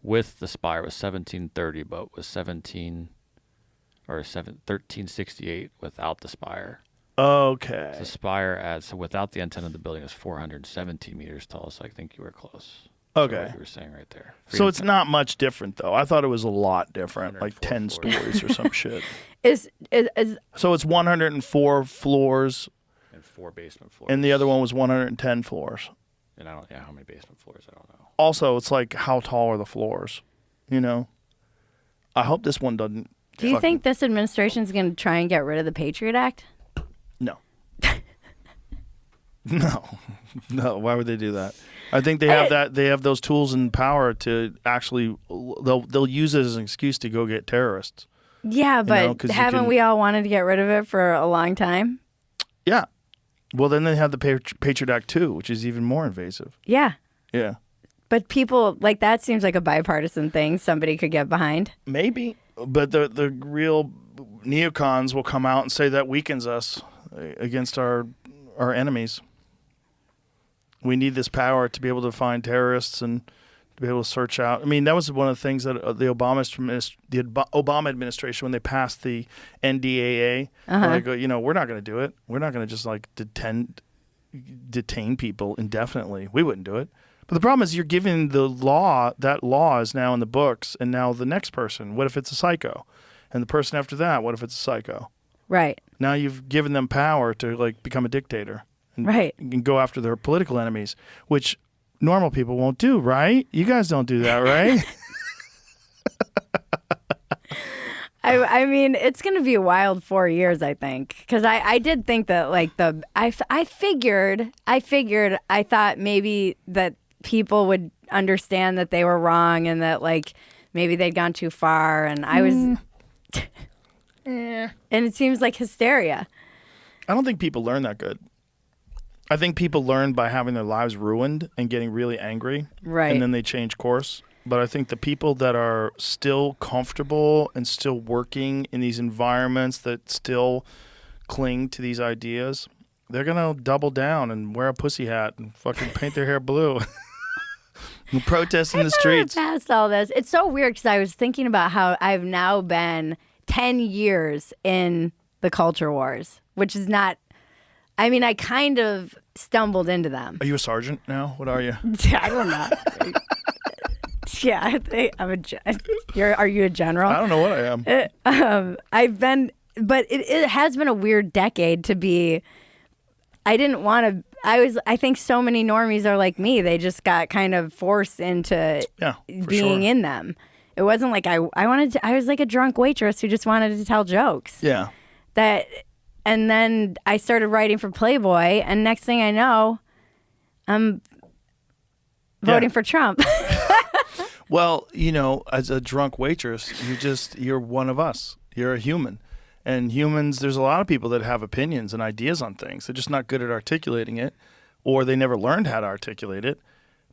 with the spire was 1730, but was 1368 without the spire. Okay. The spire so without the antenna of the building is 417 meters tall. So I think you were close. Okay. What you were saying right there. So it's not much different, though. I thought it was a lot different, like 10 floors. stories or some shit. Is So it's 104 floors, And 4 basement floors. and the other one was 110 floors. And I don't how many basement floors, I don't know. Also, it's like, how tall are the floors? You know? I hope this one doesn't. do you think this administration is going to try and get rid of the Patriot Act? No. No. Why would they do that? I think they have that. They have those tools and power to actually. They'll use it as an excuse to go get terrorists. Yeah, but 'cause you haven't can- we all wanted to get rid of it for a long time? Yeah. Well, then they have the Patriot Act too, which is even more invasive. Yeah. Yeah. But people, like, that seems like a bipartisan thing somebody could get behind. Maybe, but the real neocons will come out and say that weakens us against our enemies. We need this power to be able to find terrorists and to be able to search out. I mean, that was one of the things that the Obama administration, when they passed the NDAA, they go, we're not going to do it. We're not going to just like detain people indefinitely. We wouldn't do it. But the problem is you're giving the law, that law is now in the books, and now the next person, what if it's a psycho? And the person after that, what if it's a psycho? Right. Now you've given them power to like become a dictator. And, Right. and go after their political enemies, which normal people won't do, right? You guys don't do that, right? I mean, it's going to be a wild 4 years, I think. Because I did think that, like, I thought maybe that people would understand that they were wrong and that, like, maybe they'd gone too far. And I was... And it seems like hysteria. I don't think people learn that good. I think people learn by having their lives ruined and getting really angry. Right. And then they change course. But I think the people that are still comfortable and still working in these environments that still cling to these ideas, they're going to double down and wear a pussy hat and fucking paint their hair blue. We'll protest in the streets. Past all this. It's so weird because I was thinking about how I've now been 10 years in the culture wars, which is not, I mean, I kind of stumbled into them. Are you a sergeant now? What are you? I don't know. Yeah, are you a general? I don't know what I am. I've been, but it has been a weird decade to be. I didn't want to. I think so many normies are like me. They just got kind of forced into being in them. It wasn't like I wanted to. I was like a drunk waitress who just wanted to tell jokes. Yeah. And then I started writing for Playboy, and next thing I know, I'm voting for Trump. Well, as a drunk waitress, you're one of us. You're a human. And humans, there's a lot of people that have opinions and ideas on things. They're just not good at articulating it, or they never learned how to articulate it.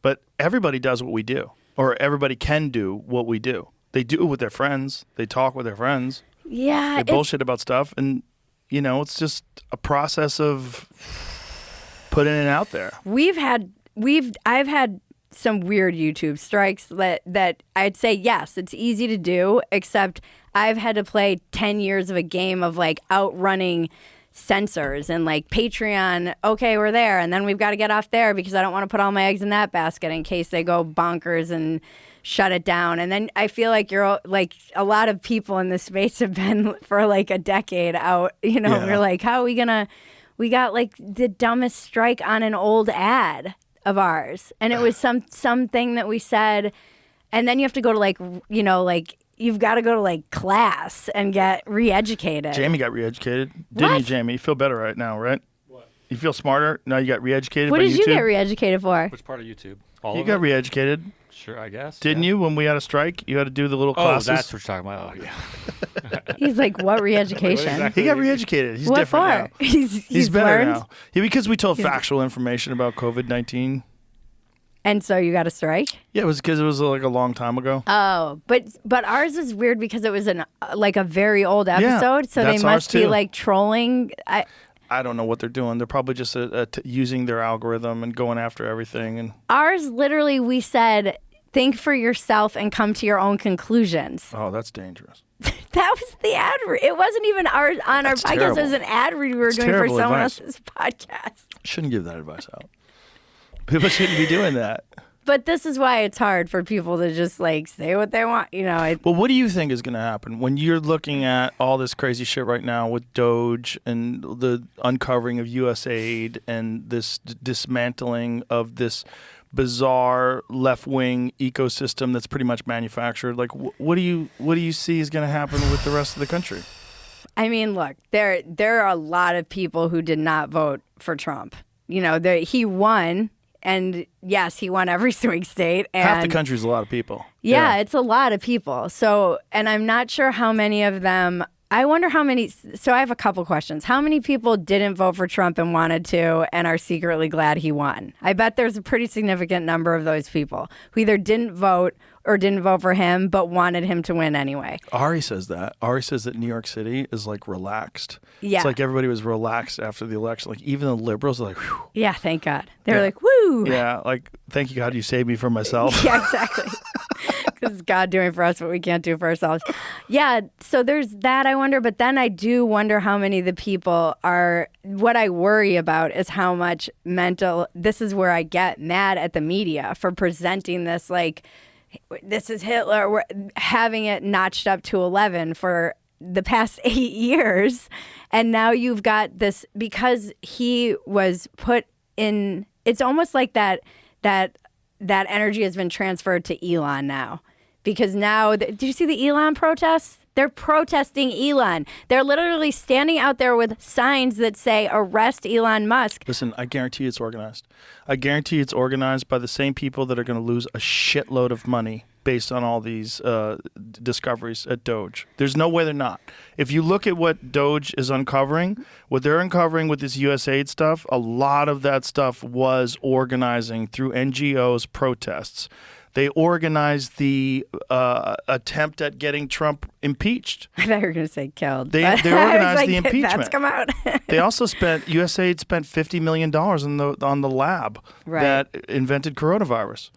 But everybody does what we do, or everybody can do what we do. They do it with their friends. They talk with their friends. Yeah. They bullshit about stuff. And, it's just a process of putting it out there. I've had some weird YouTube strikes that I'd say, yes, it's easy to do, except I've had to play 10 years of a game of like outrunning censors and like Patreon. Okay, we're there. And then we've got to get off there because I don't want to put all my eggs in that basket in case they go bonkers and shut it down. And then I feel like you're like a lot of people in this space have been for like a decade out, We're like, how are we we got like the dumbest strike on an old ad of ours. And it was something that we said. And then you have to go to you've got to go to like class and get re-educated. Jamie got re-educated. Didn't you, Jamie? You feel better right now, right? What? You feel smarter? Now you got re-educated What by did YouTube? you get re-educated for? Which part of YouTube? You got re-educated. Sure, I guess. Didn't you? When we had a strike, you had to do the little classes. Oh, that's what you're talking about. Oh, yeah. He's like, what re-education? He got re-educated. He's What different for? now. He's better learned? now. Yeah, because we told factual information about COVID-19. And so you got a strike? Yeah, it was because it was like a long time ago. Oh, but ours is weird because it was a very old episode, so they that's ours must be too. like trolling. I don't know what they're doing. They're probably just using their algorithm and going after everything. And Ours, literally, we said, think for yourself and come to your own conclusions. oh, that's dangerous. That was the ad read. It wasn't even on our That's podcast. terrible. It was an ad read we were doing for terrible someone advice. else's podcast. Shouldn't give that advice out. People shouldn't be doing that. But this is why it's hard for people to just like say what they want. Well, what do you think is going to happen when you're looking at all this crazy shit right now with Doge and the uncovering of USAID and this dismantling of this bizarre left-wing ecosystem that's pretty much manufactured? Like, what do you see is going to happen with the rest of the country? I mean, look, there are a lot of people who did not vote for Trump. He won. And yes, he won every swing state. And half the country's a lot of people. Yeah, it's a lot of people. So, and I'm not sure how many of them. I wonder how many. So I have a couple questions. How many people didn't vote for Trump and wanted to and are secretly glad he won? I bet there's a pretty significant number of those people who either didn't vote or didn't vote for him but wanted him to win anyway. Ari says that. Ari says that New York City is like relaxed. Yeah. It's like everybody was relaxed after the election. Like even the liberals are like, whew. Yeah, thank God. They were like, woo. Yeah, like, thank you, God, you saved me from myself. Yeah, exactly. Because God doing for us what we can't do for ourselves. Yeah, so there's that, I wonder. But then I do wonder how many of the people are, what I worry about is how much this is where I get mad at the media for presenting this like, this is Hitler. We're having it notched up to 11 for the past 8 years. And now you've got this, because he was put in, it's almost like that energy has been transferred to Elon now. Because now, did you see the Elon protests? They're protesting Elon. They're literally standing out there with signs that say, arrest Elon Musk. Listen, I guarantee it's organized. I guarantee it's organized by the same people that are going to lose a shitload of money based on all these discoveries at Doge. There's no way they're not. If you look at what Doge is uncovering, what they're uncovering with this USAID stuff, a lot of that stuff was organizing through NGOs protests. They organized the attempt at getting Trump impeached. I thought you were going to say killed. They organized the impeachment. That's come out. They also USAID spent $50 million on the lab Right. that invented coronavirus.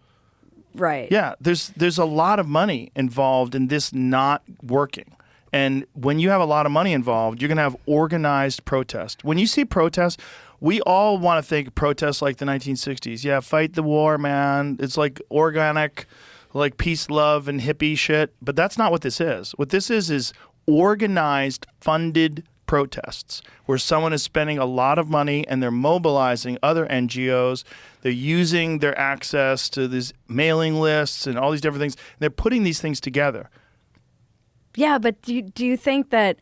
Right. Yeah, there's a lot of money involved in this not working. And when you have a lot of money involved, you're going to have organized protest. When you see protests, we all want to think protests like the 1960s. Yeah, fight the war, man. It's like organic, like peace, love, and hippie shit. But that's not what this is. What this is organized, funded protests where someone is spending a lot of money and they're mobilizing other NGOs. They're using their access to these mailing lists and all these different things. They're putting these things together. Yeah, but do you think that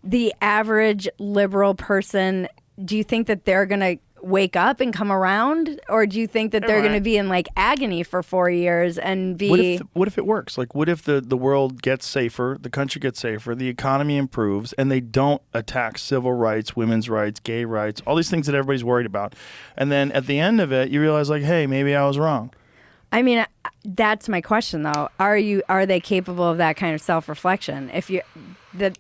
the average liberal person, do you think that they're going to wake up and come around? Or do you think that they're going to be in like agony for 4 years and be... What if it works? Like, what if the world gets safer, the country gets safer, the economy improves, and they don't attack civil rights, women's rights, gay rights, all these things that everybody's worried about. And then at the end of it, you realize like, hey, maybe I was wrong. I mean, that's my question, though. Are they capable of that kind of self-reflection? Well,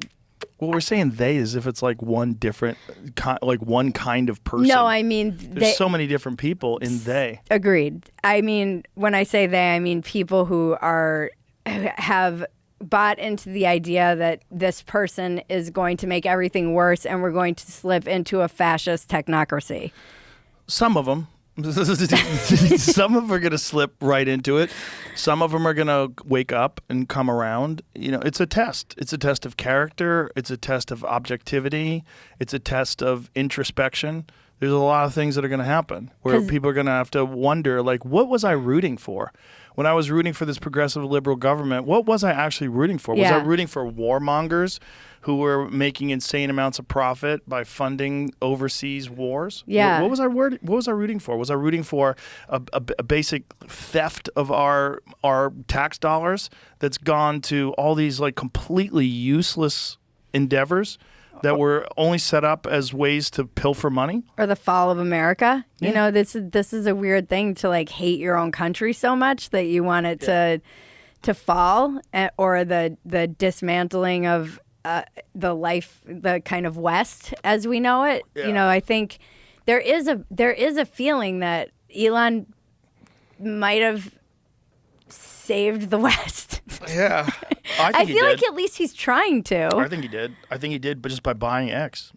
we're saying they as if it's like one different, like one kind of person. No, I mean... There's so many different people in they. Agreed. I mean, when I say they, I mean people who have bought into the idea that this person is going to make everything worse and we're going to slip into a fascist technocracy. Some of them. Some of them are going to slip right into it. Some of them are going to wake up and come around. You know, it's a test. It's a test of character. It's a test of objectivity. It's a test of introspection. There's a lot of things that are going to happen where people are going to have to wonder, like, what was I rooting for? When I was rooting for this progressive liberal government, what was I actually rooting for? Was I rooting for warmongers who were making insane amounts of profit by funding overseas wars? Yeah. What was I rooting for? Was I rooting for a basic theft of our tax dollars that's gone to all these like completely useless endeavors that were only set up as ways to pilfer money? Or the fall of America. Yeah. You know, this is a weird thing to like hate your own country so much that you want it to fall, or the dismantling of the kind of West as we know it. Yeah. You know, I think there is a feeling that Elon might have saved the West. Yeah. I feel like at least he's trying to. I think he did, but just by buying X.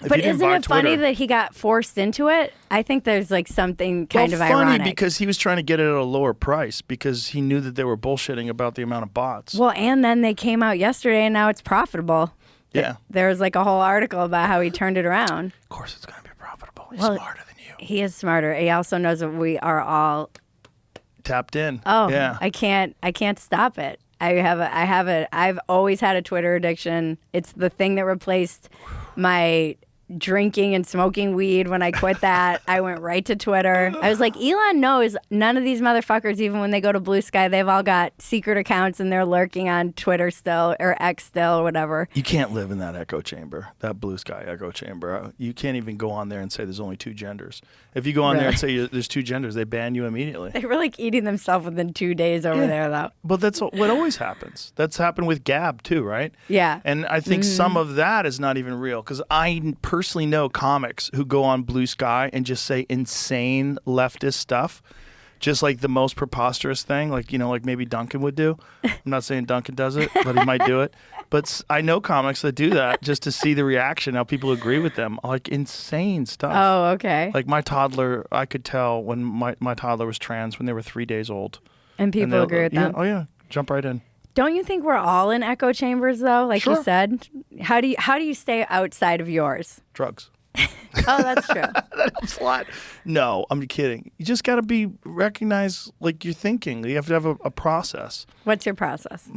But isn't it funny that he got forced into it? I think there's like something kind of ironic. Funny because he was trying to get it at a lower price because he knew that they were bullshitting about the amount of bots. Well, and then they came out yesterday and now it's profitable. Yeah. There was like a whole article about how he turned it around. Of course it's going to be profitable. He's smarter than you. He is smarter. He also knows that we are all Tapped in. Oh, yeah. I can't stop it. I've always had a Twitter addiction. It's the thing that replaced my drinking and smoking weed. When I quit that, I went right to Twitter. I was like, Elon knows none of these motherfuckers, even when they go to Blue Sky, they've all got secret accounts and they're lurking on Twitter still, or X still, or whatever. You can't live in that echo chamber, that Blue Sky echo chamber. You can't even go on there and say there's only two genders. If you go on there and say there's two genders, they ban you immediately. They were like eating themselves within 2 days over there, though. But that's what always happens. That's happened with Gab too, right? Yeah. And I think some of that is not even real because I personally know comics who go on Blue Sky and just say insane leftist stuff, just like the most preposterous thing, like, you know, like maybe Duncan would do. I'm not saying Duncan does it, but he might do it. But I know comics that do that just to see the reaction, how people agree with them, like insane stuff. Oh, okay. Like my toddler, I could tell when my toddler was trans when they were 3 days old. And people agree with them. Oh yeah, jump right in. Don't you think we're all in echo chambers though? Like Sure. you said, how do you stay outside of yours? Drugs. Oh, that's true. That helps a lot. No, I'm kidding. You just got to recognize like you're thinking. You have to have a process. What's your process?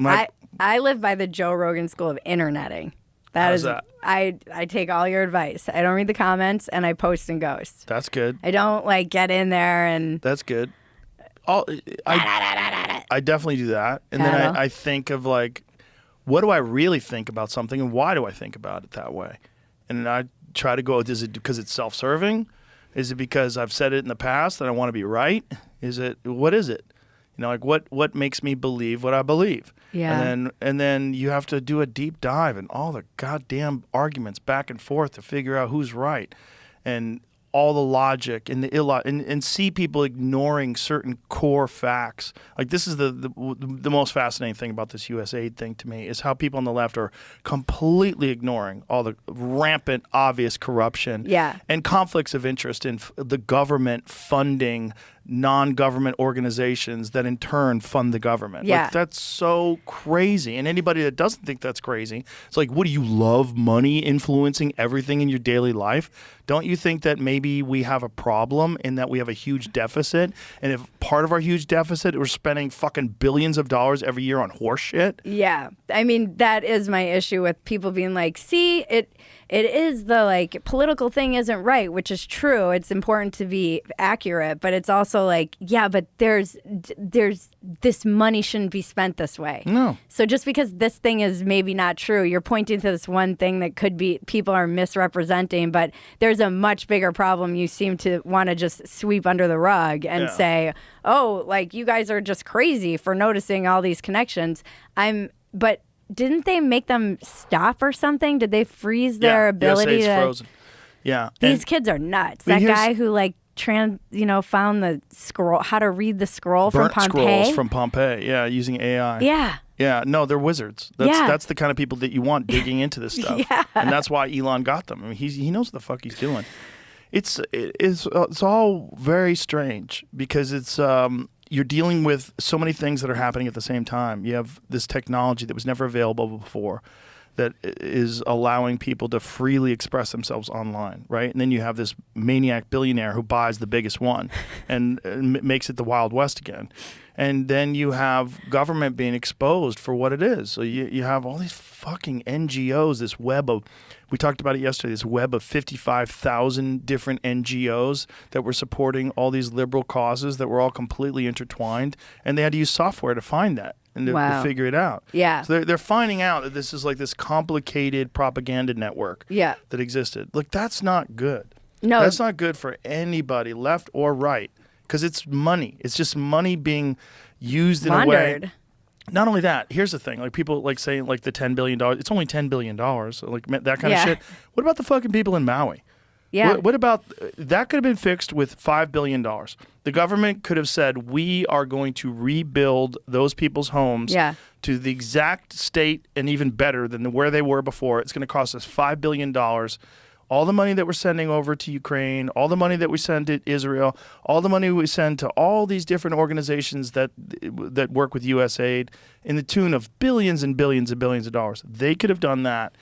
I live by the Joe Rogan school of interneting. How's that? I take all your advice. I don't read the comments and I post and ghost. That's good. I don't like get in there and That's good. I definitely do that. And then I think of like, what do I really think about something and why do I think about it that way? And I try to go, is it because it's self-serving? Is it because I've said it in the past and I want to be right? What is it? You know, like what makes me believe what I believe? Yeah. And then you have to do a deep dive and all the goddamn arguments back and forth to figure out who's right. And all the logic and the and see people ignoring certain core facts. Like this is the most fascinating thing about this USAID thing to me is how people on the left are completely ignoring all the rampant, obvious corruption and conflicts of interest in the government funding non-government organizations that in turn fund the government. Yeah. Like, that's so crazy. And anybody that doesn't think that's crazy, it's like, what do you love money influencing everything in your daily life? Don't you think that maybe we have a problem in that we have a huge deficit? And if part of our huge deficit, we're spending fucking billions of dollars every year on horse shit? Yeah. I mean, that is my issue with people being like, see, it is the like political thing isn't right, which is true. It's important to be accurate, but it's also like, yeah, but there's this money shouldn't be spent this way. No. So just because this thing is maybe not true, you're pointing to this one thing that could be people are misrepresenting, but there's a much bigger problem you seem to want to just sweep under the rug and say, oh, like you guys are just crazy for noticing all these connections. But didn't they make them stop or something? Did they freeze their ability USAID's to? frozen. Yeah, These kids are nuts. But That guy who like found the scroll, how to read the scroll from burnt Pompeii. scrolls from Pompeii. Yeah, using AI. Yeah. Yeah, no, they're wizards. That's the kind of people that you want digging into this stuff. And that's why Elon got them. I mean, he knows what the fuck he's doing. It's all very strange because it's you're dealing with so many things that are happening at the same time. You have this technology that was never available before that is allowing people to freely express themselves online, right? And then you have this maniac billionaire who buys the biggest one and makes it the Wild West again. And then you have government being exposed for what it is. So you have all these fucking NGOs, this web of, we talked about it yesterday, this web of 55,000 different NGOs that were supporting all these liberal causes that were all completely intertwined. And they had to use software to find that and to figure it out. Yeah. So they're finding out that this is like this complicated propaganda network that existed. Like, that's not good. No. That's not good for anybody, left or right. Because it's money. It's just money being used in a way. Not only that, here's the thing. Like people like saying like the $10 billion, it's only $10 billion. Like that kind of shit. What about the fucking people in Maui? Yeah. What about, that could have been fixed with $5 billion. The government could have said, we are going to rebuild those people's homes to the exact state and even better than where they were before. It's going to cost us $5 billion. All the money that we're sending over to Ukraine, all the money that we send to Israel, all the money we send to all these different organizations that work with USAID in the tune of billions and billions and billions of dollars. They could have done that.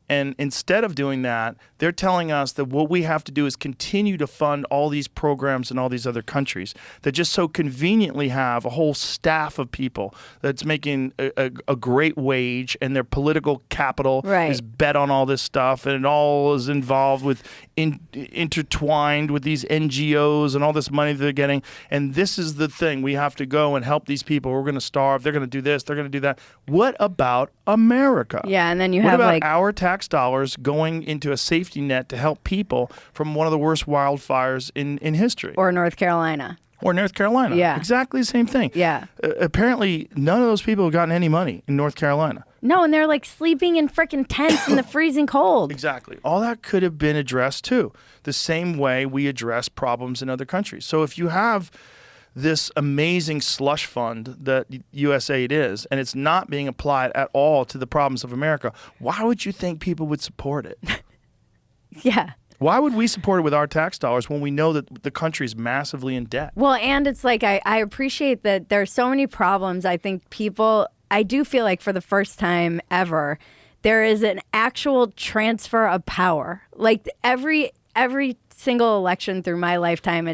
And instead of doing that, they're telling us that what we have to do is continue to fund all these programs in all these other countries that just so conveniently have a whole staff of people that's making a great wage, and their political capital is bet on all this stuff, and it all is involved with intertwined with these NGOs and all this money that they're getting. And this is the thing. We have to go and help these people. We're going to starve. They're going to do this. They're going to do that. What about America? Yeah, and then you what have about like our tax dollars going into a safety net to help people from one of the worst wildfires in history? Or North Carolina. Or North Carolina. Yeah. Exactly the same thing. Yeah. Apparently, none of those people have gotten any money in North Carolina. No, and they're like sleeping in freaking tents in the freezing cold. Exactly. All that could have been addressed too, the same way we address problems in other countries. So if you have this amazing slush fund that USAID is, and it's not being applied at all to the problems of America, why would you think people would support it? Yeah. Why would we support it with our tax dollars when we know that the country's massively in debt? Well, and it's like I appreciate that there's so many problems. I think I do feel like for the first time ever, there is an actual transfer of power. Like every single election through my lifetime,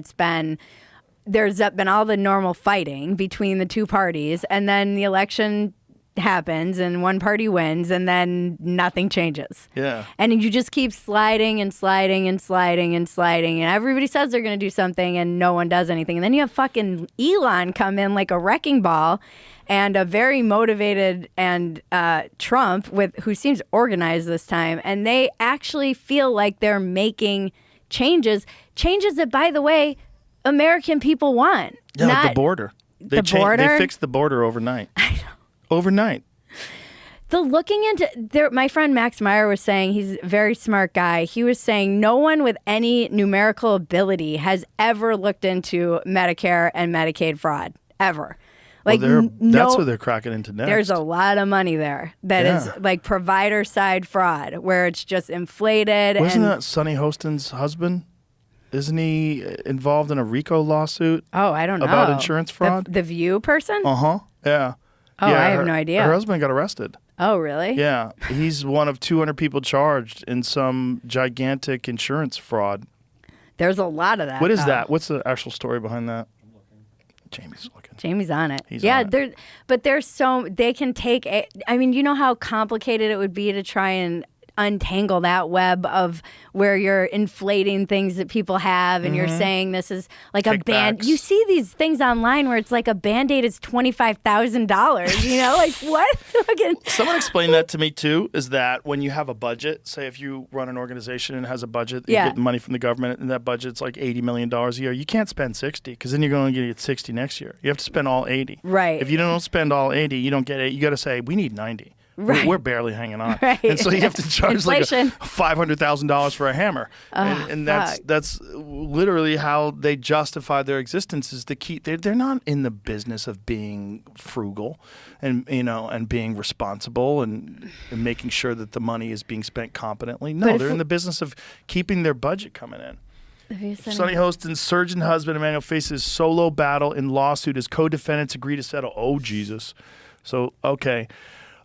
there's been all the normal fighting between the two parties, and then the election happens and one party wins, and then nothing changes. Yeah. And you just keep sliding and sliding and sliding and sliding, and everybody says they're going to do something and no one does anything. And then you have fucking Elon come in like a wrecking ball, and a very motivated and Trump who seems organized this time, and they actually feel like they're making changes that, by the way, American people want. Yeah, like the border. They border? They fixed the border overnight. I know. Overnight. The looking into there, my friend Max Meyer was saying, he's a very smart guy. He was saying no one with any numerical ability has ever looked into Medicare and Medicaid fraud ever. Like that's where they're cracking into next. There's a lot of money there that is like provider side fraud, where it's just inflated. Wasn't that Sonny Hostin's husband? Isn't he involved in a RICO lawsuit? Oh, I don't know. About insurance fraud? The View person? Yeah. Oh, yeah, I have no idea. Her husband got arrested. Oh, really? Yeah. He's one of 200 people charged in some gigantic insurance fraud. There's a lot of that. What is that? What's the actual story behind that? Jamie's looking. Jamie's on it. He's yeah, on it. But there's they can take I mean, you know how complicated it would be to try and untangle that web of where you're inflating things that people have and you're saying this is like a band. You see these things online where it's like a Band-Aid is $25,000, you know, like what? Someone explained that to me too, is that when you have a budget, say if you run an organization and it has a budget, you get money from the government and that budget's like $80 million a year, you can't spend 60 because then you're going to get 60 next year. You have to spend all 80. Right. If you don't spend all 80, you don't get it. You got to say, we need 90. Right. We're barely hanging on. Right. And so you have to charge Inflation. like $500,000 for a hammer. And that's literally how they justify their existence is to keep they're not in the business of being frugal and and being responsible and making sure that the money is being spent competently. No, they're in the business of keeping their budget coming in. Sonny Hostin's surgeon husband Emmanuel faces solo battle in lawsuit as co-defendants agree to settle. Oh, Jesus. So, okay.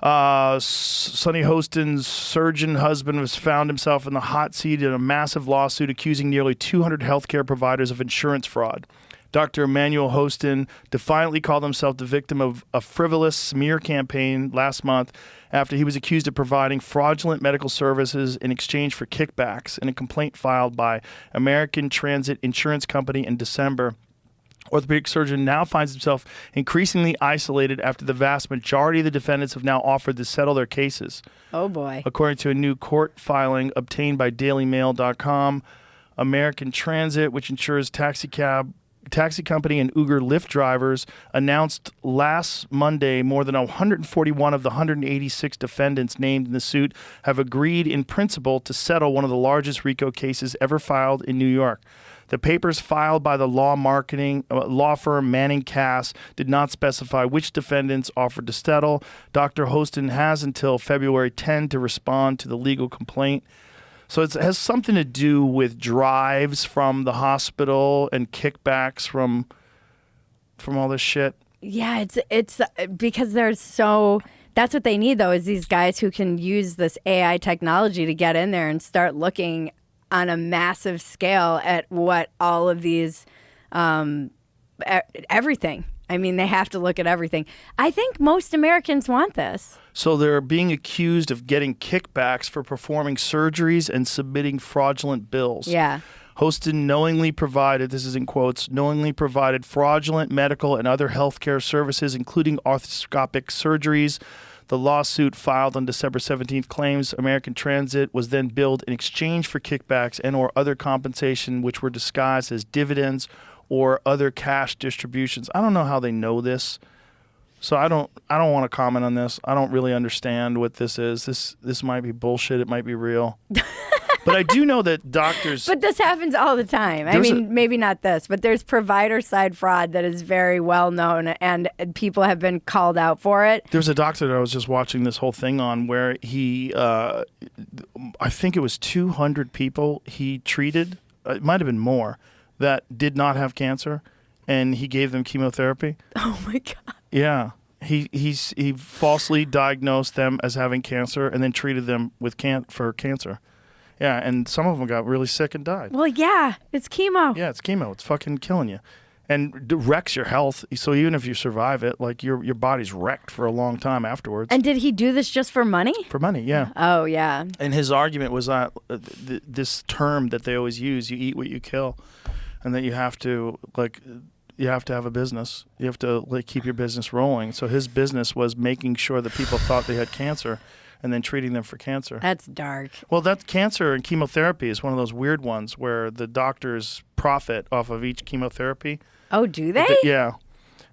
Sonny Hostin's surgeon husband has found himself in the hot seat in a massive lawsuit accusing nearly 200 healthcare providers of insurance fraud. Dr. Emmanuel Hostin defiantly called himself the victim of a frivolous smear campaign last month after he was accused of providing fraudulent medical services in exchange for kickbacks in a complaint filed by American Transit Insurance Company in December. Orthopedic surgeon now finds himself increasingly isolated after the vast majority of the defendants have now offered to settle their cases. Oh, boy. According to a new court filing obtained by DailyMail.com, American Transit, which insures taxi company and Uber Lyft drivers, announced last Monday more than 141 of the 186 defendants named in the suit have agreed in principle to settle one of the largest RICO cases ever filed in New York. The papers filed by the law firm Manning Cass did not specify which defendants offered to settle. Dr. Hostin has until February 10 to respond to the legal complaint. So it has something to do with drives from the hospital and kickbacks from all this shit. Yeah, it's because that's what they need though, is these guys who can use this AI technology to get in there and start looking on a massive scale at what all of these, everything. I mean, they have to look at everything. I think most Americans want this. So they're being accused of getting kickbacks for performing surgeries and submitting fraudulent bills. Yeah. Hostin knowingly provided, this is in quotes, knowingly provided fraudulent medical and other healthcare services, including arthroscopic surgeries. The lawsuit filed on December 17th claims American Transit was then billed in exchange for kickbacks and or other compensation which were disguised as dividends or other cash distributions. I don't know how they know this. So I don't want to comment on this. I don't really understand what this is. This might be bullshit. It might be real. But I do know that doctors... But this happens all the time. I mean, maybe not this, but there's provider side fraud that is very well known and people have been called out for it. There's a doctor that I was just watching this whole thing on where he, I think it was 200 people he treated, it might have been more, that did not have cancer, and he gave them chemotherapy. Oh my God. Yeah. He falsely diagnosed them as having cancer and then treated them with for cancer. Yeah, and some of them got really sick and died. Well, yeah, it's chemo. Yeah, it's chemo. It's fucking killing you. And wrecks your health. So even if you survive it, like your body's wrecked for a long time afterwards. And did he do this just for money? For money, yeah. Oh, yeah. And his argument was that this term that they always use, you eat what you kill, and that you have to have a business. You have to keep your business rolling. So his business was making sure that people thought they had cancer and then treating them for cancer. That's dark. Well, that cancer and chemotherapy is one of those weird ones where the doctors profit off of each chemotherapy. Oh, do they? Yeah.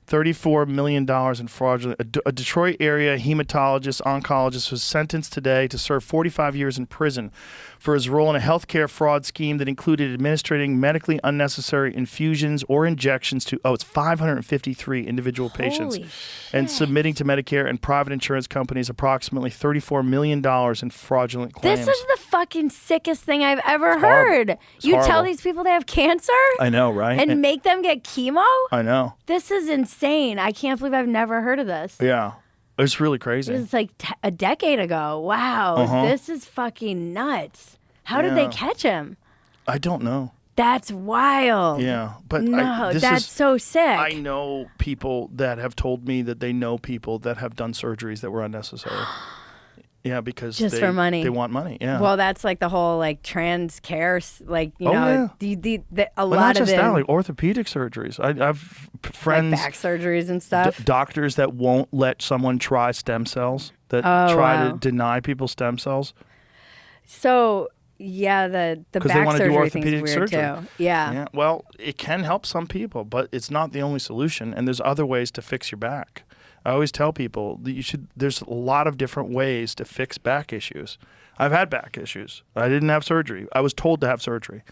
$34 million in fraudulent. A Detroit area hematologist, oncologist was sentenced today to serve 45 years in prison for his role in a healthcare fraud scheme that included administering medically unnecessary infusions or injections to, it's 553 individual patients, Holy and submitting to Medicare and private insurance companies approximately $34 million in fraudulent claims. This is the fucking sickest thing I've ever horrible. heard. It's You tell horrible. these people they have cancer I know, right? and make them get chemo? I know. This is insane. I can't believe I've never heard of this. Yeah. It's really crazy. This is like a decade ago. Wow. This is fucking nuts. How did they Yeah. catch him? I don't know. That's wild. Yeah, but No, this that's is, so sick. I know people that have told me that they know people that have done surgeries that were unnecessary. Yeah, because Just for money. They want money. Yeah. Well, that's like the whole like trans care, like, you Oh, know, yeah. a Well, lot not of just them, that, like orthopedic surgeries. I've like friends, back surgeries and stuff. doctors that won't let someone try stem cells, that Oh, try wow. to deny people stem cells. So, yeah, the 'Cause they back wanna do surgery thing's orthopedic weird surgery. too. Yeah. Yeah. Well, it can help some people, but it's not the only solution. And there's other ways to fix your back. I always tell people that there's a lot of different ways to fix back issues. I've had back issues. I didn't have surgery. I was told to have surgery.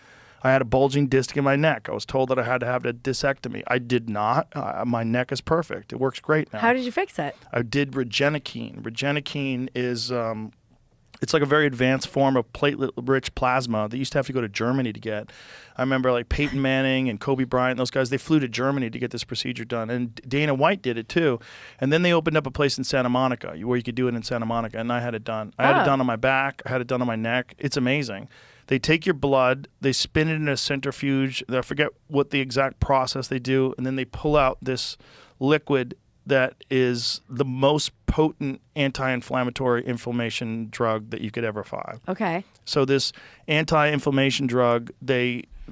I had a bulging disc in my neck. I was told that I had to have a discectomy. I did not. My neck is perfect. It works great now. How did you fix it? I did Regenikine. Regenikine is it's like a very advanced form of platelet-rich plasma that used to have to go to Germany to get. I remember like Peyton Manning and Kobe Bryant, those guys, they flew to Germany to get this procedure done. And Dana White did it too. And then they opened up a place in Santa Monica where you could do it in Santa Monica, and I had it done. I had it done on my back. I had it done on my neck. It's amazing. They take your blood, they spin it in a centrifuge. I forget what the exact process they do, and then they pull out this liquid that is the most potent anti-inflammatory inflammation drug that you could ever find. Okay. So this anti-inflammation drug,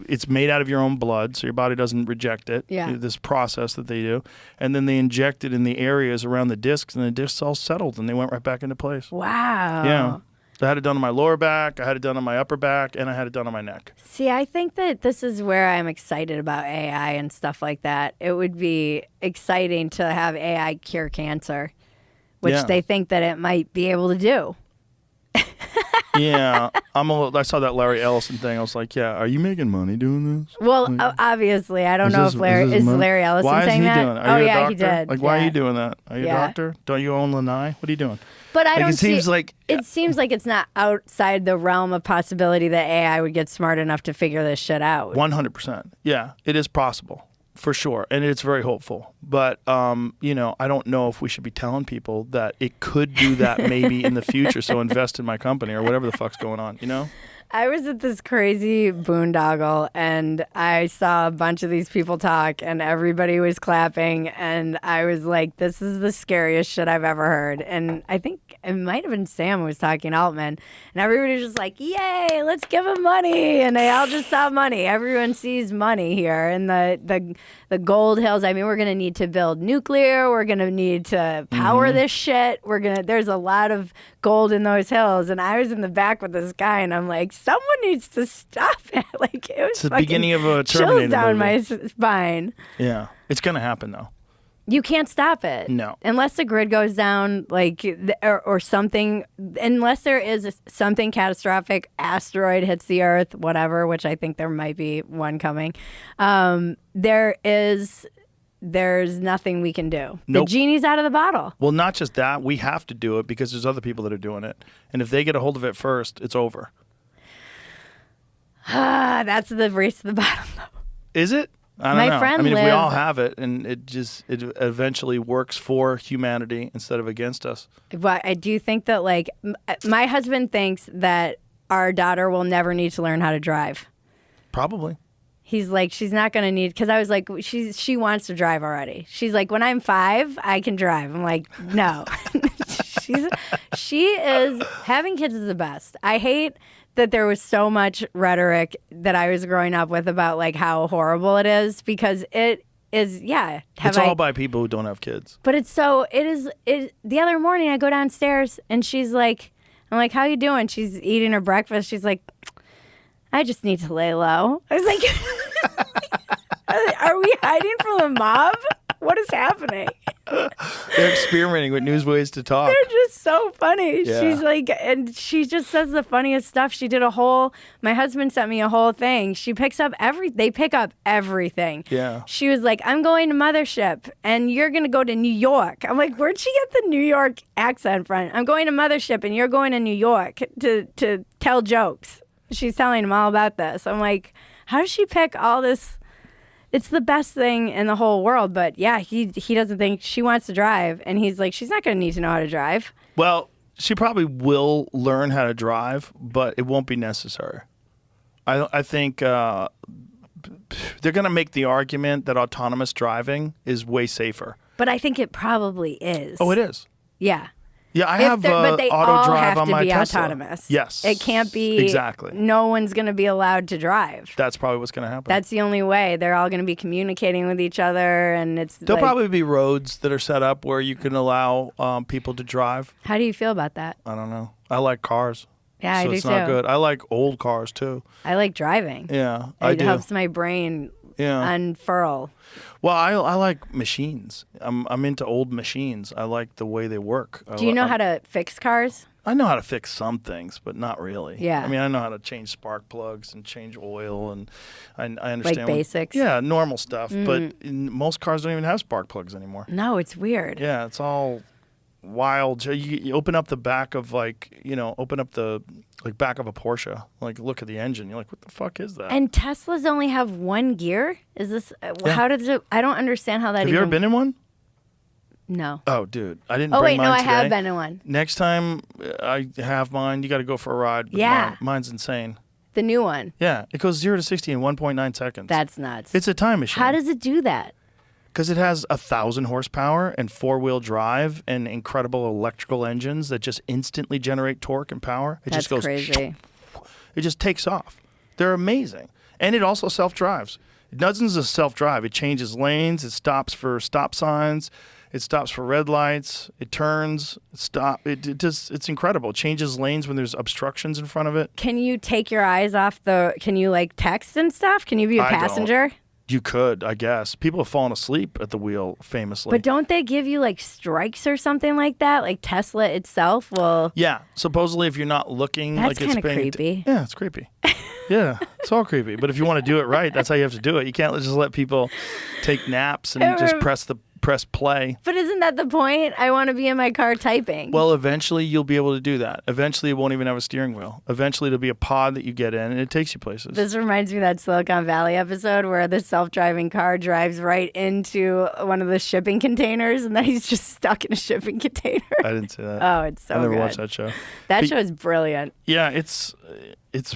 it's made out of your own blood, so your body doesn't reject it. Yeah. This process that they do. And then they inject it in the areas around the discs, and the discs all settled, and they went right back into place. Wow. Yeah. So I had it done on my lower back, I had it done on my upper back, and I had it done on my neck. See, I think that this is where I'm excited about AI and stuff like that. It would be exciting to have AI cure cancer, which Yeah. they think that it might be able to do. Yeah. I saw that Larry Ellison thing. I was like, yeah, are you making money doing this? Well, obviously, I don't Is know this- if Larry is this is money? Larry Ellison Why is saying he that. doing it? Are Oh you a yeah, doctor? he did. Like, why are Yeah. you doing that? Are you Yeah. a doctor? Don't you own Lanai? What are you doing? But I Like, don't it seems see, like it seems like it's not outside the realm of possibility that AI would get smart enough to figure this shit out. 100%. Yeah, it is possible for sure, and it's very hopeful. But I don't know if we should be telling people that it could do that maybe in the future. So invest in my company or whatever the fuck's going on. I was at this crazy boondoggle and I saw a bunch of these people talk and everybody was clapping and I was like, this is the scariest shit I've ever heard. And I think it might have been Sam who was talking Altman and everybody was just like, yay, let's give him money. And they all just saw money. Everyone sees money here and the gold hills. I mean, we're going to need to build nuclear. We're going to need to power this shit. There's a lot of gold in those hills. And I was in the back with this guy and I'm like, someone needs to stop it. Like, it was It's the fucking beginning of a chills Terminator down movie. my spine. Yeah, it's going to happen though. You can't stop it. No. Unless the grid goes down, or something, unless there is something catastrophic, asteroid hits the Earth, whatever, which I think there might be one coming, there's nothing we can do. Nope. The genie's out of the bottle. Well, not just that. We have to do it because there's other people that are doing it. And if they get a hold of it first, it's over. That's the race to the bottom, though. Is it? I don't My know. friend I mean, if we lived- all have it, and it eventually works for humanity instead of against us. But I do think that, my husband thinks that our daughter will never need to learn how to drive. Probably. He's like, she's not going to need, because I was like, she wants to drive already. She's like, when I'm 5, I can drive. I'm like, no. She is, having kids is the best. I hate that there was so much rhetoric that I was growing up with about how horrible it is, because it is, yeah. It's all by people who don't have kids. But the other morning I go downstairs and she's like, I'm like, how you doing? She's eating her breakfast. She's like, I just need to lay low. I was like, are we hiding from the mob? What is happening? They're experimenting with new ways to talk. They're just so funny. Yeah. She's like, and she just says the funniest stuff. She did my husband sent me a whole thing. She picks up they pick up everything. Yeah. She was like, I'm going to Mothership and you're going to go to New York. I'm like, where'd she get the New York accent from? I'm going to Mothership and you're going to New York to tell jokes. She's telling him all about this. I'm like, how does she pick all this? It's the best thing in the whole world. But yeah, he doesn't think she wants to drive. And he's like, she's not going to need to know how to drive. Well, she probably will learn how to drive, but it won't be necessary. I think they're going to make the argument that autonomous driving is way safer. But I think it probably is. Oh, it is. Yeah. Yeah, I have but they auto all drive have on to my be Tesla. autonomous. Yes. It can't be. Exactly. No one's going to be allowed to drive. That's probably what's going to happen. That's the only way. They're all going to be communicating with each other, and There'll probably be roads that are set up where you can allow people to drive. How do you feel about that? I don't know. I like cars. Yeah, so I do it's too. not good. I like old cars too. I like driving. Yeah, I It do. helps my brain unfurl. Well, I like machines. I'm into old machines. I like the way they work. Do you know how to fix cars? I know how to fix some things, but not really. Yeah. I mean, I know how to change spark plugs and change oil, and I understand. Like basics? Yeah, normal stuff. But most cars don't even have spark plugs anymore. No, it's weird. Yeah, it's all wild. You open up the back of back of a Porsche, look at the engine. You're like, what the fuck is that? And Teslas only have one gear? Is this, how does it, I don't understand how that Have you ever been in one? No. Oh, dude, I didn't Oh, bring wait, mine no, I today. have been in one. Next time I have mine, you got to go for a ride. With Yeah. mine. Mine's insane. The new one. Yeah, it goes 0 to 60 in 1.9 seconds. That's nuts. It's a time machine. How does it do that? Because it has 1,000 horsepower and 4-wheel drive and incredible electrical engines that just instantly generate torque and power. It That's just goes crazy. It just takes off. They're amazing. And it also self-drives. It doesn't self-drive. It changes lanes. It stops for stop signs. It stops for red lights. It turns. It's incredible. It changes lanes when there's obstructions in front of it. Can you take your eyes off can you text and stuff? Can you be a I don't. passenger? You could, I guess. People have fallen asleep at the wheel, famously. But don't they give you strikes or something like that? Like Tesla itself will. Yeah, supposedly if you're not looking, That's like it's kinda paying creepy. Yeah, it's creepy. Yeah, it's all creepy. But if you want to do it right, that's how you have to do it. You can't just let people take naps and just press play. But isn't that the point? I want to be in my car typing. Well, eventually you'll be able to do that. Eventually it won't even have a steering wheel. Eventually it'll be a pod that you get in and it takes you places. This reminds me of that Silicon Valley episode where the self-driving car drives right into one of the shipping containers and then he's just stuck in a shipping container. I didn't see that. Oh, it's so I never good. watched that show. That show is brilliant. Yeah, it's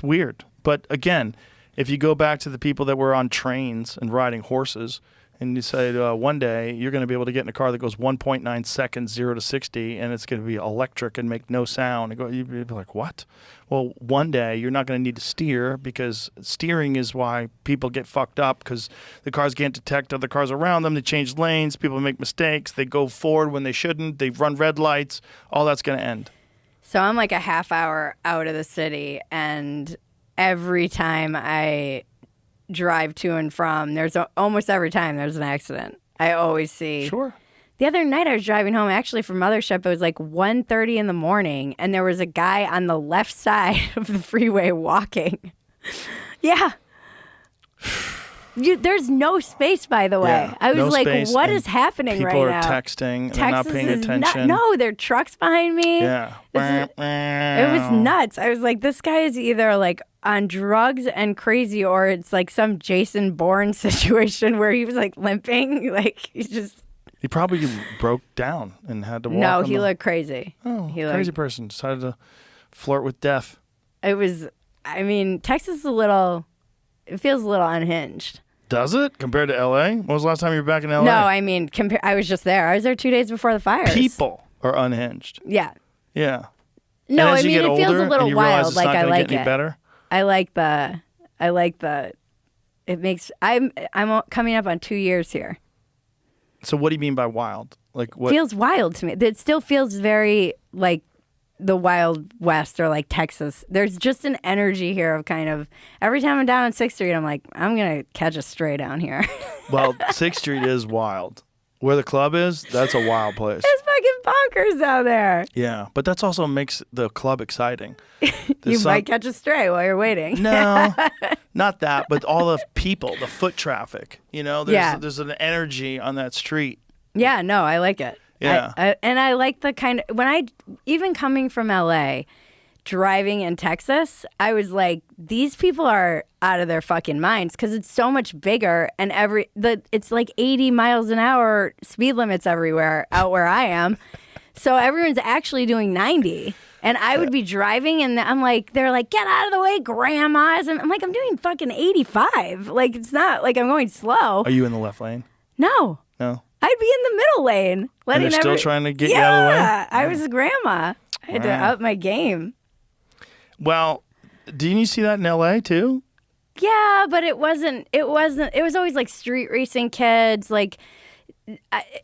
weird. But again, if you go back to the people that were on trains and riding horses, and you say one day you're going to be able to get in a car that goes 1.9 seconds 0 to 60, and it's going to be electric and make no sound. You'd be like, what? Well, one day you're not going to need to steer, because steering is why people get fucked up, because the cars can't detect other cars around them. They change lanes. People make mistakes. They go forward when they shouldn't. They run red lights. All that's going to end. So I'm like a half hour out of the city, and every time I drive to and from, almost every time there's an accident. I always see. Sure. The other night I was driving home actually from Mothership. It was like 1:30 in the morning, and there was a guy on the left side of the freeway walking. Yeah. There's no space, by the way. Yeah, I was no like, space, what and is happening right people now? are texting and they're not Texas paying is attention. No, there are trucks behind me. Yeah. It was nuts. I was like, this guy is either on drugs and crazy, or it's like some Jason Bourne situation where he was limping. He probably broke down and had to walk. No, he looked crazy. Oh, he crazy person decided to flirt with death. Texas is it feels a little unhinged. Does it compared to L.A.? When was the last time you were back in L.A.? No, I was just there. I was there 2 days before the fires. People are unhinged. Yeah. Yeah. No, and as you get it feels older a little and you realize wild. it's not I gonna like get any it. better. It makes. I'm coming up on 2 years here. So what do you mean by wild? Like what? Feels wild to me. It still feels very like the Wild West or like Texas. There's just an energy here of kind of every time I'm down on 6th Street, I'm like, I'm gonna catch a stray down here. Well, 6th Street is wild. Where the club is, that's a wild place. It's fucking bonkers down there. Yeah, but that's also makes the club exciting. You might catch a stray while you're waiting. No, not that, but all the people, the foot traffic. There's an energy on that street. Yeah, no, I like it. Yeah. And I like the kind of, even coming from LA, driving in Texas, I was like, these people are out of their fucking minds because it's so much bigger and it's like 80 miles an hour speed limits everywhere out where I am. So everyone's actually doing 90. And I would be driving and I'm like, they're like, get out of the way, grandmas. And I'm like, I'm doing fucking 85. Like, it's not like I'm going slow. Are you in the left lane? No. No. I'd be in the middle lane. And they're still trying to get you out of the way? Yeah, I was a grandma. I had to up my game. Well, didn't you see that in LA too? Yeah, but it was always like street racing kids, like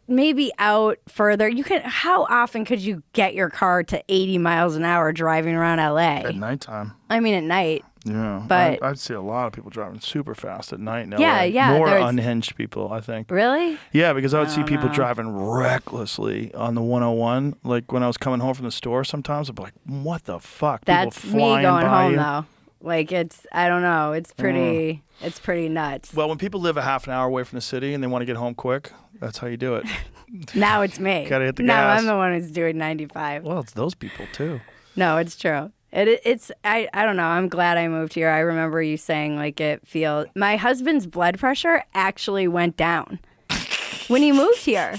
maybe out further. How often could you get your car to 80 miles an hour driving around LA? At nighttime. I mean, at night. Yeah. But I'd see a lot of people driving super fast at night in LA. Yeah. More unhinged people, I think. Really? Yeah, because I would see people driving recklessly on the 101. Like when I was coming home from the store sometimes, I'd be like, what the fuck? That's people me flying going by home, you. though. Like, I don't know. It's pretty nuts. Well, when people live a half an hour away from the city and they want to get home quick, that's how you do it. Now it's me. Gotta hit the now gas. I'm the one who's doing 95. Well, it's those people too. No, it's true. I don't know. I'm glad I moved here. I remember you saying like my husband's blood pressure actually went down when he moved here.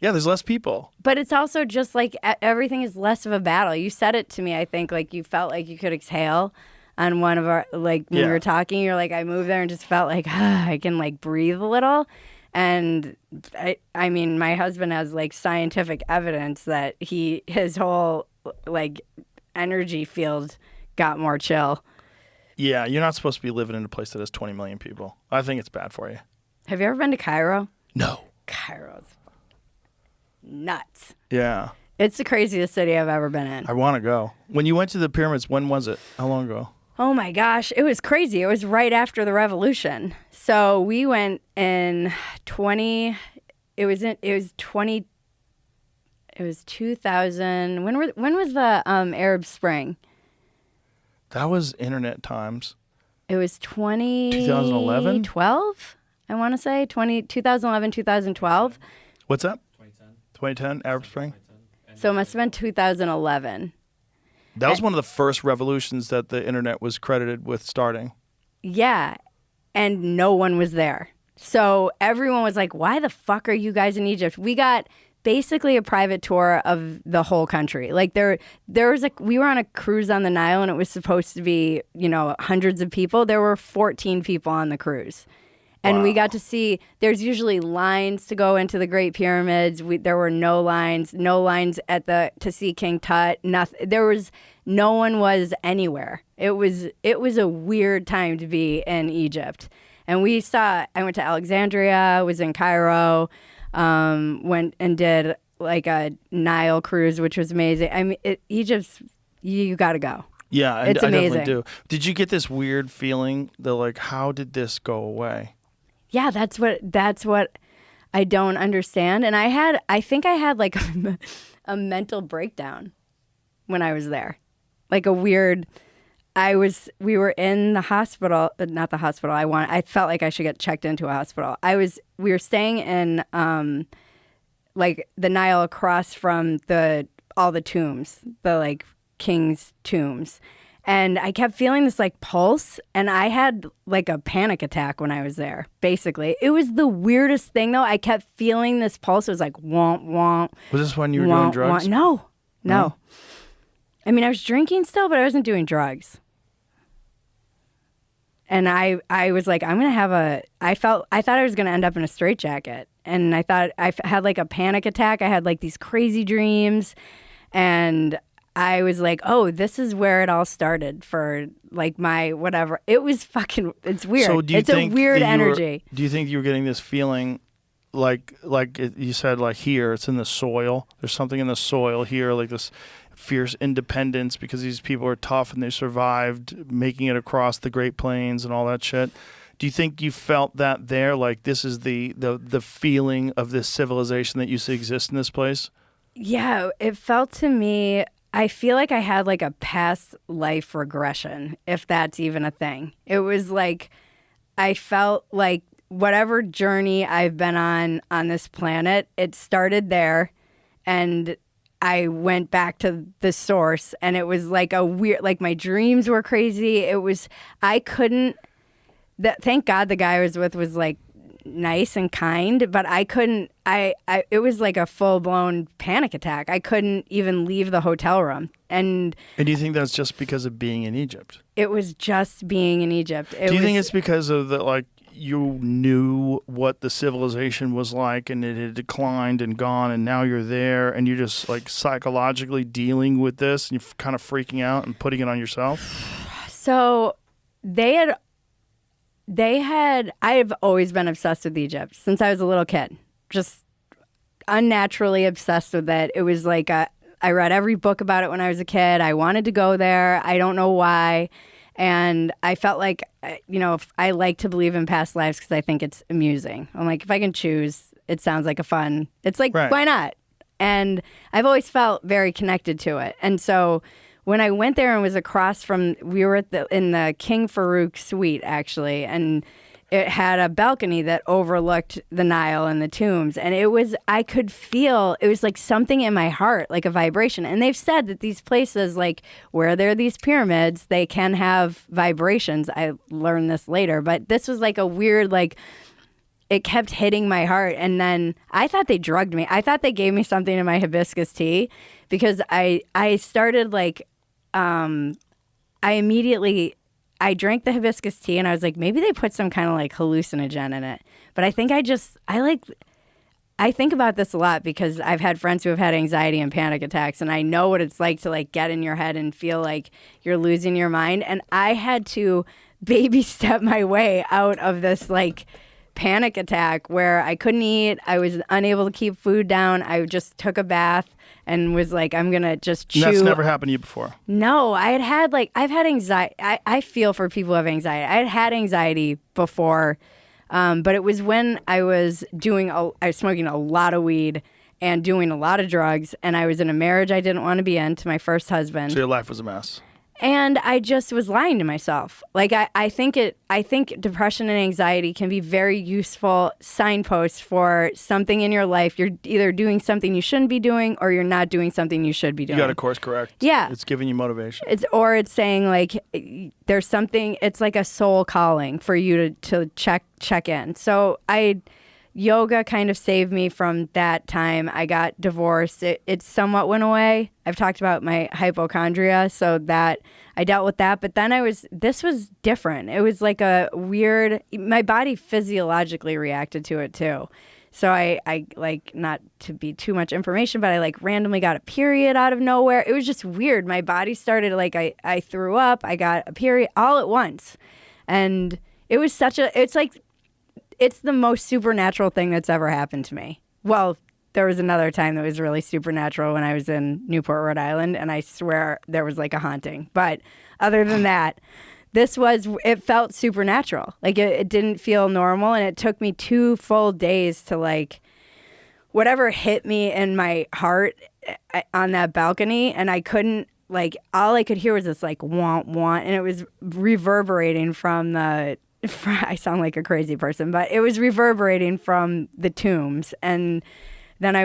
Yeah, there's less people. But it's also just like everything is less of a battle. You said it to me, I think, like you felt like you could exhale on one of our, like when we were talking, you're like, I moved there and just felt like I can like breathe a little. And I mean, my husband has like scientific evidence that his whole like energy field got more chill. Yeah, you're not supposed to be living in a place that has 20 million people. I think it's bad for you. Have you ever been to Cairo? No. Cairo's nuts. Yeah. It's the craziest city I've ever been in. I want to go. When you went to the pyramids, when was it? How long ago? Oh my gosh, it was crazy. It was right after the revolution. So we went in 2000. When was the Arab Spring? That was internet times. It was 2011? 12, I want to say 2011, 2012. What's up? 2010 Arab Spring. So it must have been 2011. That was one of the first revolutions that the internet was credited with starting. Yeah, and no one was there. So everyone was like, why the fuck are you guys in Egypt? We got basically a private tour of the whole country. Like we were on a cruise on the Nile and it was supposed to be, hundreds of people. There were 14 people on the cruise. And we got to see, there's usually lines to go into the Great Pyramids. There were no lines to see King Tut. Nothing. No one was anywhere. It was a weird time to be in Egypt. And I went to Alexandria, was in Cairo, went and did like a Nile cruise, which was amazing. I mean, Egypt's, you got to go. Yeah, it's I amazing. definitely do. Did you get this weird feeling that like, how did this go away? Yeah, that's what I don't understand. And I think I had like a mental breakdown when I was there. Like a weird, we were in the hospital, not the hospital. I felt like I should get checked into a hospital. We were staying in like the Nile across from all the tombs, the like king's tombs. And I kept feeling this like pulse, and I had like a panic attack when I was there, basically. It was the weirdest thing, though. I kept feeling this pulse. It was like, womp, womp. Was this when you were doing drugs? No. I mean, I was drinking still, but I wasn't doing drugs. And I was like, I'm going to have I thought I was going to end up in a straitjacket. And I thought I had like a panic attack. I had like these crazy dreams. And I was like, oh, this is where it all started for like my whatever. It was it's weird. So do you it's think a weird energy. Do you think you were getting this feeling like you said, like here, it's in the soil. There's something in the soil here, like this fierce independence because these people are tough and they survived making it across the Great Plains and all that shit. Do you think you felt that there? Like this is the feeling of this civilization that used to exist in this place? Yeah, it felt to me, I feel like I had like a past life regression, if that's even a thing. It was like, I felt like whatever journey I've been on this planet, it started there and I went back to the source, and it was like a weird, like my dreams were crazy. It was, I couldn't, thank God the guy I was with was like nice and kind, but I couldn't, it was like a full blown panic attack. I couldn't even leave the hotel room. And do you think that's just because of being in Egypt? It was just being in Egypt. Do you think it's because of the, like, you knew what the civilization was like and it had declined and gone and now you're there and you're just like psychologically dealing with this and you're kind of freaking out and putting it on yourself? So I've always been obsessed with Egypt since I was a little kid, just unnaturally obsessed with it. It was like I read every book about it when I was a kid. I wanted to go there. I don't know why. And I felt like, if I like to believe in past lives because I think it's amusing. I'm like, if I can choose, it sounds like it's like, right. Why not? And I've always felt very connected to it. And so when I went there and was across from, we were in the King Farouk suite, actually, and it had a balcony that overlooked the Nile and the tombs. And I could feel, it was like something in my heart, like a vibration. And they've said that these places, like where there are these pyramids, they can have vibrations. I learned this later, but this was like a weird, like, it kept hitting my heart. And then I thought they drugged me. I thought they gave me something in my hibiscus tea because I started like, I drank the hibiscus tea and I was like, maybe they put some kind of like hallucinogen in it. But I think I think about this a lot because I've had friends who have had anxiety and panic attacks, and I know what it's like to like get in your head and feel like you're losing your mind. And I had to baby step my way out of this like panic attack where I couldn't eat. I was unable to keep food down. I just took a bath and was like, I'm going to just chew. And that's never happened to you before? No, I've had anxiety. I feel for people who have anxiety. I had anxiety before, but it was when I was smoking a lot of weed and doing a lot of drugs, and I was in a marriage I didn't want to be in to my first husband. So your life was a mess. And I just was lying to myself. Like I think depression and anxiety can be very useful signposts for something in your life. You're either doing something you shouldn't be doing, or you're not doing something you should be doing. You got a course correct. Yeah. It's giving you motivation. It's saying like there's something. It's like a soul calling for you to check in. So yoga kind of saved me from that time. I got divorced. It somewhat went away. I've talked about my hypochondria, so that I dealt with that. But then this was different. It was like a weird, my body physiologically reacted to it too. So I like, not to be too much information, but I like randomly got a period out of nowhere. It was just weird. My body started like, I threw up, I got a period all at once. And it was it's the most supernatural thing that's ever happened to me. Well, there was another time that was really supernatural when I was in Newport, Rhode Island, and I swear there was like a haunting. But other than that, it felt supernatural. Like it didn't feel normal, and it took me 2 full days to like, whatever hit me in my heart on that balcony, and I couldn't, like, all I could hear was this like want, and it was reverberating from I sound like a crazy person, but it was reverberating from the tombs. And then I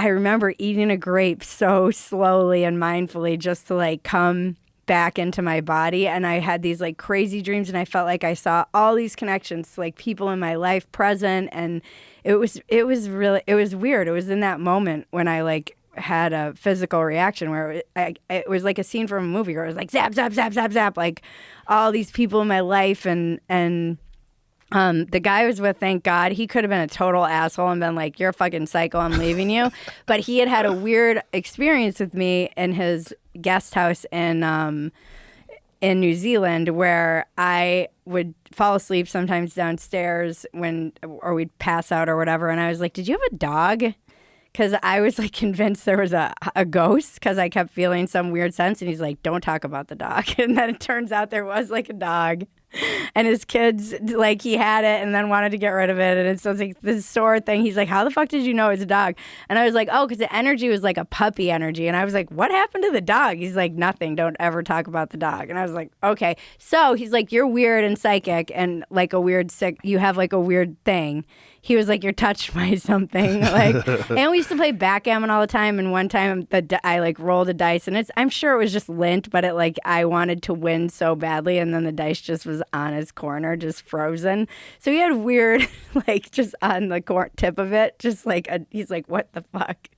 remember eating a grape so slowly and mindfully just to like come back into my body. And I had these like crazy dreams, and I felt like I saw all these connections to like people in my life present. And it was weird. It was in that moment when I like had a physical reaction where it was like a scene from a movie where it was like zap, zap, zap, zap, zap, like all these people in my life. And the guy I was with, thank God, he could have been a total asshole and been like, you're a fucking psycho, I'm leaving you. But he had a weird experience with me in his guest house in New Zealand, where I would fall asleep sometimes downstairs or we'd pass out or whatever. And I was like, did you have a dog? Because I was like convinced there was a ghost because I kept feeling some weird sense. And he's like, don't talk about the dog. And then it turns out there was like a dog. and his kids, like, he had it and then wanted to get rid of it. And it's like this store thing. He's like, how the fuck did you know it's a dog? And I was like, oh, because the energy was like a puppy energy. And I was like, what happened to the dog? He's like, nothing. Don't ever talk about the dog. And I was like, okay. So he's like, you're weird and psychic and like a weird sick. You have like a weird thing. He was like, you're touched by something. Like, and we used to play backgammon all the time. And one time I like rolled a dice, and I'm sure it was just lint, but it like I wanted to win so badly, and then the dice just was on his corner, just frozen. So he had weird, like just on the tip of it, just like he's like, what the fuck,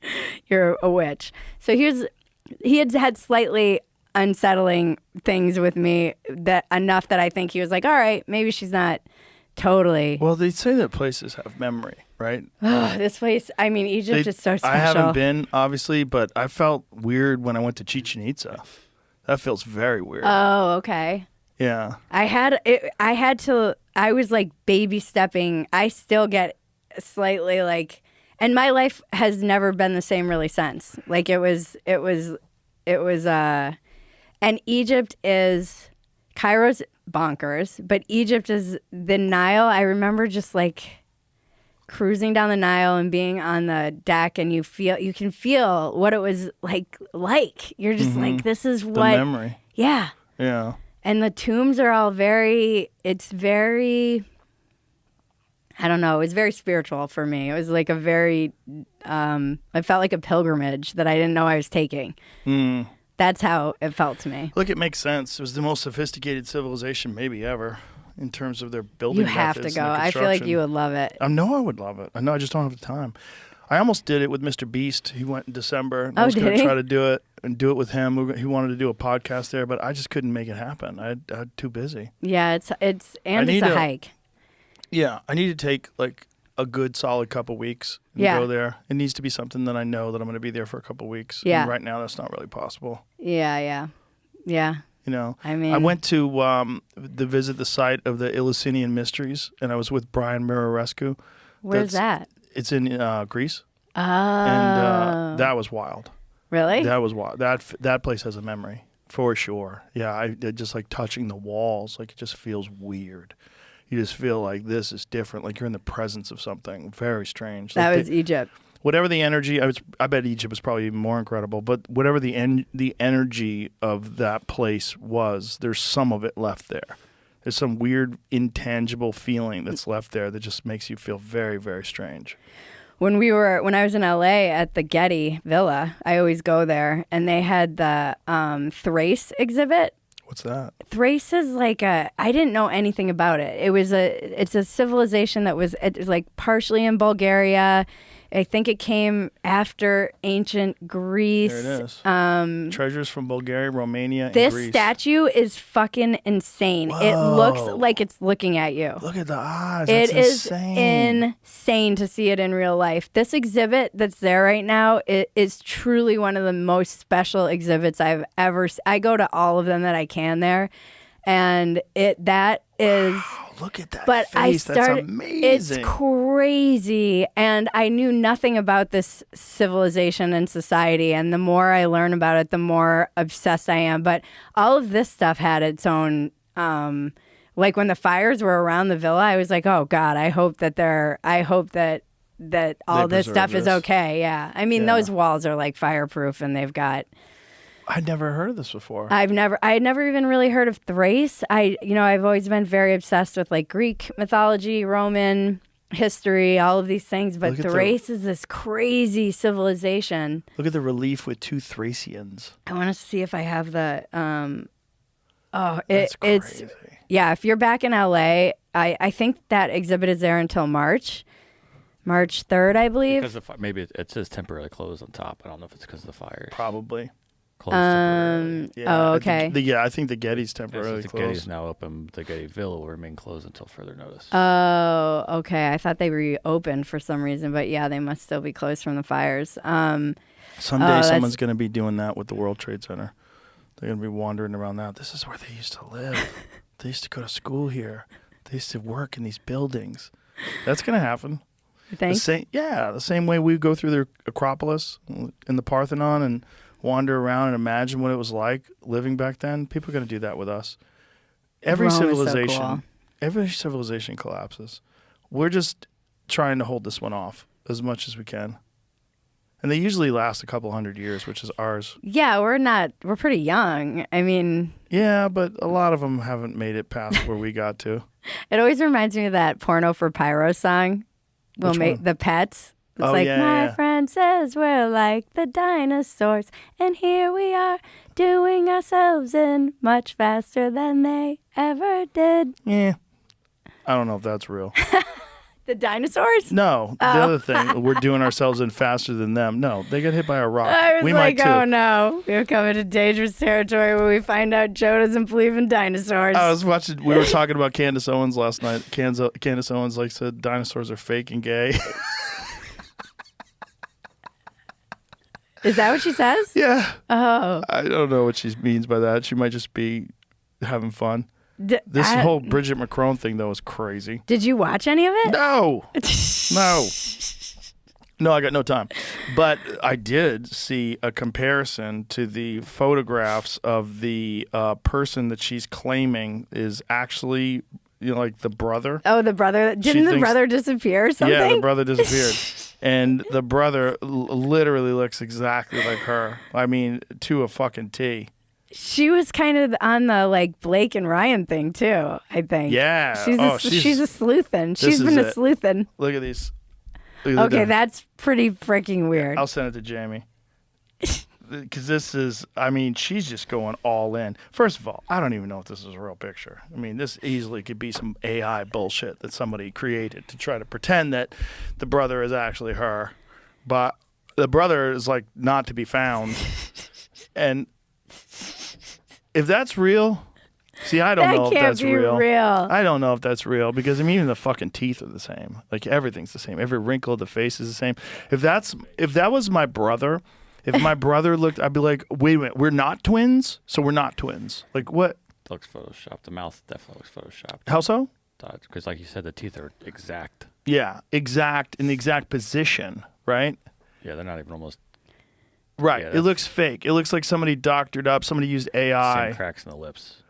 you're a witch. So he had slightly unsettling things with me that enough that I think he was like, all right, maybe she's not. Totally. Well, they say that places have memory, right? This place, I mean, Egypt is so special. I haven't been, obviously, but I felt weird when I went to Chichen Itza. That feels very weird. Oh, okay. Yeah. I was like baby stepping. I still get slightly like, and my life has never been the same really since. Like it was, and Egypt is, Cairo's bonkers, but Egypt is the Nile. I remember just like cruising down the Nile and being on the deck, and you can feel what it was like. You're just like, this is what the memory. Yeah. Yeah. And the tombs are all it's very, I don't know, it was very spiritual for me. It was like a very, I felt like a pilgrimage that I didn't know I was taking. That's how it felt to me. Look, it makes sense. It was the most sophisticated civilization maybe ever in terms of their building methods. You have to go. I feel like you would love it. I know I would love it. I know I just don't have the time. I almost did it with Mr. Beast. He went in December. I was going to try to do it and do it with him. He wanted to do a podcast there, but I just couldn't make it happen. I'm too busy. Yeah, it's a hike. Yeah, I need to take like a good solid couple weeks and go there. It needs to be something that I know that I'm going to be there for a couple weeks. Yeah. And right now, that's not really possible. Yeah. You know, I mean, I went to visit the site of the Eleusinian Mysteries, and I was with Brian Mirarescu. Where's that? It's in Greece. Oh. And that was wild. Really? That was wild. That place has a memory for sure. Yeah, I just like touching the walls. Like it just feels weird. You just feel like this is different. Like you're in the presence of something very strange. That like was Egypt. Whatever the energy, I bet Egypt was probably even more incredible. But whatever the energy of that place was, there's some of it left there. There's some weird, intangible feeling that's left there that just makes you feel very, very strange. When I was in LA at the Getty Villa, I always go there, and they had the Thrace exhibit. What's that? Thrace is like I didn't know anything about it. It's a civilization that was like partially in Bulgaria. I think it came after ancient Greece. There it is. Treasures from Bulgaria, Romania, and This Greece. statue is fucking insane. Whoa. It looks like it's looking at you. Look at the eyes. It That's is insane. insane to see it in real life. This exhibit that's there right now is truly one of the most special exhibits I've ever seen. I go to all of them that I can there. And that is... Wow, look at that but face. That's amazing. It's crazy. And I knew nothing about this civilization and society. And the more I learn about it, the more obsessed I am. But all of this stuff had its own... like when the fires were around the villa, I was like, oh, God, I hope that all this stuff is okay. Yeah. I mean, those walls are like fireproof, and they've got... I'd never heard of this before. I had never even really heard of Thrace. I've always been very obsessed with like Greek mythology, Roman history, all of these things. But Thrace is this crazy civilization. Look at the relief with two Thracians. I want to see if I have the. That's crazy. Yeah. If you're back in LA, I think that exhibit is there until March 3rd, I believe. Because maybe it says temporarily closed on top. I don't know if it's because of the fires. Probably. Closed temporarily. Yeah, oh, okay. I think the Getty's temporarily the closed. Getty's now open. The Getty Villa will remain closed until further notice. Oh, okay. I thought they reopened for some reason, but yeah, they must still be closed from the fires. Someday someone's going to be doing that with the World Trade Center. They're going to be wandering around that. This is where they used to live. They used to go to school here. They used to work in these buildings. That's going to happen. You think? The same way we go through the Acropolis and the Parthenon and wander around and imagine what it was like living back then. People are going to do that with us. Every Rome is so civilization, cool. every civilization collapses. We're just trying to hold this one off as much as we can. And they usually last a couple hundred years, which is ours. Yeah, we're pretty young. I mean, Yeah, but a lot of them haven't made it past where we got to. it always reminds me of that Porno for Pyro song. We'll Which make one? the pets. It's Oh, like, yeah, my yeah. friend says we're like the dinosaurs, and here we are doing ourselves in much faster than they ever did. Yeah. I don't know if that's real. The dinosaurs? No, the other thing, we're doing ourselves in faster than them. No, they got hit by a rock. I was we like, might too. oh no, we're coming to dangerous territory where we find out Joe doesn't believe in dinosaurs. I was watching. We were talking about Candace Owens last night. Candace Owens said dinosaurs are fake and gay. Is that what she says? Yeah. Oh. I don't know what she means by that. She might just be having fun. This This whole Bridget Macron thing though is crazy. Did you watch any of it? No. No. No, I got no time. But I did see a comparison to the photographs of the person that she's claiming is actually, like the brother. Oh, the brother. Didn't the thinks- brother disappear or something? Yeah, the brother disappeared. And the brother literally looks exactly like her. I mean, to a fucking T. She was kind of on the like Blake and Ryan thing too, I think. Yeah. She's Oh, she's a sleuthin'. this She's is been a it. sleuthin'. Look at these. Look at Okay, the- that's pretty freaking weird. I'll send it to Jamie. Because this is, I mean, she's just going all in. First of all, I don't even know if this is a real picture. I mean, this easily could be some AI bullshit that somebody created to try to pretend that the brother is actually her. But the brother is like not to be found. And if that's real, see, I don't That know if can't that's be real. real. I don't know if that's real because I mean, even the fucking teeth are the same. Like everything's the same. Every wrinkle of the face is the same. If that was my brother, if my brother looked, I'd be like, wait a minute, we're not twins, so we're not twins. Like what? It looks photoshopped. The mouth definitely looks photoshopped. How so? Because, like you said, the teeth are exact. Yeah, exact in the exact position, right? Yeah, they're not even almost Right. Yeah, It looks fake. It looks like somebody doctored up. Somebody used AI. same cracks in the lips.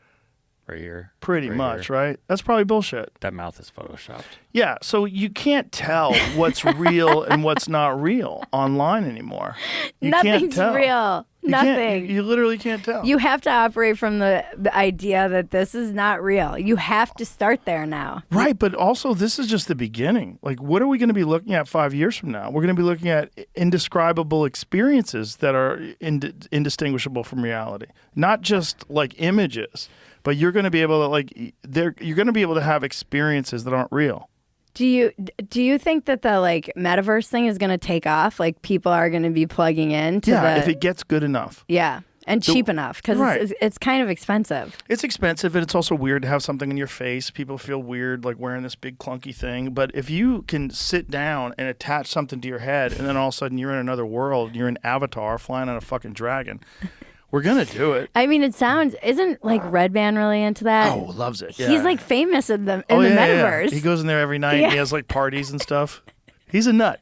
Right here. Pretty right much, here. right? That's probably bullshit. That mouth is photoshopped. Yeah, so you can't tell what's real and what's not real online anymore. You can't Nothing's tell. real. You can't- Nothing. You literally can't tell. You have to operate from the idea that this is not real. You have to start there now. Right, but also this is just the beginning. Like, what are we going to be looking at 5 years from now? We're going to be looking at indescribable experiences that are indistinguishable from reality, not just like images. But you're going to be able to you're going to be able to have experiences that aren't real. Do you think that the like metaverse thing is going to take off? Like people are going to be plugging in to Yeah, the if it gets good enough. yeah, and cheap enough because Right. it's kind of expensive. It's expensive and it's also weird to have something in your face. People feel weird like wearing this big clunky thing. But if you can sit down and attach something to your head and then all of a sudden you're in another world, you're an avatar flying on a fucking dragon, we're going to do it. I mean, isn't like Redman really into that? Oh, loves it. Yeah. He's like famous in the yeah, metaverse. Yeah. He goes in there every night. Yeah. And he has like parties and stuff. He's a nut.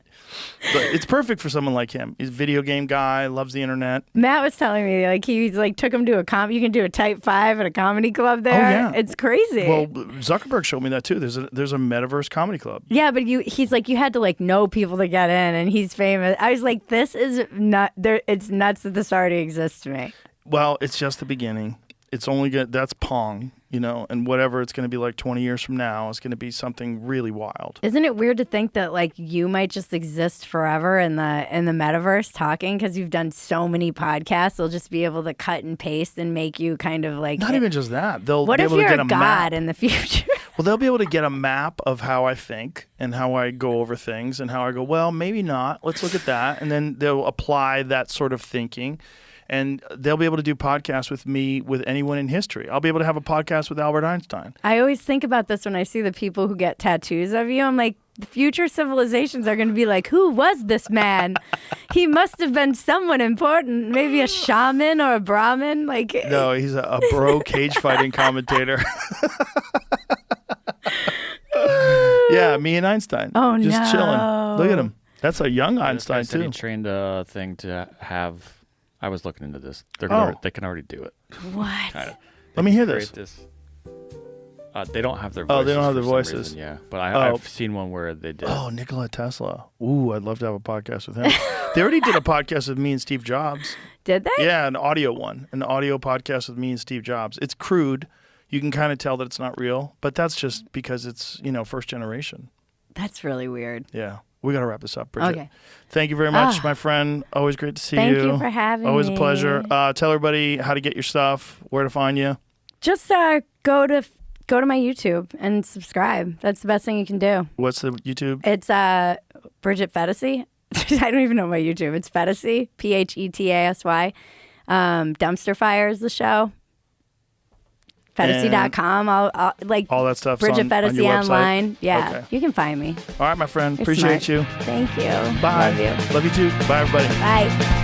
But it's perfect for someone like him. He's a video game guy, loves the internet. Matt was telling me like he's like took him to a you can do a type 5 at a comedy club there. yeah. It's crazy. Well, Zuckerberg showed me that too. There's a metaverse comedy club. yeah, but he's like you had to like know people to get in, and he's famous. I was like, this is not there. It's nuts that this already exists to me. Well, it's just the beginning. It's only that's Pong, and whatever it's going to be like 20 years from now is going to be something really wild. Isn't it weird to think that like you might just exist forever in the metaverse talking because you've done so many podcasts? They'll just be able to cut and paste and make you kind of like. Not even just that. They'll What be if able to you're get a a god map. in the future? Well, they'll be able to get a map of how I think and how I go over things and how I go, well, maybe not. Let's look at that. And then they'll apply that sort of thinking. And they'll be able to do podcasts with me, with anyone in history. I'll be able to have a podcast with Albert Einstein. I always think about this when I see the people who get tattoos of you. I'm like, the future civilizations are going to be like, who was this man? He must have been someone important, maybe a shaman or a Brahmin. Like, No, he's a bro cage fighting commentator. Yeah, me and Einstein. Oh, just no. chilling. Look at him. That's a young Einstein Said he too. trained a thing to have. I was looking into this. They can already do it. what? Kinda. Let me hear Create this. this. They don't have their voices. Oh, they don't have their for some voices. reason, yeah, but I've seen one where they did. Oh, Nikola Tesla. Ooh, I'd love to have a podcast with him. They already did a podcast with me and Steve Jobs. Did they? Yeah, an audio podcast with me and Steve Jobs. It's crude. You can kind of tell that it's not real, but that's just because it's, first generation. That's really weird. Yeah. We got to wrap this up, Bridget. Okay. Thank you very much, my friend. Always great to see you. Thank you for having Always me. a pleasure. Tell everybody how to get your stuff, where to find you. Just go to my YouTube and subscribe. That's the best thing you can do. What's the YouTube? It's Bridget Phetasy. I don't even know my YouTube. It's Phetasy, Phetasy. Dumpster Fire is the show. Phetasy.com. I'll like all that stuff. Bridget on Phetasy your website? online. Yeah, Okay. you can find me. All right, my friend. You're Appreciate smart. you. Thank you. Bye. Love you. Love you too. Bye, everybody. Bye.